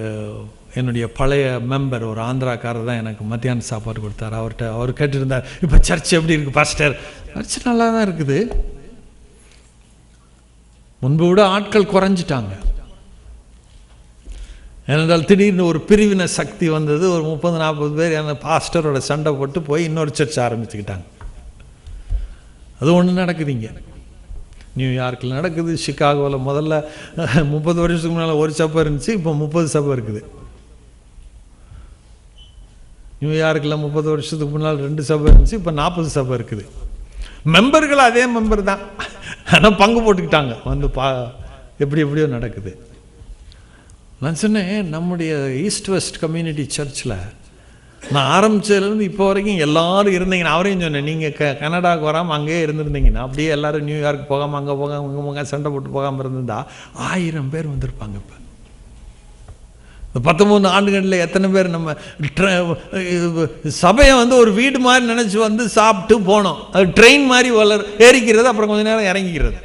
என்னுடைய பழைய மெம்பர், ஒரு ஆந்திராக்காரர் தான் எனக்கு மத்தியான சாப்பாடு கொடுத்தார். அவர் கேட்டுருந்தார், இப்போ சர்ச் எப்படி இருக்குது பாஸ்டர்? சர்ச் நல்லா தான் இருக்குது. முன்பு விட ஆட்கள் குறைஞ்சிட்டாங்க. ஏனென்றால் திடீர்னு ஒரு பிரிவினை சக்தி வந்தது. ஒரு 30-40 பேர் அந்த பாஸ்டரோட சண்டை போட்டு போய் இன்னொரு சர்ச் ஆரம்பிச்சுக்கிட்டாங்க. அது ஒன்று நடக்குதுங்க. நியூயார்க்கில் நடக்குது, சிகாகோவில் முதல்ல 30 வருஷத்துக்கு முன்னால் ஒரு சபை இருந்துச்சு, இப்போ 30 சபை இருக்குது. நியூயார்க்கில் 30 வருஷத்துக்கு முன்னால் 2 சபை இருந்துச்சு, இப்போ 40 சபை இருக்குது. மெம்பர்கள் அதே மெம்பர் தான், ஆனால் பங்கு போட்டுக்கிட்டாங்க. வந்து எப்படியோ நடக்குது. நான் சொன்னேன், நம்முடைய ஈஸ்ட் வெஸ்ட் கம்யூனிட்டி சர்ச்சில் நான் ஆரம்பித்ததுலேருந்து இப்போ வரைக்கும் எல்லோரும் இருந்தீங்கன்னா, அவரையும் சொன்னேன், நீங்கள் கனடாவுக்கு வராமல் அங்கேயே இருந்திருந்தீங்கன்னா, அப்படியே எல்லோரும் நியூயார்க் போகாமல் அங்கே போகாமல் சண்டை போட்டு போகாமல் இருந்திருந்தா 1000 பேர் வந்திருப்பாங்க. இப்போ இந்த 13 ஆண்டுகளில் எத்தனை பேர் நம்ம சபையை வந்து ஒரு வீடு மாதிரி நினச்சி வந்து சாப்பிட்டு போனோம். அது ட்ரெயின் மாதிரி ஏறிக்கிறது, அப்புறம் கொஞ்ச நேரம் இறங்கிக்கிறது.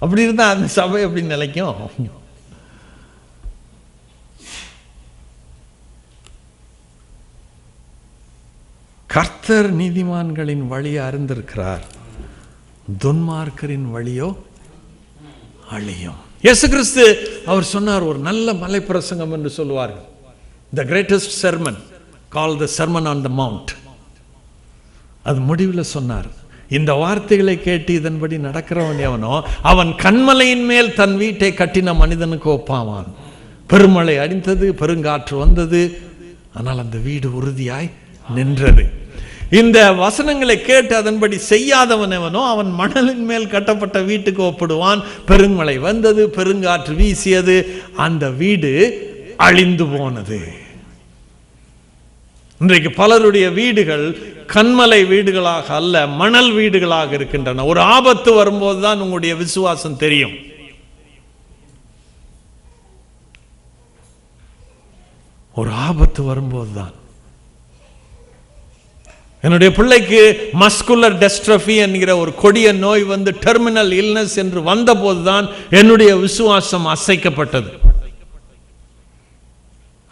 அப்படி இருந்தால் அந்த சபை எப்படி நிலைக்கும்? கர்த்தர் நீதிமான்களின் வழியை அறிந்திருக்கிறார், துன்மார்க்கரின் வழியோ அழியும். இயேசு கிறிஸ்து அவர் சொன்னார், ஒரு நல்ல மலை பிரசங்கம் என்று சொல்லுவார்கள், the greatest sermon called the sermon on the mount. அது முடிவில் சொன்னார், இந்த வார்த்தைகளை கேட்டு இதன்படி நடக்கிறவன் எவனோ அவன் கன்மலையின் மேல் தன் வீட்டை கட்டின மனிதனுக்கு ஒப்பாவான். பெருமழை அடித்தது, பெருங்காற்று வந்தது, ஆனால் அந்த வீடு உறுதியாய் நின்றது. இந்த வசனங்களை கேட்டு அதன்படி செய்யாதவன் எவனோ அவன் மணலின் மேல் கட்டப்பட்ட வீட்டுக்கு ஒப்பிடுவான். பெருமழை வந்தது, பெருங்காற்று வீசியது, அந்த வீடு அழிந்து போனது. இன்றைக்கு பலருடைய வீடுகள் கண்மலை வீடுகளாக அல்ல, மணல் வீடுகளாக இருக்கின்றன. ஒரு ஆபத்து வரும்போது தான் உங்களுடைய விசுவாசம் தெரியும். ஒரு ஆபத்து வரும்போது தான். என்னுடைய பிள்ளைக்கு மஸ்குலர் டெஸ்ட்ரோஃபி என்கிற ஒரு கொடிய நோய் வந்து டெர்மினல் இல்னஸ் என்று வந்தபோதுதான் என்னுடைய விசுவாசம் அசைக்கப்பட்டது.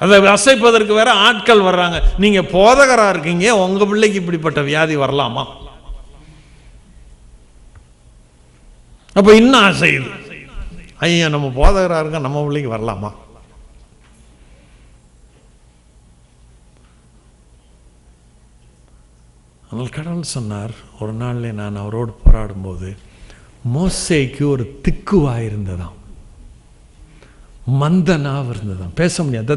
அதை அசைப்பதற்கு வேற ஆட்கள் வர்றாங்க. நீங்க போதகரா இருக்கீங்க, உங்க பிள்ளைக்கு இப்படிப்பட்ட வியாதி வரலாமா? அப்ப இன்னும் அசையுது. ஐயா, நம்ம போதகரா இருக்க நம்ம பிள்ளைக்கு வரலாமா? ஆனால் கடவுள் சொன்னார், ஒரு நாள்ல நான் அவரோடு போராடும் போது மோசேக்கு ஒரு திக்குவாயிருந்ததாம், மந்த நாவு இருந்ததாம், பேச முடியாது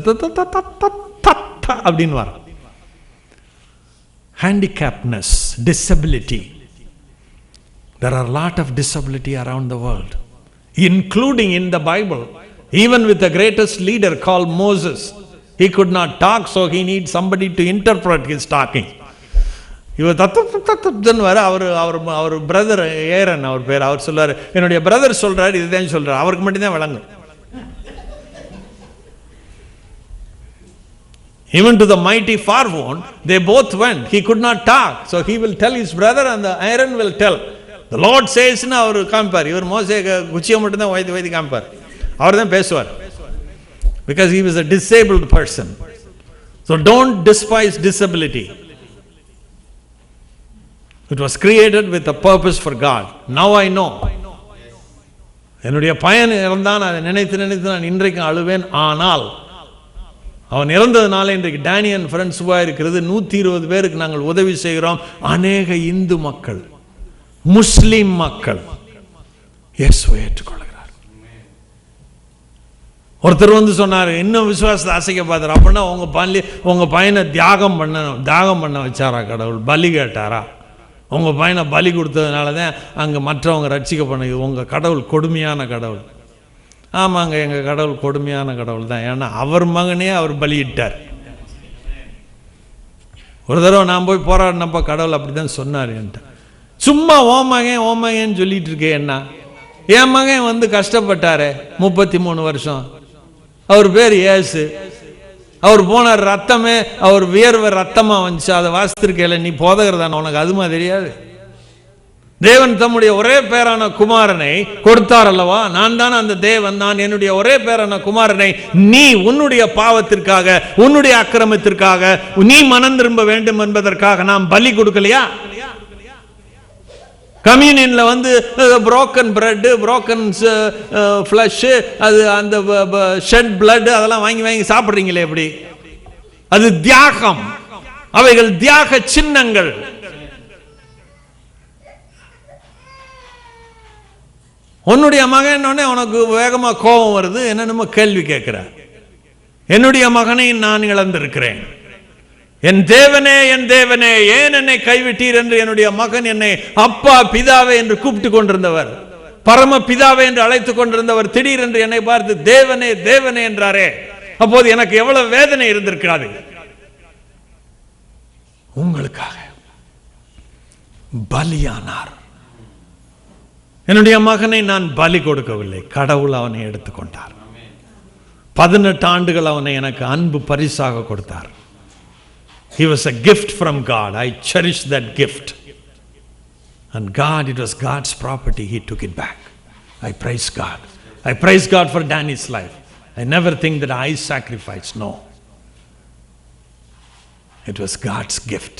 அப்படின்னு வர. Handicapness, disability. There are a lot of disability around the world, including in the Bible. Even with the greatest leader called Moses, he could not talk, so he needs somebody to interpret his talking. இவர் தத்துன்னு வர அவர் brother ஏரன், அவர் பேர், அவர் சொல்றாரு, என்னுடைய brother சொல்றாரு, இதுதான் சொல்றாரு, அவருக்கு மட்டும்தான் விளங்கும். Even to the mighty Pharaoh, they both went. He could not talk, so he will tell his brother and the Aaron will tell. The Lord says னா அவர் காமிப்பார். இவர் மோசே குச்சியை மட்டும்தான் வைத்து காமிப்பார், அவர் தான் பேசுவார். Because he was a disabled person. So don't despise disability. It was created with a purpose for God. Now I know. என்னுடைய பையன் இறந்தான், அதை நினைத்து நினைத்து நான் இன்றைக்கு அழுவேன். ஆனால் அவன் இறந்ததுனால இன்றைக்கு டேனியன் ஃப்ரெண்ட்ஸுவாக இருக்கிறது. 120 பேருக்கு நாங்கள் உதவி செய்கிறோம். அநேக இந்து மக்கள், முஸ்லிம் மக்கள் இயேசுவை ஏற்றுக்கொள்கிறார். ஒருத்தர் வந்து சொன்னார், இன்னும் விசுவாசத்தை அசைக்க பார்த்தார். அப்படின்னா உங்க பையனை தியாகம் பண்ண வச்சாரா கடவுள்? பலி கேட்டாரா? உங்க பையனை பலி கொடுத்ததுனால தான் அங்கே மற்றவங்க ரட்சிக்க பண்ண. உங்கள் கடவுள் கொடுமையான கடவுள். ஆமாங்க, எங்கள் கடவுள் கொடுமையான கடவுள் தான். ஏன்னா அவர் மகனே அவர் பலியிட்டார். ஒரு தடவை நான் போய் போராடினப்ப கடவுள் அப்படி தான் சொன்னார் என்கிட்ட. சும்மா ஓமகன்னு சொல்லிட்டு இருக்கேன். என்ன, என் மகன் வந்து கஷ்டப்பட்டாரு 33 வருஷம். அவர் பேர் ஏசு. அவர் போனார், ரத்தமே அவர் வியர்வை ரத்தமா வந்துச்சு. அதை வாசித்திருக்கல, நீ போதகிறதான, உனக்கு அதுமா தெரியாது? தேவன் தம்முடைய ஒரே பேரான குமாரனை கொடுத்தார் அல்லவா? நான் தான் அந்த தேவன். நான் என்னுடைய ஒரே பேரான குமாரனை நீ உன்னுடைய பாவத்திற்காக, உன்னுடைய அக்கிரமத்திற்காக நீ மனம் திரும்ப வேண்டும் என்பதற்காக நாம் பலி கொடுக்கலையா? கம்யூனியன்ல வந்து புரோக்கன் பிரெட், புரோக்கன் ஃப்ளஷ், அது அந்த ஷெட் பிளட், அதெல்லாம் வாங்கி சாப்பிடுறீங்களே, எப்படி? அது தியாகம். அவைகள் தியாக சின்னங்கள். உன்னுடைய மகன் உனக்கு வேகமா கோபம் வருது, என்னென்னமோ கேள்வி கேட்கிற. என்னுடைய மகனை நான் இழந்திருக்கிறேன். என் தேவனே, என் தேவனே, ஏன் என்னை கைவிட்டீர் என்று என்னுடைய மகன் என்னை அப்பா பிதாவே என்று கூப்பிட்டு கொண்டிருந்தவர், பரம பிதாவே என்று அழைத்துக் கொண்டிருந்தவர் திடீரென்று என்னை பார்த்து தேவனே தேவனே என்றாரே. அப்போது எனக்கு எவ்வளவு வேதனை இருந்திருக்கிறது. உங்களுக்காக பலியானார். என்னுடைய மகனை நான் பலி கொடுக்கவில்லை, கடவுள் அவனை எடுத்துக்கொண்டார். 18 ஆண்டுகள் அவனை எனக்கு அன்பு பரிசாக கொடுத்தார். He was a gift from God. I cherish that gift. And God, it was God's property. He took it back. I praise God. I praise God for Danny's life. I never think that I sacrificed. No. It was God's gift.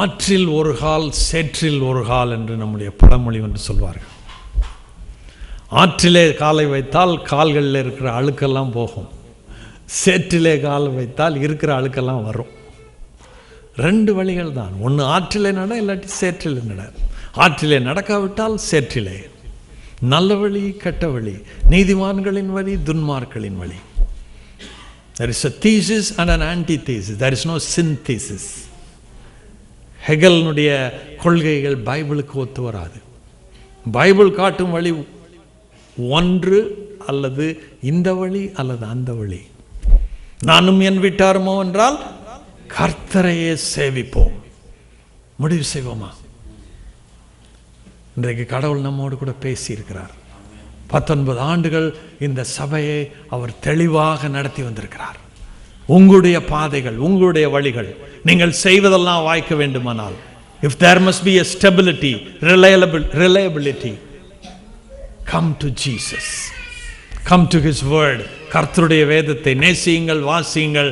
ஆற்றில் ஒரு கால், சேற்றில் ஒரு கால் என்று நம்முடைய பழமொழி என்று சொல்வார்கள். ஆற்றிலே காலை வைத்தால் கால்களில் இருக்கிற அழுக்கெல்லாம் போகும், சேற்றிலே கால் வைத்தால் இருக்கிற அழுக்கெல்லாம் வரும். 2 வழிகள் தான். ஒன்று ஆற்றிலே நட, இல்லாட்டி சேற்றிலே நட. ஆற்றிலே நடக்காவிட்டால் சேற்றிலே. நல்ல வழி, கெட்ட வழி, நீதிமான்களின் வழி, துன்மார்க்களின் வழி. There is a thesis and an antithesis. There is no synthesis. ஹெகலினுடைய கொள்கைகள் பைபிளுக்கு ஒத்து வராது. பைபிள் காட்டும் வழி ஒன்று, அல்லது இந்த வழி அல்லது அந்த வழி. நானும் என் வீட்டாருமோ என்றால் கர்த்தரையே சேவிப்போம். முடிவு செய்வோமா? இன்றைக்கு கடவுள் நம்மோடு கூட பேசி இருக்கிறார். 19 ஆண்டுகள் இந்த சபையை அவர் தெளிவாக நடத்தி வந்திருக்கிறார். உங்களுடைய பாதைகள், உங்களுடைய வழிகள், நீங்கள் செய்வதெல்லாம் வாய்க்க வேண்டுமானால், if there must be a stability, reliability, come to Jesus, come to his word. கர்த்தருடைய வேதத்தை நேசியுங்கள், வாசியுங்கள்,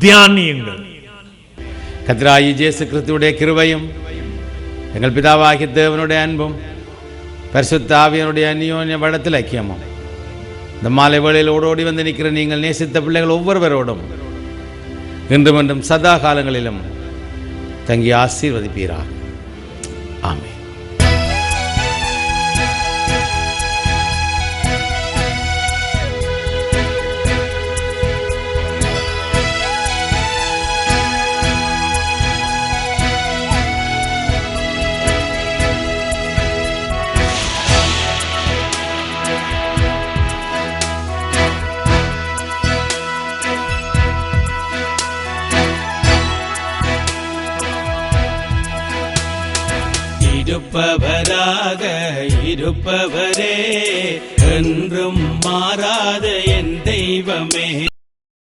தியானியுங்கள். கர்த்தராகிய இயேசு கிறிஸ்துவுடைய கிருபையும் எங்கள் பிதாவாகிய தேவனுடைய அன்பும் பரிசுத்த ஆவியானுடைய அந்யோன்ய வடத்தில் ஐக்கியமும் இந்த மாலை வேளையில் ஓடோடி வந்து நிற்கிற நீங்கள் நேசித்த பிள்ளைகள் ஒவ்வொருவரோடும் இன்றும் என்றும் சதா காலங்களிலும் தங்கி ஆசீர்வதிப்பீராக. ஆமென். இருப்பவராக இருப்பவரே, என்றும் மாறாத என் தெய்வமே.